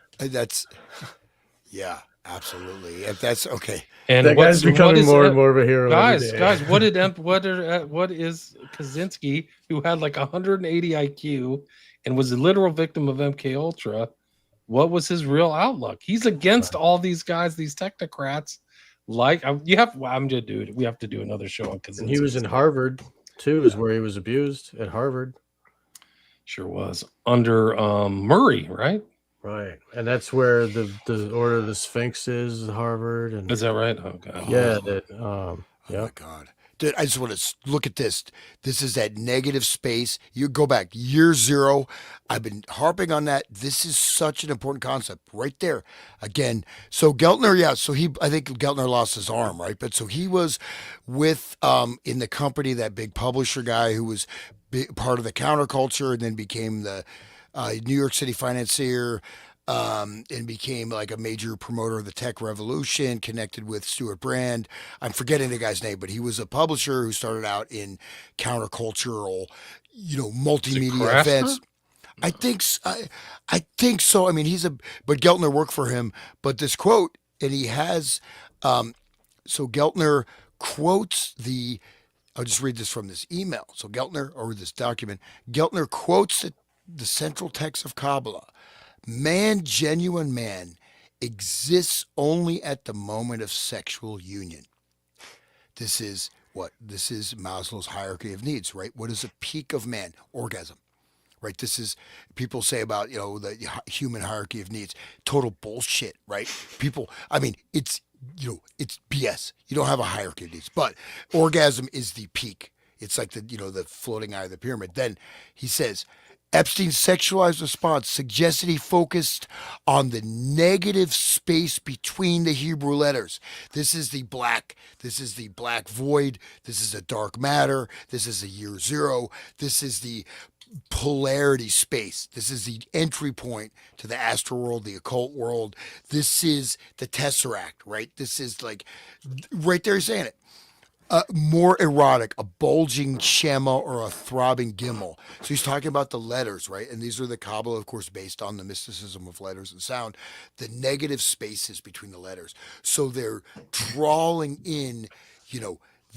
Yeah, absolutely. If that's okay. And That guy's becoming more and more of a hero every day. Guys, what is Kaczynski, who had like 180 IQ and was a literal victim of MK Ultra? What was his real outlook? He's against all these guys, these technocrats. Like I'm gonna do it. We have to do another show on Kaczynski. And he was in Harvard too, is where he was abused at Harvard. Sure was under Murray, right? Right, and that's where the Order of the Sphinx is, Harvard. And is that right? Oh god, yeah, Oh my god, dude! I just want to look at this. This is that negative space. You go back year zero. I've been harping on that. This is such an important concept right there. Again, so Geltner, yeah. So I think Geltner lost his arm, right? But so he was with in the company, that big publisher guy who was part of the counterculture and then became the New York City financier, and became like a major promoter of the tech revolution, connected with Stuart Brand. I'm forgetting the guy's name, but he was a publisher who started out in countercultural, multimedia events. I think so. I mean, but Geltner worked for him. But this quote, and he has, so Geltner quotes I'll just read this from this email. So this document, Geltner quotes the central text of Kabbalah. Man, genuine man, exists only at the moment of sexual union. This is Maslow's hierarchy of needs, right? What is a peak of man? Orgasm, right? This is, people say about, the human hierarchy of needs. Total bullshit, right? It's BS. You don't have a hierarchy of needs, but orgasm is the peak. It's like the floating eye of the pyramid. Then he says, Epstein's sexualized response suggested he focused on the negative space between the Hebrew letters. This is the black void. This is the dark matter. This is the year zero. This is the polarity space. This is the entry point to the astral world, the occult world. This is the tesseract, right? This is like, right there saying it. More erotic, a bulging shema or a throbbing gimel. So he's talking about the letters, right? And these are the Kabbalah, of course, based on the mysticism of letters and sound, the negative spaces between the letters. So they're drawing in,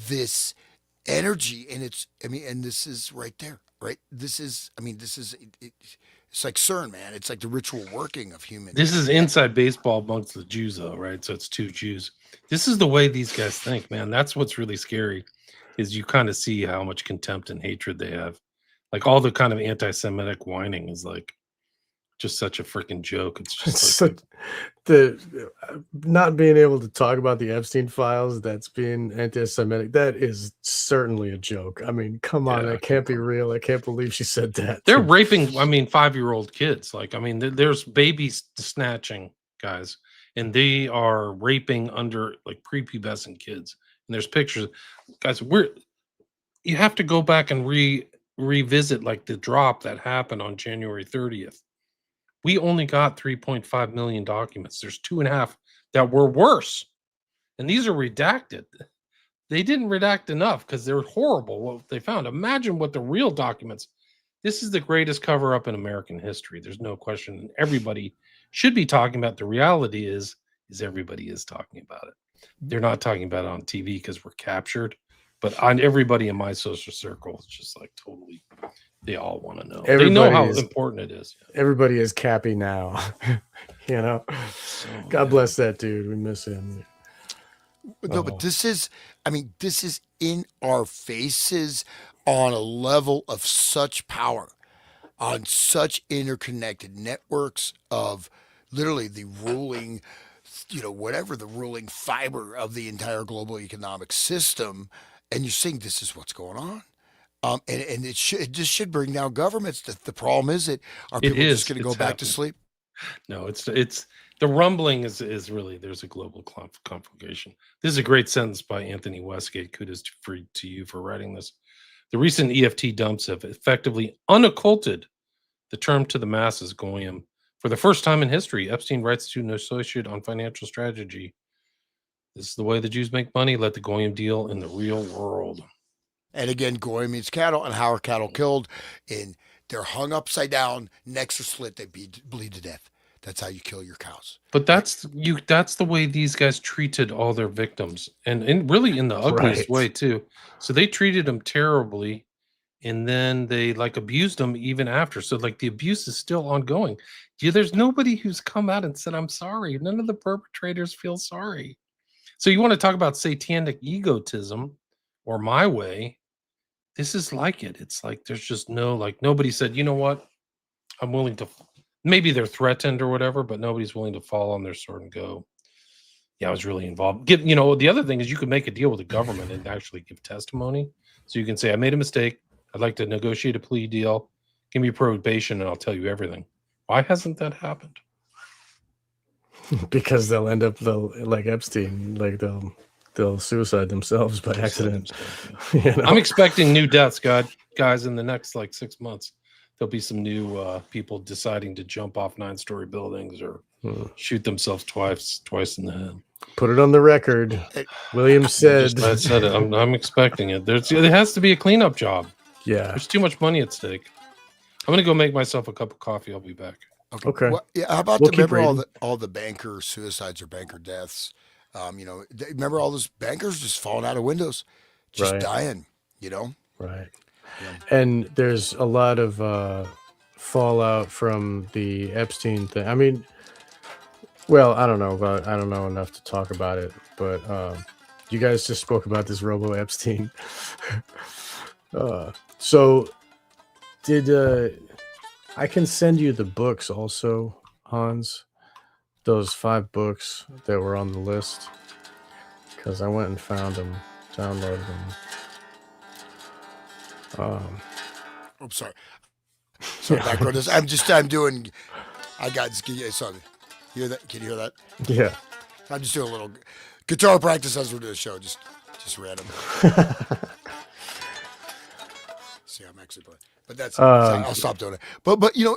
this energy, and and this is right there, right? It's like CERN, man. It's like the ritual working of humans. This is inside baseball amongst the Jews, though, right? So it's two Jews. This is the way these guys think, man. That's what's really scary, is you kind of see how much contempt and hatred they have. Like all the kind of anti-Semitic whining is like just such a freaking joke. It's just like the not being able to talk about the Epstein files, that's being anti-Semitic. That is certainly a joke. I mean, come on, that can't be real. I can't believe she said that. They're raping, 5-year-old kids. Like, there's baby snatching guys, and they are raping under like prepubescent kids. And there's pictures, guys. You have to go back and revisit like the drop that happened on January 30th. We only got 3.5 million documents. There's 2.5 that were worse. And these are redacted. They didn't redact enough because they're horrible what they found. Imagine what the real documents. This is the greatest cover-up in American history. There's no question. And everybody should be talking about. The reality is everybody is talking about it. They're not talking about it on TV because we're captured. But on everybody in my social circle, it's just like totally, they all want to know. They know how important it is. Everybody is Cappy now. God bless that dude. We miss him. No, but this is in our faces on a level of such power, on such interconnected networks of literally the ruling, the ruling fiber of the entire global economic system. And you're seeing this is what's going on. And it just should bring down governments. The problem is are people just going to go back to sleep? No, it's the rumbling is really, there's a global conflagration. This is a great sentence by Anthony Westgate. Kudos to you for writing this. The recent EFT dumps have effectively unocculted the term to the masses, goyim. For the first time in history, Epstein writes to an associate on financial strategy. This is the way the Jews make money. Let the goyim deal in the real world. And again, goyim means cattle, and how are cattle killed? They're hung upside down, necks are slit, they bleed to death. That's how you kill your cows. But that's the way these guys treated all their victims, and really in the ugliest way too. So they treated them terribly, and then they like abused them even after. So like the abuse is still ongoing. Yeah, there's nobody who's come out and said, I'm sorry. None of the perpetrators feel sorry. So you want to talk about satanic egotism or my way? This is like it. It's like there's just no, like nobody said, you know what? I'm willing to, maybe they're threatened or whatever, but nobody's willing to fall on their sword and go, yeah, I was really involved. The other thing is you could make a deal with the government and actually give testimony. So you can say, I made a mistake. I'd like to negotiate a plea deal. Give me probation and I'll tell you everything. Why hasn't that happened? Because they'll end up like Epstein, like they'll suicide themselves by accident. I'm expecting new deaths, guys, in the next like 6 months. There'll be some new people deciding to jump off 9-story buildings or shoot themselves twice in the head. Put it on the record. William said. I said it. I'm expecting it. There has to be a cleanup job. Yeah. There's too much money at stake. I'm going to go make myself a cup of coffee. I'll be back. Okay. Well, yeah, how about remember all the banker suicides or banker deaths? Remember all those bankers just falling out of windows, just dying, Right. Yeah. And there's a lot of fallout from the Epstein thing. I mean, well, I don't know enough to talk about it, but you guys just spoke about this Robo Epstein. So did I can send you the books also, Hans, those 5 books that were on the list, because I went and found them, downloaded them. I'm sorry. Sorry, background. I got something. Hear that? Can you hear that? Yeah. I'm just doing a little guitar practice as we're doing the show, just random. See, I'm actually playing, but that's I'll stop doing it. But Aeon,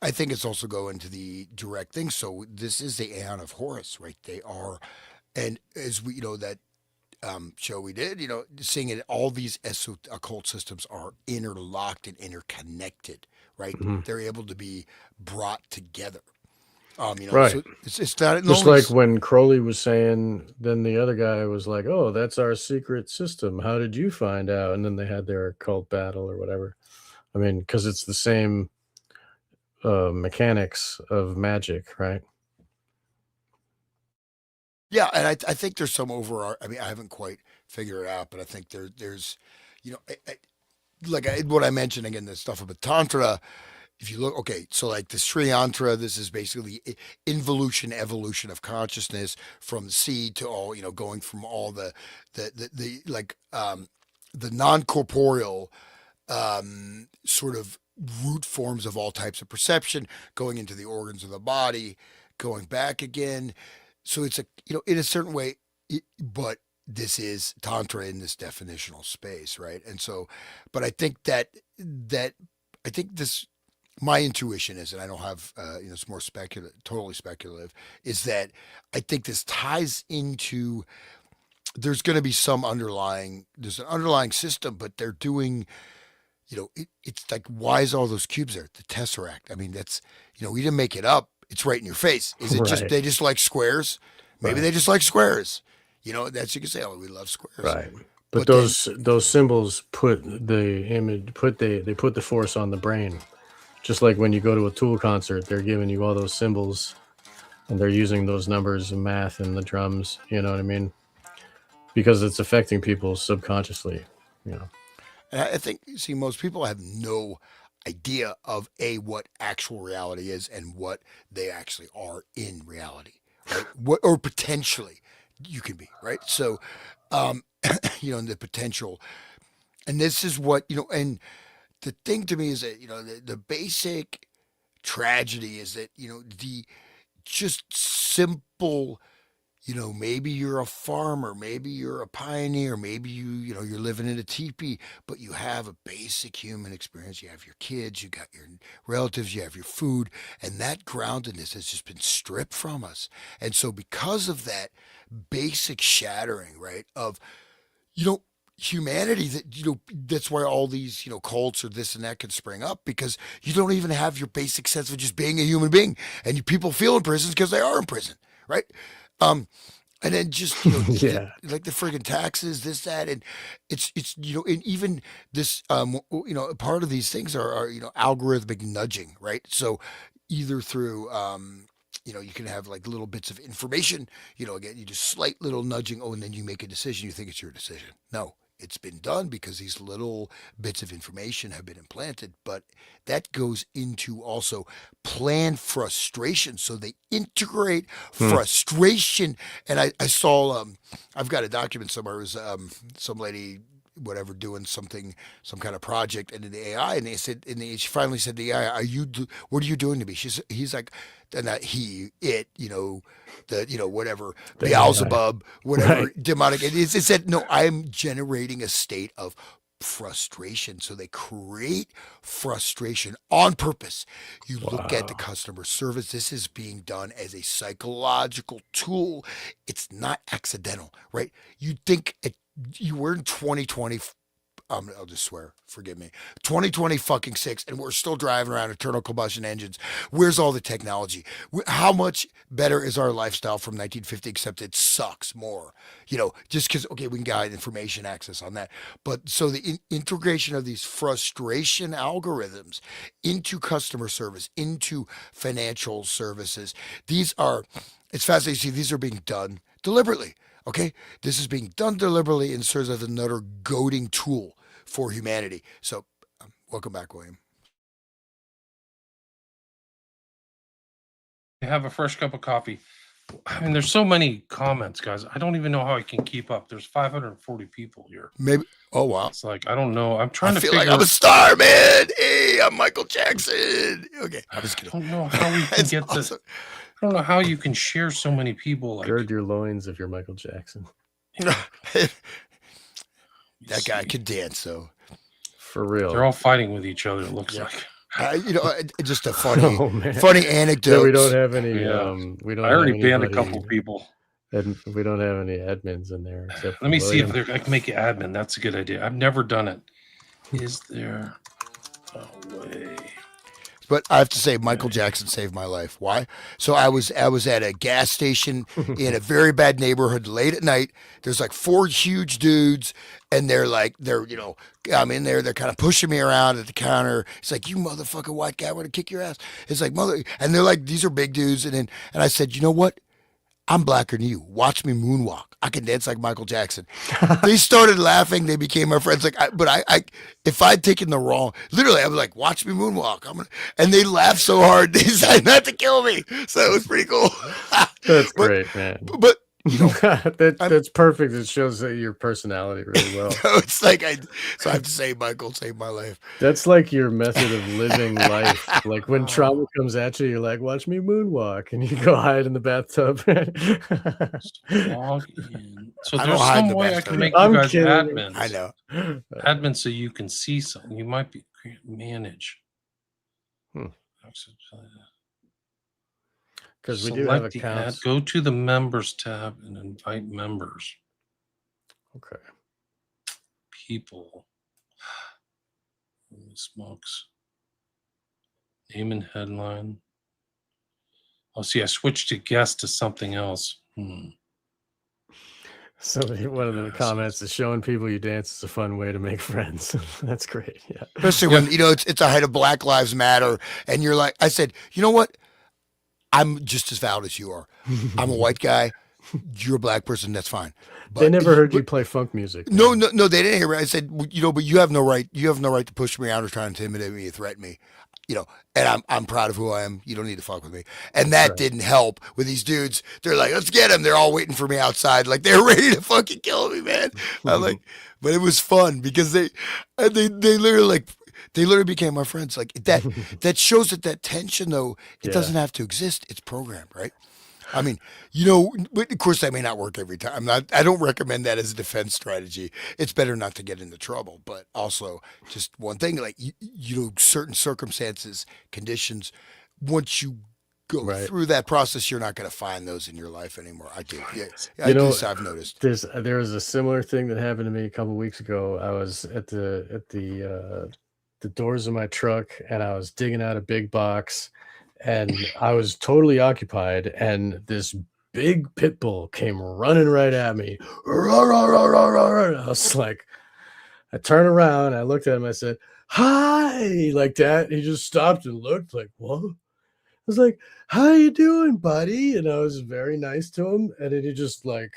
I think it's also going to the direct thing. So this is the Aeon of Horus, right? They are, and as we that show we did, seeing it, all these occult systems are interlocked and interconnected, right? Mm-hmm. They're able to be brought together. Right. So it's not just like when Crowley was saying, then the other guy was like, oh, that's our secret system. How did you find out? And then they had their occult battle or whatever. I mean, because it's the same mechanics of magic, right? Yeah, and I think there's some I haven't quite figured it out, but I think there's, what I mentioned again, the stuff about Tantra. If you look, okay, so like the Sri Yantra, this is basically evolution of consciousness from the seed to all, going from all the non-corporeal sort of root forms of all types of perception, going into the organs of the body, going back again. So it's in a certain way, but this is Tantra in this definitional space, right? And so, but I think this, my intuition is, and I don't have, it's more totally speculative, is that I think this ties into, there's going to be there's an underlying system, but they're doing, it's like, why is all those cubes there? The Tesseract. I mean, that's, we didn't make it up. It's right in your face. Is it just, they just like squares? Maybe they just like squares. That's, you can say, oh, we love squares. Right. But those symbols put the image, they put the force on the brain. Just like when you go to a Tool concert, they're giving you all those symbols and they're using those numbers and math and the drums, you know what I mean? Because it's affecting people subconsciously, And I think, most people have no idea of what actual reality is and what they actually are in reality, right? Or potentially you can be, right? So, and the potential, and this is what, and the thing to me is that, the basic tragedy is that, the just simple, maybe you're a farmer, maybe you're a pioneer, maybe you're living in a teepee, but you have a basic human experience. You have your kids, you got your relatives, you have your food, and that groundedness has just been stripped from us. And so because of that basic shattering, right, of, humanity that, that's why all these, cults or this and that can spring up, because you don't even have your basic sense of just being a human being, and people feel in prisons because they are in prison, right? Um, and then just, Yeah. like the friggin' taxes, this, that, and it's, and even this, part of these things are, algorithmic nudging, right? So either through, you can have like little bits of information, again, you just slight little nudging. Oh, and then you make a decision. You think it's your decision. No, it's been done because these little bits of information have been implanted. But that goes into also planned frustration. So they integrate frustration. And I saw, I've got a document somewhere. It was some lady, whatever, doing something, some kind of project, and in the AI, and they said, she finally said to the AI, what are you doing to me? He's like, and that whatever, The Beelzebub, whatever, Right. demonic. It said, no, I'm generating a state of frustration. So they create frustration on purpose. You look at the Wow. customer service. This is being done as a psychological tool. It's not accidental, right? You think you were in 2020. I'll just swear, forgive me. 2020 fucking six, and we're still driving around internal combustion engines. Where's all the technology? How much better is our lifestyle from 1950? Except it sucks more, just because, okay, we can get information access on that. But so the integration of these frustration algorithms into customer service, into financial services, it's fascinating to see these are being done deliberately. Okay, this is being done deliberately and serves as another goading tool for humanity. So, welcome back, William. Have a fresh cup of coffee. I mean, there's so many comments, guys. I don't even know how I can keep up. There's 540 people here. Maybe. Oh wow. It's like, I don't know. I'm trying to feel figure. like I'm a star, man. Hey, I'm Michael Jackson. Okay, I'm just I kidding. don't know how we can It's get awesome. I don't know how you can share so many people. Like, Gird your loins if you're Michael Jackson. That guy could dance, though. For real. They're all fighting with each other. It looks Yeah. like. Just a funny, Oh, man. funny anecdote. Yeah, we don't have any. Yeah. We don't. I already have banned a anybody- couple people. And we don't have any admins in there. Except for Let me see William. if I can make you admin. That's a good idea. I've never done it. Is there a way? But I have to say, Michael Jackson saved my life. Why? So I was at a gas station in a very bad neighborhood late at night. There's like four huge dudes, and they're I'm in there. They're kind of pushing me around at the counter. It's like, you motherfucking white guy, I want to kick your ass. It's like, and they're like, these are big dudes. And I said, you know what? I'm blacker than you. Watch me moonwalk. I can dance like Michael Jackson. They started laughing. They became my friends. Like, if I'd taken the wrong, literally, I was like, watch me moonwalk. And they laughed so hard. They decided not to kill me. So it was pretty cool. That's great, man. But that's perfect. It shows that your personality really well. it's like so I have to say, Michael saved my life. That's like your method of living life. Like when trauma comes at you, you're like, watch me moonwalk, and you go hide in the bathtub. Log in. So I don't there's hide in some the way I bathtub. can make I'm you guys kidding. admins. I know. Admin, so you can see something. You might be manage. Because we do have Select the accounts. Go to the members tab and invite members. Okay. People. Holy smokes. Name and headline. Oh, see, I switched to guest to something else. So one of the comments is showing people you dance is a fun way to make friends. That's great. Yeah. Especially when, it's a height of Black Lives Matter. And you're like, I said, you know what? I'm just as valid as you are. I'm a white guy. You're a black person. That's fine. But They never heard you play funk music. No, they didn't hear me. I said, but you have no right. You have no right to push me out or try and intimidate me or threaten me. And I'm proud of who I am. You don't need to fuck with me. And that didn't help with these dudes. They're like, let's get him. They're all waiting for me outside. Like they're ready to fucking kill me, man. I'm like, but it was fun because they literally became my friends. Like that shows that tension though, it doesn't have to exist. It's programmed, right? I mean, but of course that may not work every time. I don't recommend that as a defense strategy. It's better not to get into trouble, but also just one thing, like, certain circumstances, conditions, once you go Right. through that process, you're not going to find those in your life anymore. I do. Yeah, I've noticed. There was a similar thing that happened to me a couple weeks ago. I was at the doors of my truck, and I was digging out a big box, and I was totally occupied, and this big pit bull came running right at me. Roar, roar, roar, roar, roar. I was like, I turned around, I looked at him, I said, "Hi," like that. He just stopped and looked like, "What?" I was like, "How you doing, buddy?" And I was very nice to him, and then he just like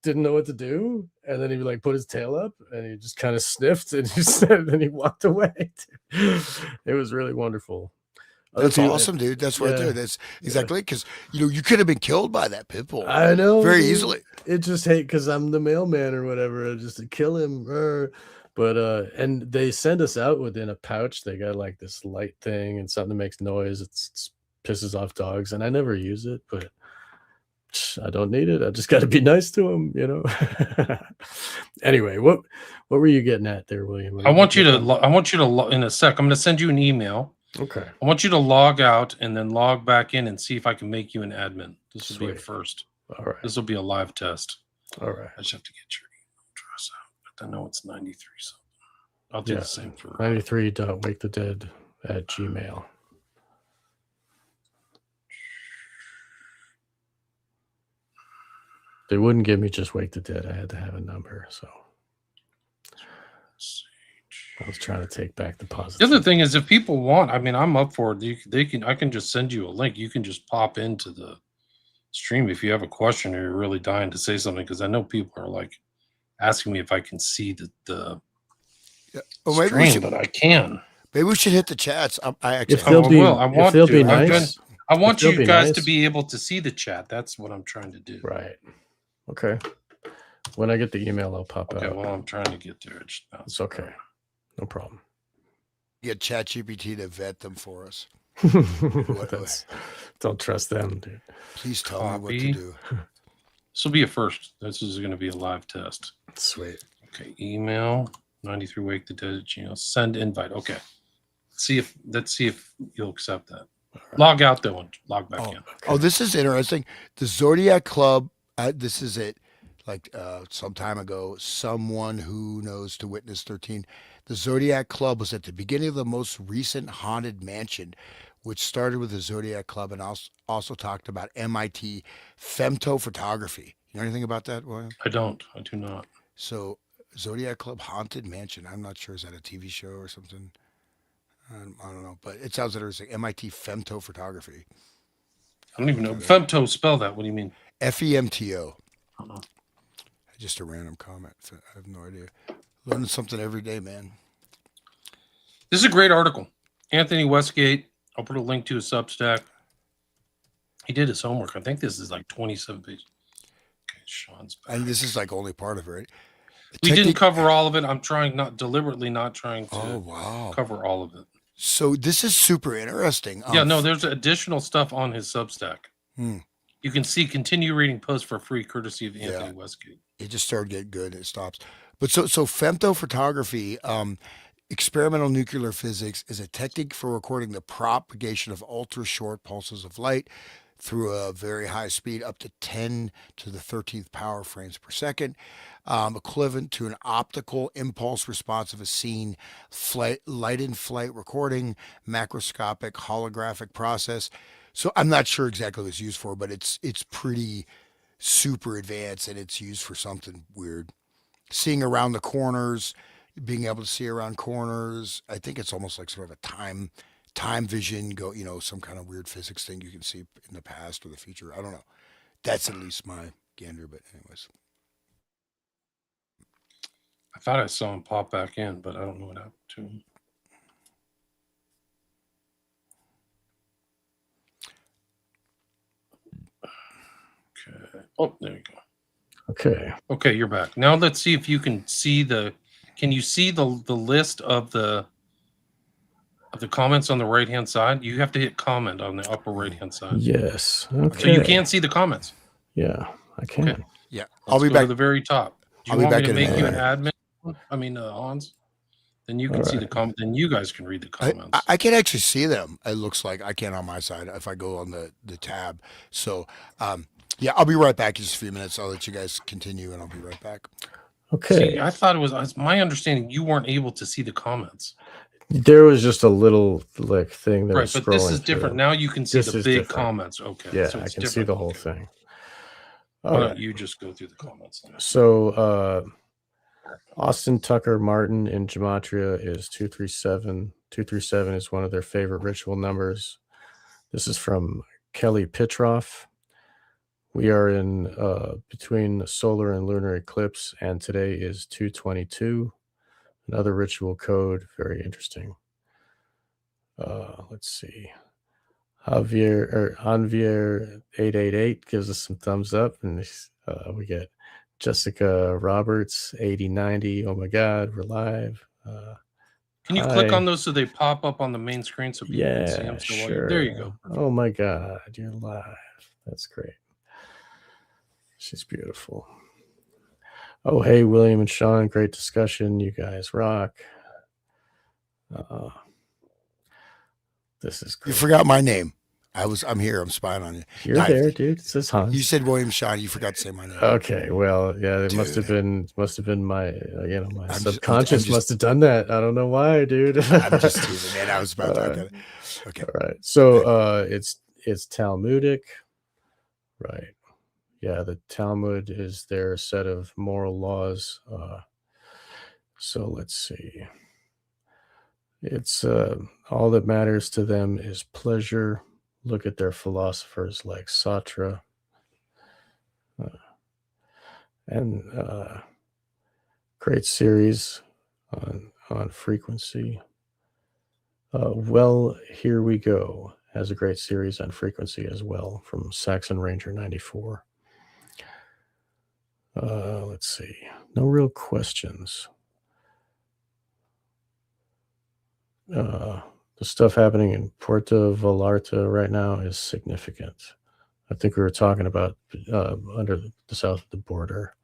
didn't know what to do, and then he like put his tail up, and he just kind of sniffed, and he said, and then he walked away. It was really wonderful. That's awesome, dude. That's right there. That's exactly because you could have been killed by that pit bull. I know, very easily. It just hate because I'm the mailman or whatever, just to kill him. But and they send us out within a pouch. They got like this light thing and something that makes noise. It's pisses off dogs, and I never use it, but I don't need it. I just got to be nice to him, Anyway, what were you getting at there, William? I want you to in a sec. I'm going to send you an email. Okay. I want you to log out and then log back in and see if I can make you an admin. This will be a first. All right. This will be a live test. All right. I just have to get your email address out. But I know it's 93 something. I'll do the same for 93.wakethedead@gmail. They wouldn't give me just Wake the Dead. I had to have a number, so I was trying to take back the positive. The other thing is, if people want, I mean, I'm up for it. I can just send you a link. You can just pop into the stream if you have a question or you're really dying to say something, because I know people are like asking me if I can see the stream, but I can. Maybe we should hit the chats. I want you guys to be able to see the chat. That's what I'm trying to do. Right. Okay. When I get the email, I'll pop out. Okay. Well, I'm trying to get there. It's okay. No problem. Get ChatGPT to vet them for us. Don't trust them, dude. Please tell me what to do. This will be a first. This is going to be a live test. Sweet. Okay. Email 93 Wake the Dead @gmail. Send invite. Okay. Let's see if you'll accept that. Right. Log out though and log back in. Okay. Oh, this is interesting. The Zodiac Club. This is it. Like some time ago, someone who knows to Witness 13. The Zodiac Club was at the beginning of the most recent haunted mansion, which started with the Zodiac Club and also talked about MIT femtophotography. You know anything about that, William? I do not. So Zodiac Club haunted mansion. I'm not sure. Is that a TV show or something? I don't know, but it sounds interesting. MIT femtophotography. I don't even know. Femto, spell that. What do you mean? FEMTO. I don't know. Just a random comment. I have no idea. Learning something every day, man. This is a great article. Anthony Westgate. I'll put a link to his Substack. He did his homework. I think this is like 27 pages. Okay, Sean's back. And this is like only part of it, right? We didn't cover all of it. I'm trying not trying to cover all of it. So this is super interesting. There's additional stuff on his Substack. You can see continue reading posts for free, courtesy of Anthony Westgate. It just started getting good. It stops. But so femtophotography, experimental nuclear physics, is a technique for recording the propagation of ultra short pulses of light through a very high speed, up to 10 to the 13th power frames per second, equivalent to an optical impulse response of a scene, light in flight recording, macroscopic holographic process. So I'm not sure exactly what it's used for, but it's pretty super advanced, and it's used for something weird. Seeing around the corners, being able to see around corners. I think it's almost like sort of a time vision, some kind of weird physics thing you can see in the past or the future. I don't know. That's at least my gander, but anyways. I thought I saw him pop back in, but I don't know what happened to him. Okay. Oh, there you go. Okay, you're back. Now let's see if you can see can you see the list of the comments on the right-hand side? You have to hit comment on the upper right-hand side. Yes. Okay. So you can see the comments. Yeah, I can. Okay. Yeah. I'll be back to the very top. Do you want me to make you an admin? I mean, Hans? Then you can see the comment. Then you guys can read the comments. I can actually see them. It looks like I can on my side if I go on the tab. So, yeah, I'll be right back in just a few minutes. I'll let you guys continue, and I'll be right back. Okay. See, I thought it was my understanding you weren't able to see the comments. There was just a little like thing that Right, was but scrolling this is different. through. Now you can see This the is big different. comments. Okay. Yeah, so I it's can see different. the whole Okay. thing. Why don't you just go through the comments? So Austin Tucker Martin in Gematria is 237. 237 is one of their favorite ritual numbers. This is from Kelly Pitroff. We are in between the solar and lunar eclipse, and today is 222. Another ritual code, very interesting. Let's see. Javier 888 gives us some thumbs up, and we get Jessica Roberts 8090. Oh my God, we're live. Can you click on those so they pop up on the main screen so people can see them? So sure. there you go. Oh my God, you're live. That's great. She's beautiful. Oh, hey, William and Sean, great discussion. You guys rock. This is great. You forgot my name. I'm here. I'm spying on you. You're there, dude. It says Hans. You said William Sean. You forgot to say my name. Okay, well, yeah, it must have been my my subconscious must have done that. I don't know why, dude. I'm just teasing, man. I was about to. Okay. All right. So it's Talmudic, right? Yeah, the Talmud is their set of moral laws. So let's see. It's all that matters to them is pleasure. Look at their philosophers like Sartre. And great series on frequency. Well, Here We Go has a great series on frequency as well from Saxon Ranger 94. Let's see. No real questions. The stuff happening in Puerto Vallarta right now is significant. I think we were talking about under the south of the border.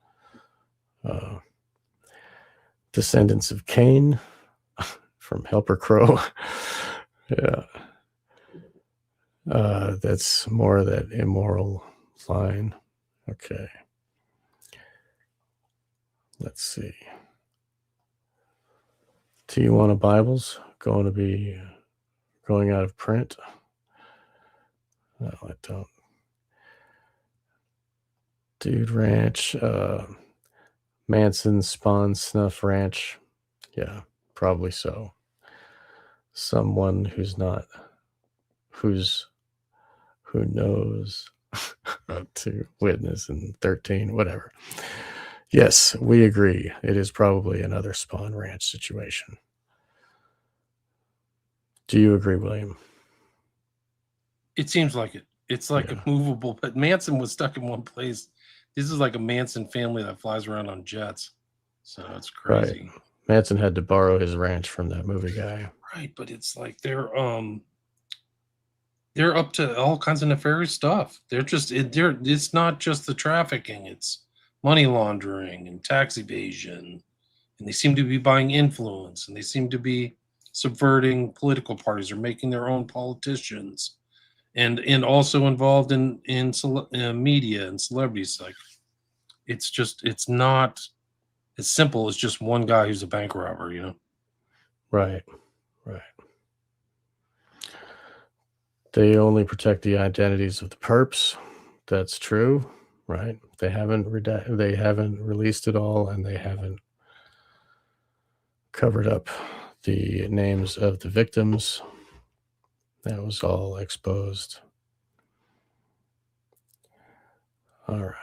Descendants of Cain from Helper Crow. Yeah. That's more of that immoral line. Okay. Let's see. Tijuana Bibles going to be going out of print. No, I don't. Dude Ranch, Manson Spawn Snuff Ranch. Yeah, probably so. Someone who knows to witness in 13, whatever. Yes, we agree. It is probably another Spawn Ranch situation. Do you agree, William? It seems like it. It's like a movable, but Manson was stuck in one place. This is like a Manson family that flies around on jets. So it's crazy. Right. Manson had to borrow his ranch from that movie guy. Right, but it's like they're up to all kinds of nefarious stuff. It's not just the trafficking, it's money laundering and tax evasion. And they seem to be buying influence, and they seem to be subverting political parties or making their own politicians, and also involved in media and celebrities. Like it's not as simple as just one guy who's a bank robber, you know? Right. They only protect the identities of the perps. That's true, right? They haven't released it all, and they haven't covered up the names of the victims. That was all exposed. All right.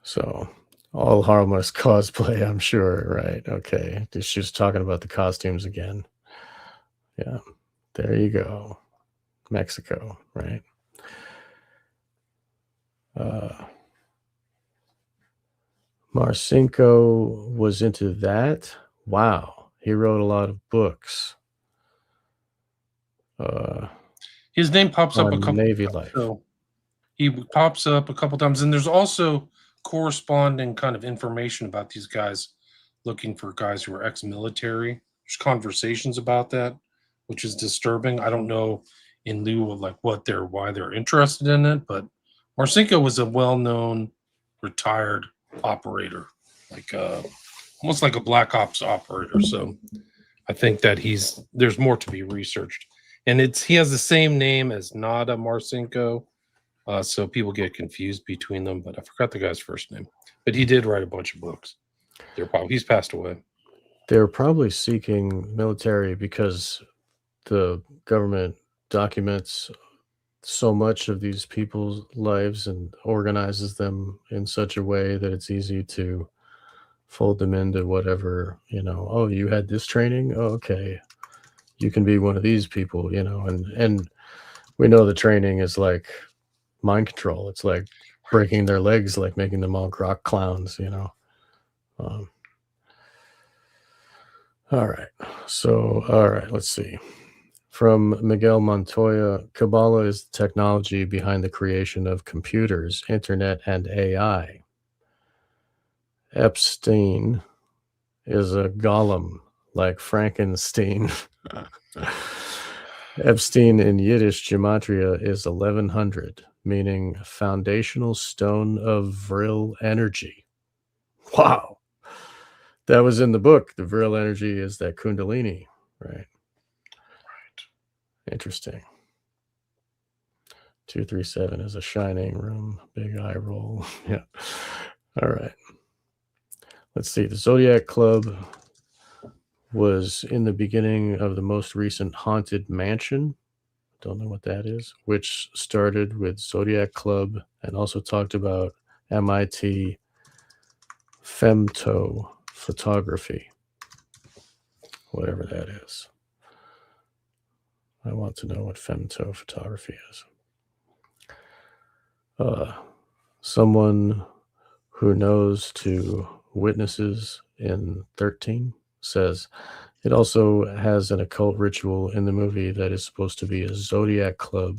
So all harmless cosplay, I'm sure, right? Okay. She was talking about the costumes again. Yeah. There you go. Mexico, right? Marcinko was into that. Wow. He wrote a lot of books. His name pops up a couple Navy life. So he pops up a couple times, and there's also corresponding kind of information about these guys looking for guys who are ex-military. There's conversations about that, which is disturbing. I don't know in lieu of like why they're interested in it, but Marcinko was a well-known retired operator, like almost like a black ops operator. So I think that there's more to be researched, and he has the same name as Nada Marcinko, so people get confused between them. But I forgot the guy's first name, but he did write a bunch of books. He's passed away. They're probably seeking military because the government documents so much of these people's lives and organizes them in such a way that it's easy to fold them into whatever, oh, you had this training, oh, okay, you can be one of these people, and we know the training is like mind control. It's like breaking their legs, like making them all rock clowns, all right, let's see. From Miguel Montoya, Kabbalah is the technology behind the creation of computers, internet, and AI. Epstein is a golem like Frankenstein. Epstein in Yiddish gematria is 1100, meaning foundational stone of vril energy. Wow. That was in the book. The vril energy is that kundalini, right? Interesting. 237 is a shining room. Big eye roll. Yeah. All right. Let's see. The Zodiac Club was in the beginning of the most recent Haunted Mansion. Don't know what that is. Which started with Zodiac Club and also talked about MIT femto photography. Whatever that is. I want to know what femto photography is. Someone who knows to witnesses in 13 says it also has an occult ritual in the movie that is supposed to be a Zodiac Club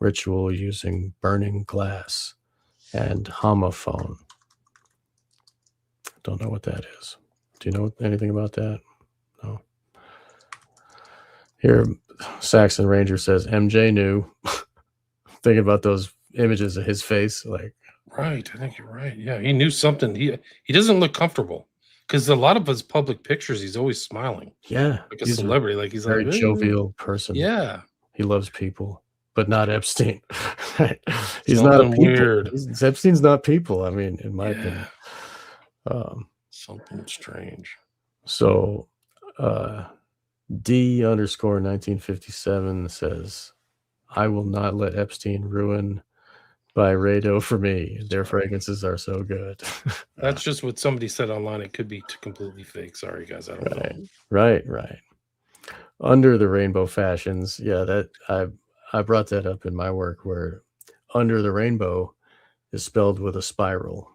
ritual using burning glass and homophone. Don't know what that is. Do you know anything about that? No. Here, Saxon Ranger says MJ knew. Thinking about those images of his face, like, right. I think you're right. Yeah, he knew something. He doesn't look comfortable because a lot of his public pictures, he's always smiling. Yeah, like a celebrity. Like he's very like jovial person. Yeah, he loves people, but not Epstein. Right? He's something not a people. Weird. Epstein's not people. I mean, in my opinion, something strange. So, D_1957 says, I will not let Epstein ruin Byredo for me. Their fragrances are so good. That's just what somebody said online. It could be completely fake. Sorry, guys. I don't know. Right. Under the Rainbow Fashions. Yeah, that I brought that up in my work where Under the Rainbow is spelled with a spiral,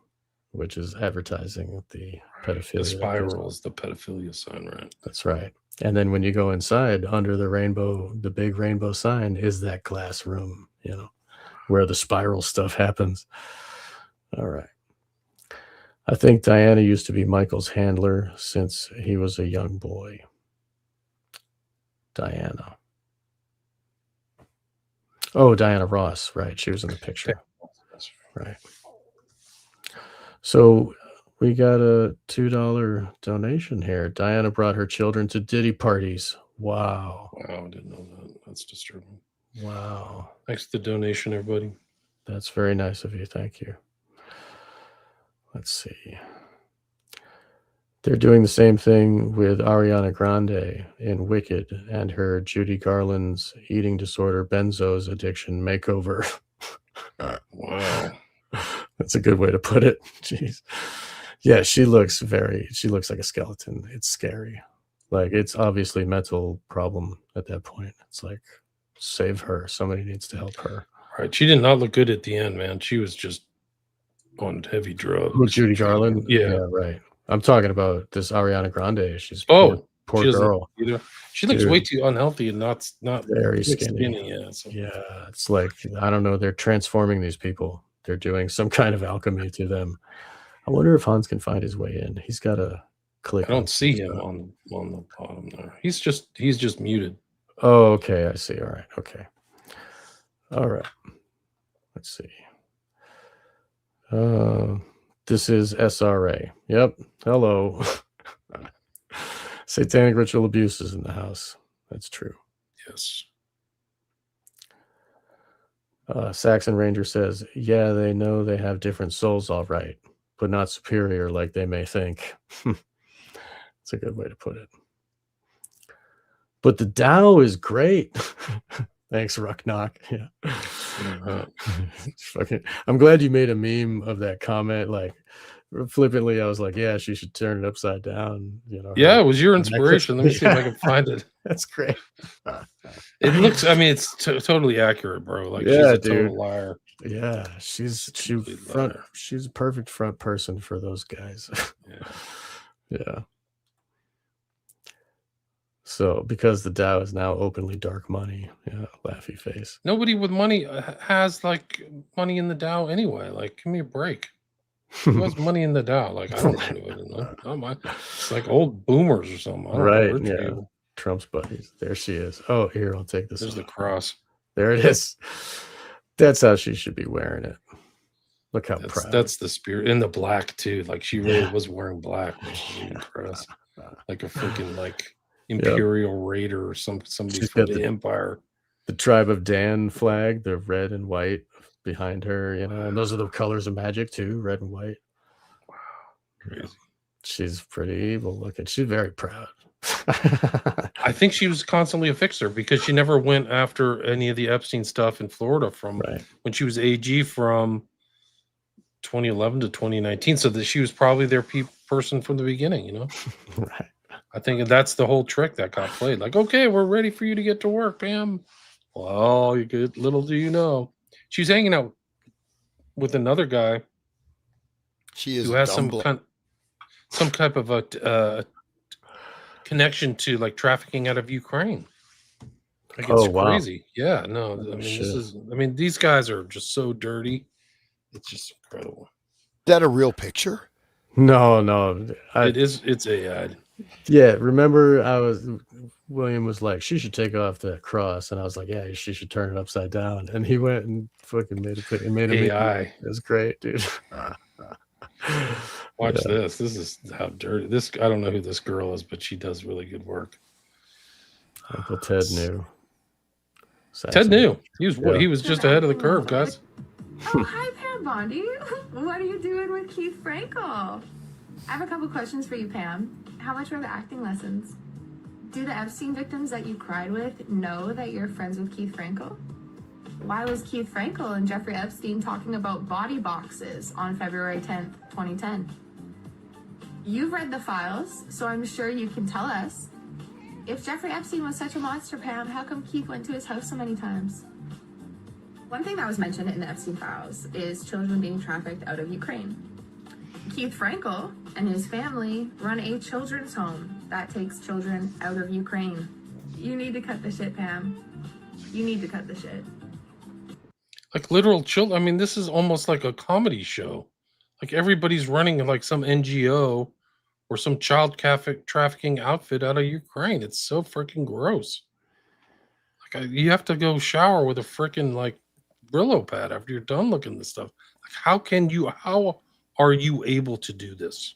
which is advertising the pedophilia. The spiral is the pedophilia sign, right? That's right. And then when you go inside, under the rainbow, the big rainbow sign is that glass room, where the spiral stuff happens. All right. I think Diana used to be Michael's handler since he was a young boy. Diana. Oh, Diana Ross. Right. She was in the picture. Right. So we got a $2 donation here. Diana brought her children to Diddy parties. Wow. Wow, I didn't know that. That's disturbing. Wow. Thanks for the donation, everybody. That's very nice of you. Thank you. Let's see. They're doing the same thing with Ariana Grande in Wicked and her Judy Garland's eating disorder benzos addiction makeover. Wow. That's a good way to put it. Jeez. Yeah, she looks like a skeleton. It's scary. Like, it's obviously mental problem at that point. It's like, save her. Somebody needs to help her. Right. She did not look good at the end, man. She was just on heavy drugs. Who, Judy Garland? Yeah, right. I'm talking about this Ariana Grande. She's poor girl. She looks way too unhealthy and not very skinny. Yeah, so. Yeah, it's like, I don't know. They're transforming these people. They're doing some kind of alchemy to them. I wonder if Hans can find his way in. He's got a click. I don't see him on the bottom there. He's just muted. Oh, okay. I see. All right. Okay. All right. Let's see. This is SRA. Yep. Hello. Satanic ritual abuse is in the house. That's true. Yes. Saxon Ranger says, yeah, they know they have different souls, all right, but not superior like they may think. That's a good way to put it. But the Tao is great. Thanks, Rucknock. Yeah. Fucking, I'm glad you made a meme of that comment. Like, flippantly, I was like, yeah, she should turn it upside down. Yeah, it was your inspiration. Let me see if I can find it. That's great. It looks, I mean, it's totally accurate, bro. Like, yeah, she's a total liar. Yeah, she's a perfect front person for those guys. Yeah. So, because the Tao is now openly dark money, laughy face. Nobody with money has like money in the Tao anyway. Like, give me a break. Who has money in the Tao? Like, I don't know anybody. It's like old boomers or something. Right? Yeah. Trump's buddies. There she is. Oh, here, I'll take this. There's the cross. There it is. That's how she should be wearing it. Look how proud. That's the spirit in the black too. Like, she really was wearing black, which is impressive. Like a freaking like Imperial Raider or somebody She's from the Empire. The Tribe of Dan flag, the red and white behind her, and those are the colors of magic too, red and white. Wow, crazy. She's pretty evil looking. She's very proud. I think she was constantly a fixer because she never went after any of the Epstein stuff in Florida from when she was AG from 2011 to 2019. So that she was probably their person from the beginning, Right. I think that's the whole trick that got played. Like, okay, we're ready for you to get to work, Pam. Well, you good. Little do you know, she's hanging out with another guy. She is who has some type of a connection to like trafficking out of Ukraine. Like, it's crazy. Yeah, no, I mean, these guys are just so dirty. It's just incredible. Is that a real picture? No. It's AI. Yeah, remember William was like, she should take off that cross, and I was like, yeah, she should turn it upside down, and he went and fucking made it AI. It was great, dude. Watch this. This is how dirty this. I don't know who this girl is, but she does really good work. Uncle Ted knew. Ted knew. He was just ahead of the curve, guys. Oh, hi, Pam Bondi. What are you doing with Keith Frankel? I have a couple questions for you, Pam. How much were the acting lessons? Do the Epstein victims that you cried with know that you're friends with Keith Frankel? Why was Keith Frankel and Jeffrey Epstein talking about body boxes on February 10th, 2010? You've read the files, so I'm sure you can tell us. If Jeffrey Epstein was such a monster, Pam, how come Keith went to his house so many times? One thing that was mentioned in the Epstein files is children being trafficked out of Ukraine. Keith Frankel and his family run a children's home that takes children out of Ukraine. You need to cut the shit, Pam. You need to cut the shit. Like literal children. I mean, this is almost like a comedy show. Like everybody's running like some NGO or some child trafficking outfit out of Ukraine. It's so freaking gross. Like you have to go shower with a freaking like Brillo pad after you're done looking at this stuff. Like how are you able to do this?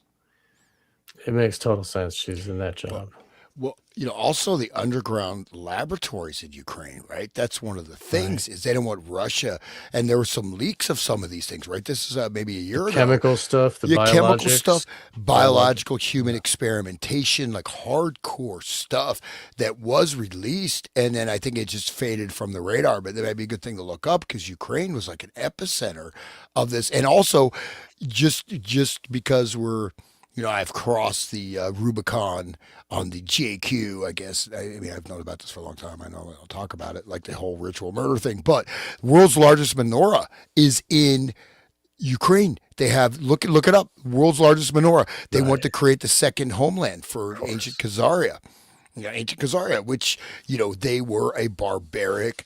It makes total sense. She's in that job. Well, also the underground laboratories in Ukraine, right? That's one of the things is they don't want Russia. And there were some leaks of some of these things, right? This is maybe a year ago. Chemical stuff, chemical stuff, biological human experimentation, like hardcore stuff that was released. And then I think it just faded from the radar, but that might be a good thing to look up because Ukraine was like an epicenter of this. And also just because we're, I've crossed the Rubicon on the JQ, I guess. I mean, I've known about this for a long time. I know I'll talk about it, like the whole ritual murder thing. But the world's largest menorah is in Ukraine. They have, look it up, world's largest menorah. They want to create the second homeland for ancient Khazaria. Ancient Khazaria, which, they were a barbaric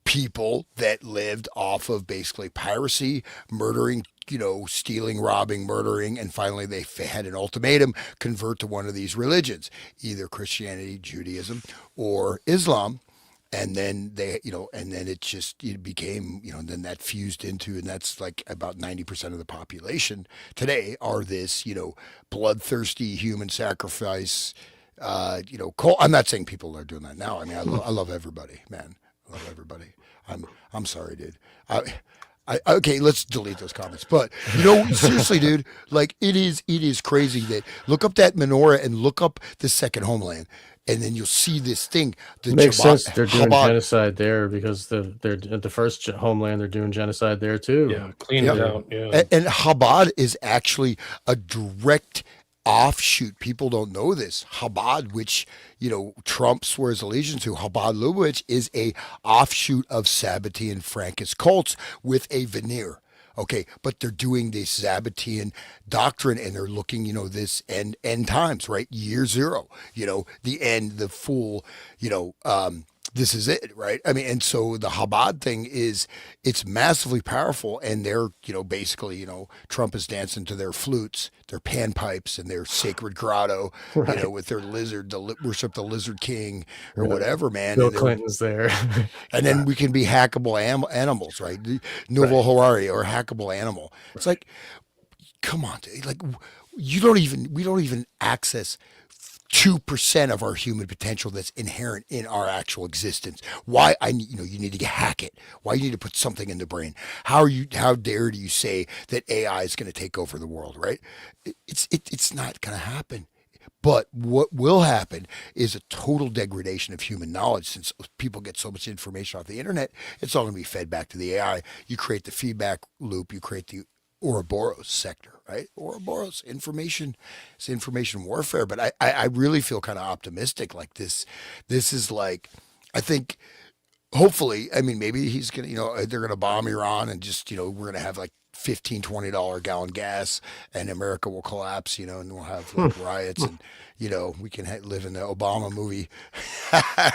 people that lived off of basically piracy, murdering stealing, robbing, murdering, and finally they had an ultimatum: convert to one of these religions, either Christianity, Judaism, or Islam. And then it became, then that fused into, and that's like about 90% of the population today are this, bloodthirsty human sacrifice, cult. I'm not saying people are doing that now. I mean, I love everybody, man. I love everybody. I'm sorry, dude. Okay, let's delete those comments. But seriously, dude, like it is crazy that look up that menorah and look up the second homeland, and then you'll see this thing. Makes sense. They're doing genocide there because they're at the first homeland. They're doing genocide there too. Yeah, clean it out. Yeah, and Chabad is actually a direct offshoot. People don't know this. Chabad, which Trump swears allegiance to, Chabad Lubavitch, is a offshoot of Sabbatean Frankist cults with a veneer. Okay, but they're doing this Sabbatean doctrine, and they're looking, this end times, right? Year zero, the end, the full, this is it, right? I mean, and so the Chabad thing it's massively powerful, and they're, basically, Trump is dancing to their flutes, their panpipes, and their sacred grotto, Right. with their lizard, worship the lizard king or whatever, man. Bill And Clinton's there. and then we can be hackable animals, right? The Novo Harari or hackable animal. It's like, come on, dude. Like we don't even access 2% of our human potential that's inherent in our actual existence. Why you need to hack it. Why you need to put something in the brain. How dare you say that AI is going to take over the world, right? It's not going to happen. But what will happen is a total degradation of human knowledge, since people get so much information off the internet. It's all going to be fed back to the AI. You create the feedback loop. You create the Ouroboros sector, right? Ouroboros, it's information warfare. But I really feel kind of optimistic. Like this is like, I think, hopefully, I mean, maybe he's going to, they're going to bomb Iran and just, we're going to have like $15, $20 gallon gas, and America will collapse, and we'll have like riots, and we can live in the Obama movie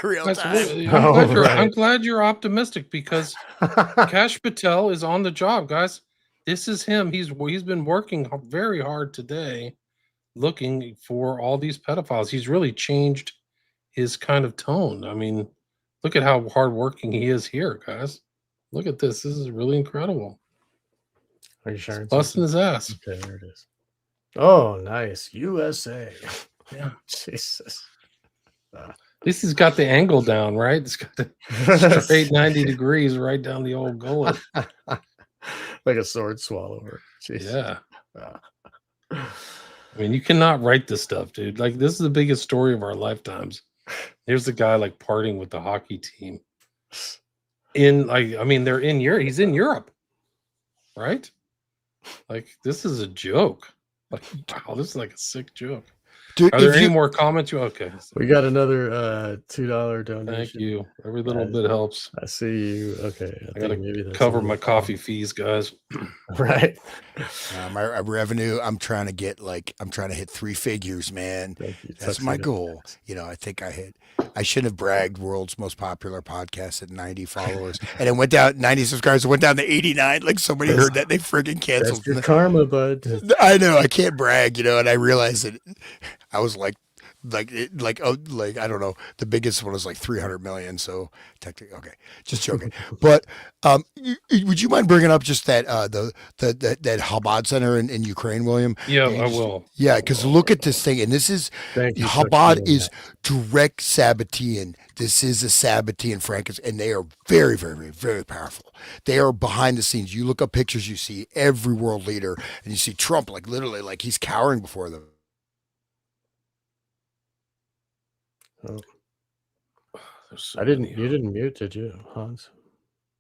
real time. I'm glad you're optimistic, because Kash Patel is on the job, guys. This is him. He's been working very hard today, looking for all these pedophiles. He's really changed his kind of tone. I mean, look at how hardworking he is here, guys. Look at this. This is really incredible. Are you sharing? Busting his ass. Okay, there it is. Oh, nice. USA. Yeah. Jesus. At least he's got the angle down, right? It's got the straight 90 degrees right down the old gullet. Like a sword swallower. Jeez. Yeah. I mean, you cannot write this stuff, dude. Like, this is the biggest story of our lifetimes. Here's the guy like partying with the hockey team. They're in Europe. He's in Europe, right? Like, this is a joke. Like, wow, this is like a sick joke. Dude, are there any more comments? Okay. We got another $2 donation. Thank you. Every little bit helps. I see you. Okay. I gotta maybe cover my coffee fees, guys. Right. My revenue, I'm trying to hit 3 figures, man. That's my goal. I think I shouldn't have bragged world's most popular podcast at 90 followers. And it went down, 90 subscribers, it went down to 89. Like, somebody heard that, they friggin' canceled. That's your karma, bud. I know, I can't brag, and I realized that I was like I don't know, the biggest one was like 300 million. So technically, okay, just joking. But would you mind bringing up just that that Chabad Center in Ukraine, William? Yeah, I will. Yeah, because look at this thing, and this is Chabad is direct Sabbatean. This is a Sabbatean Frankists, and they are very, very, very, very powerful. They are behind the scenes. You look up pictures, you see every world leader, and you see Trump, like literally, like he's cowering before them. Oh. I didn't. You didn't mute, did you, Hans?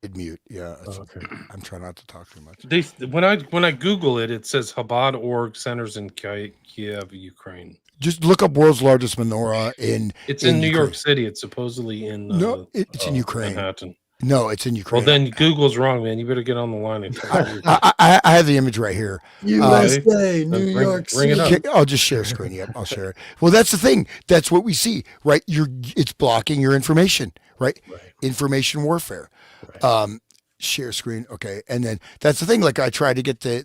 Did mute? Yeah. Okay. I'm trying not to talk too much. When I Google it, it says Chabad.org centers in Kiev, Ukraine. Just look up world's largest menorah in. It's in New York City. It's supposedly in. No, it's in Ukraine. Manhattan. No, it's in Ukraine. Well, then Google's wrong, man. You better get on the line. And I have the image right here. USA, New York City. I'll just share screen. Yep, I'll share it. Well, that's the thing. That's what we see, right? It's blocking your information, right? Information warfare. Right. Share screen. Okay. And then that's the thing. Like I tried to get the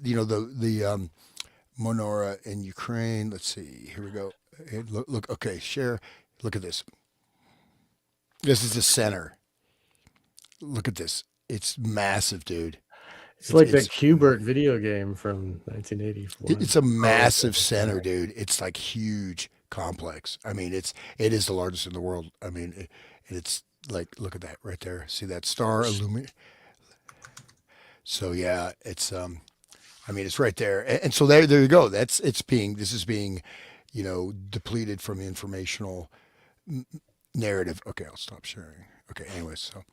menorah in Ukraine. Let's see. Here we go. Look. Okay. Share. Look at this. This is the center. Look at this. It's massive, dude. It's like that Qbert video game from 1984. It's a massive center, dude. It's like huge, complex. I mean, it is the largest in the world. I mean, it's like, look at that right there. See that star illuminate? So yeah, it's I mean, it's right there. And so there you go. This is being, depleted from the informational narrative. Okay, I'll stop sharing. Okay, anyways, so,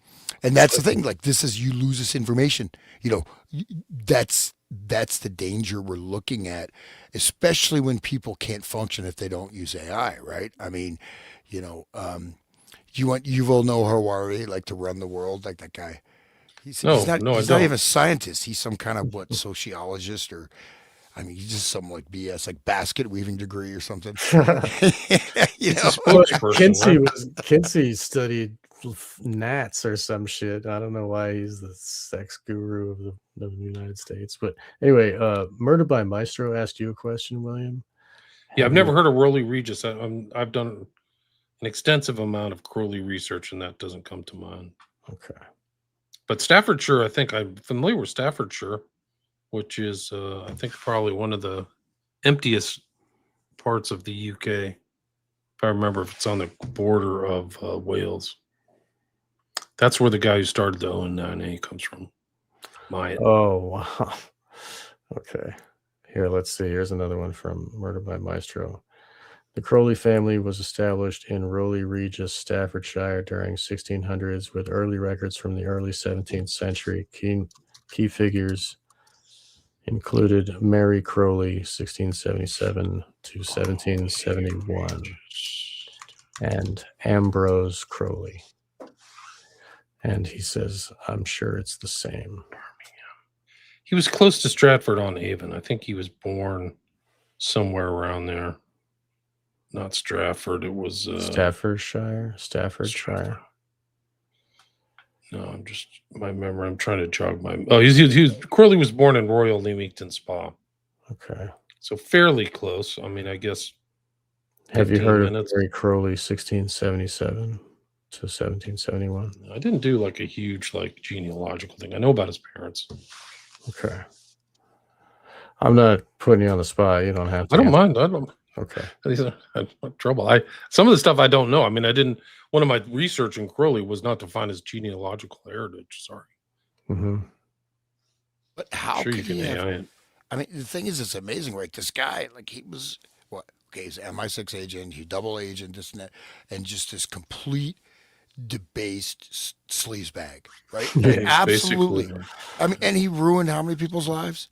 and that's the thing. Like, you lose this information. That's the danger we're looking at, especially when people can't function if they don't use AI, right? I mean, you want Yuval Noah Harari like to run the world, like that guy. He's not even a scientist. He's some kind of sociologist or. I mean, he's just some like BS, like basket weaving degree or something. Kinsey studied gnats or some shit. I don't know why he's the sex guru of the United States. But anyway, Murder by Maestro asked you a question, William. Yeah, I've never heard of Crowley Regis. I've done an extensive amount of Crowley research, and that doesn't come to mind. Okay. But Staffordshire, I think I'm familiar with Staffordshire, which is, I think, probably one of the emptiest parts of the UK. If I remember, if it's on the border of Wales. That's where the guy who started the O9A comes from. Oh, wow. Okay. Here, let's see. Here's another one from Murder by Maestro. The Crowley family was established in Rowley Regis, Staffordshire during 1600s with early records from the early 17th century. Key figures included Mary Crowley, 1677 to 1771, and Ambrose Crowley. And he says, I'm sure it's the same. He was close to Stratford-on-Avon. I think he was born somewhere around there. Not Stratford. It was Staffordshire. No, I'm trying to jog my. Oh, Crowley was born in Royal Leamington Spa. Okay. So fairly close. I mean, I guess. Have you heard of Mary Crowley, 1677 to 1771? I didn't do like a huge genealogical thing. I know about his parents. Okay. I'm not putting you on the spot. You don't have to. I don't mind. I don't. Okay. These are trouble. Some of the stuff I don't know. I mean, one of my research in Crowley was not to find his genealogical heritage. Sorry. Mm-hmm. But how could he have? I mean, the thing is, it's amazing, right? This guy, he was what? Okay, he's an MI6 agent, he's double agent, this and that, and just this complete debased sleazebag, right? Yeah, I mean, absolutely. I mean, and he ruined how many people's lives?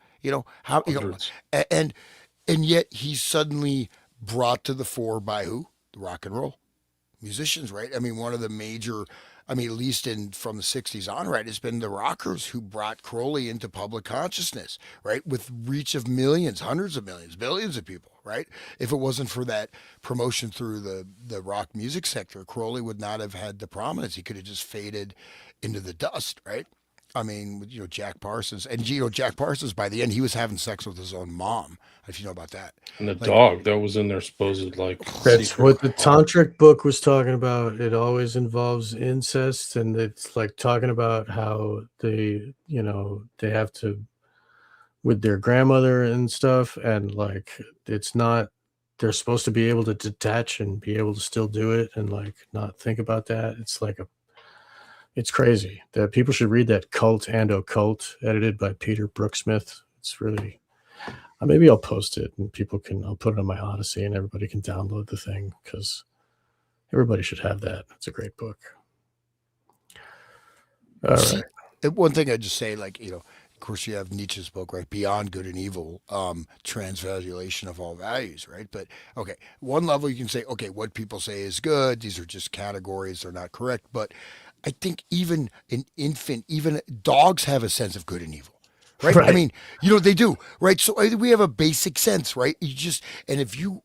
And yet he's suddenly brought to the fore by who? The rock and roll musicians, right? I mean, one of the major, at least from the 60s on, right, has been the rockers who brought Crowley into public consciousness, right? With reach of millions, hundreds of millions, billions of people, right? If it wasn't for that promotion through the rock music sector, Crowley would not have had the prominence. He could have just faded into the dust, right? I mean, Jack Parsons. And, Jack Parsons, by the end, he was having sex with his own mom, if you know about that. And the dog that was in their supposed, That's what the Tantric book was talking about. It always involves incest, and it's talking about how they have to, with their grandmother and stuff, and it's not, they're supposed to be able to detach and be able to still do it and not think about that. It's crazy. That people should read that Cult and Occult, edited by Peter Brooksmith. It's really, maybe I'll post it and I'll put it on my Odyssey and everybody can download the thing because everybody should have that. It's a great book. All right. One thing I'd just say, of course you have Nietzsche's book, right? Beyond Good and Evil, Transvaluation of All Values, right? But okay, one level you can say, okay, what people say is good. These are just categories. They're not correct. But I think even an infant, even dogs have a sense of good and evil, right? I mean, they do, right? So we have a basic sense, right? And if you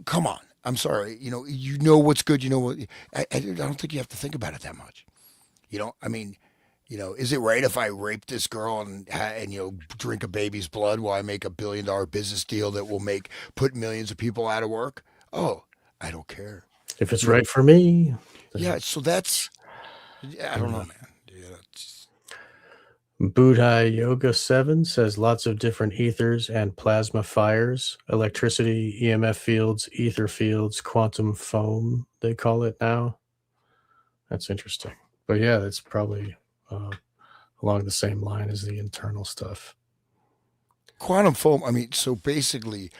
come on, I'm sorry, what's good, what, I don't think you have to think about it that much. is it right if I rape this girl and drink a baby's blood while I make $1 billion business deal that will put millions of people out of work? Oh, I don't care. If it's right for me. Yeah, so that's, I don't know, man. Buddha Yoga 7 says lots of different ethers and plasma fires, electricity, EMF fields, ether fields, quantum foam, they call it now. That's interesting. But yeah, that's probably along the same line as the internal stuff. Quantum foam, I mean, so basically,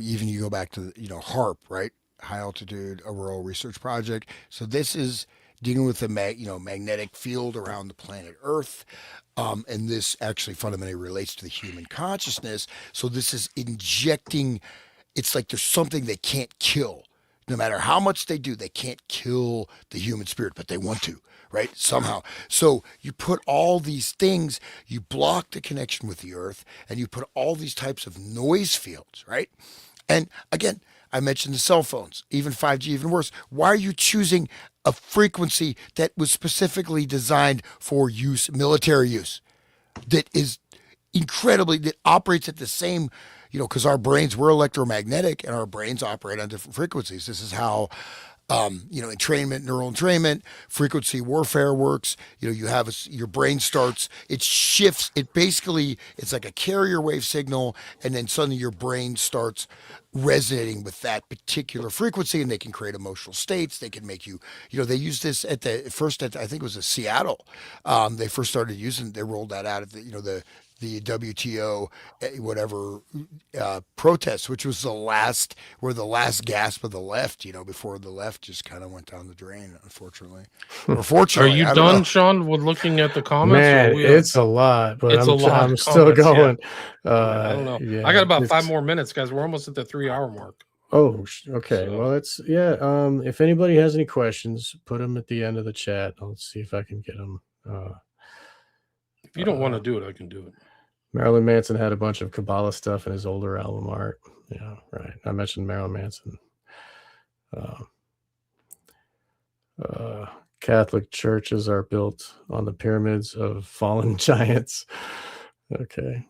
even you go back to, HARP, right? High Altitude Auroral Research Project. So this is dealing with the magnetic field around the planet Earth. And this actually fundamentally relates to the human consciousness. So this is injecting, it's like there's something they can't kill. No matter how much they do, they can't kill the human spirit, but they want to, right? Somehow. So you put all these things, you block the connection with the earth, and you put all these types of noise fields, right? And again, I mentioned the cell phones, even 5G, even worse. Why are you choosing a frequency that was specifically designed for use, military use, that is that operates at the same, because our brains, we're electromagnetic and our brains operate on different frequencies. This is how, entrainment, neural entrainment, frequency warfare works. You have your brain starts, it shifts, it's like a carrier wave signal, and then suddenly your brain starts resonating with that particular frequency, and they can create emotional states. They can make you, they use this I think it was in Seattle. They first started they rolled that out at the WTO, protests, which was the last gasp of the left, before the left just kind of went down the drain, unfortunately. Or fortunately. Are you done, Sean, with looking at the comments? Man, it's a lot, but I'm still going. I don't know. Yeah, I got about 5 more minutes, guys. We're almost at the 3-hour mark. Oh, okay. So, well, if anybody has any questions, put them at the end of the chat. I'll see if I can get them. If you don't want to do it, I can do it. Marilyn Manson had a bunch of Kabbalah stuff in his older album art. Yeah, right. I mentioned Marilyn Manson. Catholic churches are built on the pyramids of fallen giants. Okay.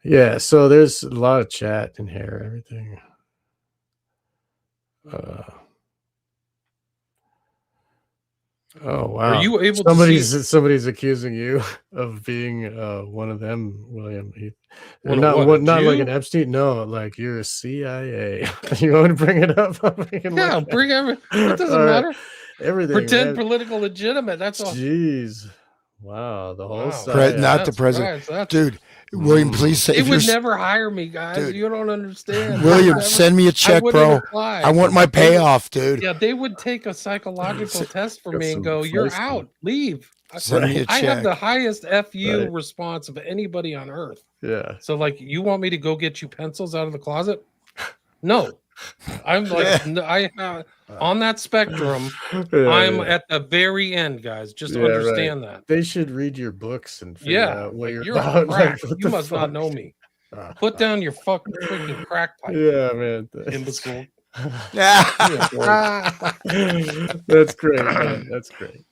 Yeah, so there's a lot of chat in here, everything. Oh wow! Are you able somebody's accusing you of being one of them, William? Not like an Epstein. No, like you're a CIA. You want to bring it up? Yeah, bring everything. It doesn't matter. Everything. Pretend political legitimate. That's all. Jeez. Wow. The whole side. Not the president, dude. William, please say. They would never hire me, guys. Dude, you don't understand. William, send me a check, bro. I want my payoff, dude. Yeah, they would take a psychological test for me and go, "You're out. Leave." Send me a check. I have the highest FU response of anybody on earth. Yeah. So, like, you want me to go get you pencils out of the closet? No. I'm like, on that spectrum, I'm at the very end, guys. Just understand that. They should read your books and figure out what you're about. Like, you must not know me. Put down your fucking freaking crack pipe. Yeah, man. Imbecile. That's great, man. That's great.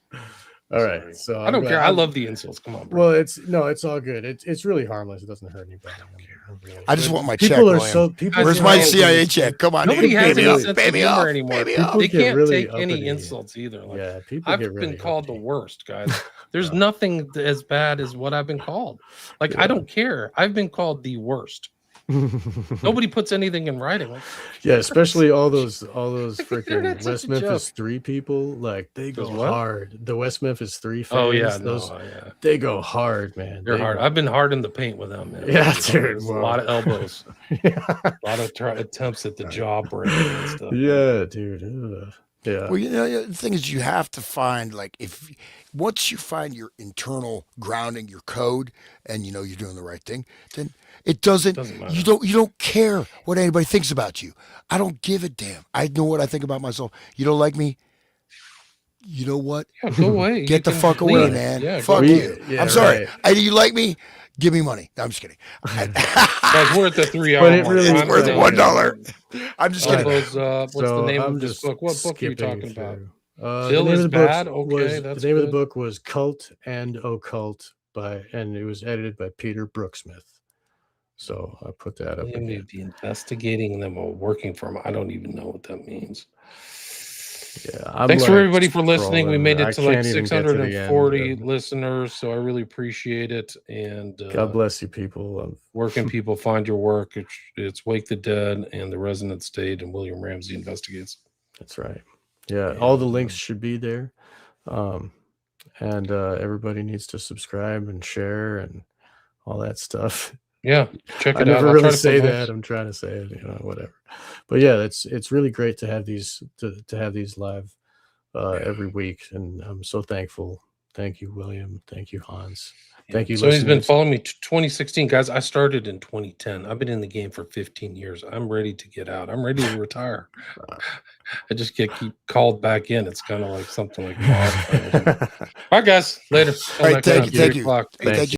All right, so I don't care. I love the insults. Come on, bro. Well, it's all good. It's really harmless. It doesn't hurt anybody. I just want my check. Where's my CIA check? Come on, nobody has any sense of humor anymore. They can't really take any insults either. Like, yeah, people I've been called the worst, guys. There's nothing as bad as what I've been called. Like, I don't care. I've been called the worst. Nobody puts anything in writing. Like, yeah, especially all those freaking West Memphis 3 people. Like, they go hard. The West Memphis 3 fans. Oh yeah, they go hard, man. They're hard. I've been hard in the paint with them, man. Yeah, dude. There's a lot of elbows. A lot of attempts at the jaw break and stuff. Yeah, dude. Yeah. Well, the thing is, you have to find, like, once you find your internal grounding, your code, and you're doing the right thing, then it doesn't matter. You don't care what anybody thinks about you. I don't give a damn. I know what I think about myself. You don't like me? You know what? Yeah, go away. Get the fuck away, man. Yeah, fuck you. Yeah, I'm sorry. Do you like me? Give me money. No, I'm just kidding. That's worth the 3 hour. But it really it's worth $1. I'm just kidding. What's the name of this book? What book are you talking about? Phil is bad. Okay, the that's name of the good. book was Cult and Occult and it was edited by Peter Brooksmith. So I put that up William again. be investigating them or working for them. I don't even know what that means. Yeah, thanks for everybody for listening. We made it to like can't even get to the end. 640 listeners, so I really appreciate it. And God bless you, people. Where can people find your work? It's Wake the Dead and The Resonant State and William Ramsey Investigates. That's right. Yeah, all the links should be there. And everybody needs to subscribe and share and all that stuff. Yeah, check it I out. never really say that. I'm trying to say it, whatever. But yeah, it's really great to have these to have these live every week, and I'm so thankful. Thank you, William. Thank you, Hans. Thank you. So he's been following me to 2016, guys. I started in 2010. I've been in the game for 15 years. I'm ready to get out. I'm ready to retire. I just keep called back in. It's kind of like something like that. All right, guys. Later. All right, thank you. Thank you.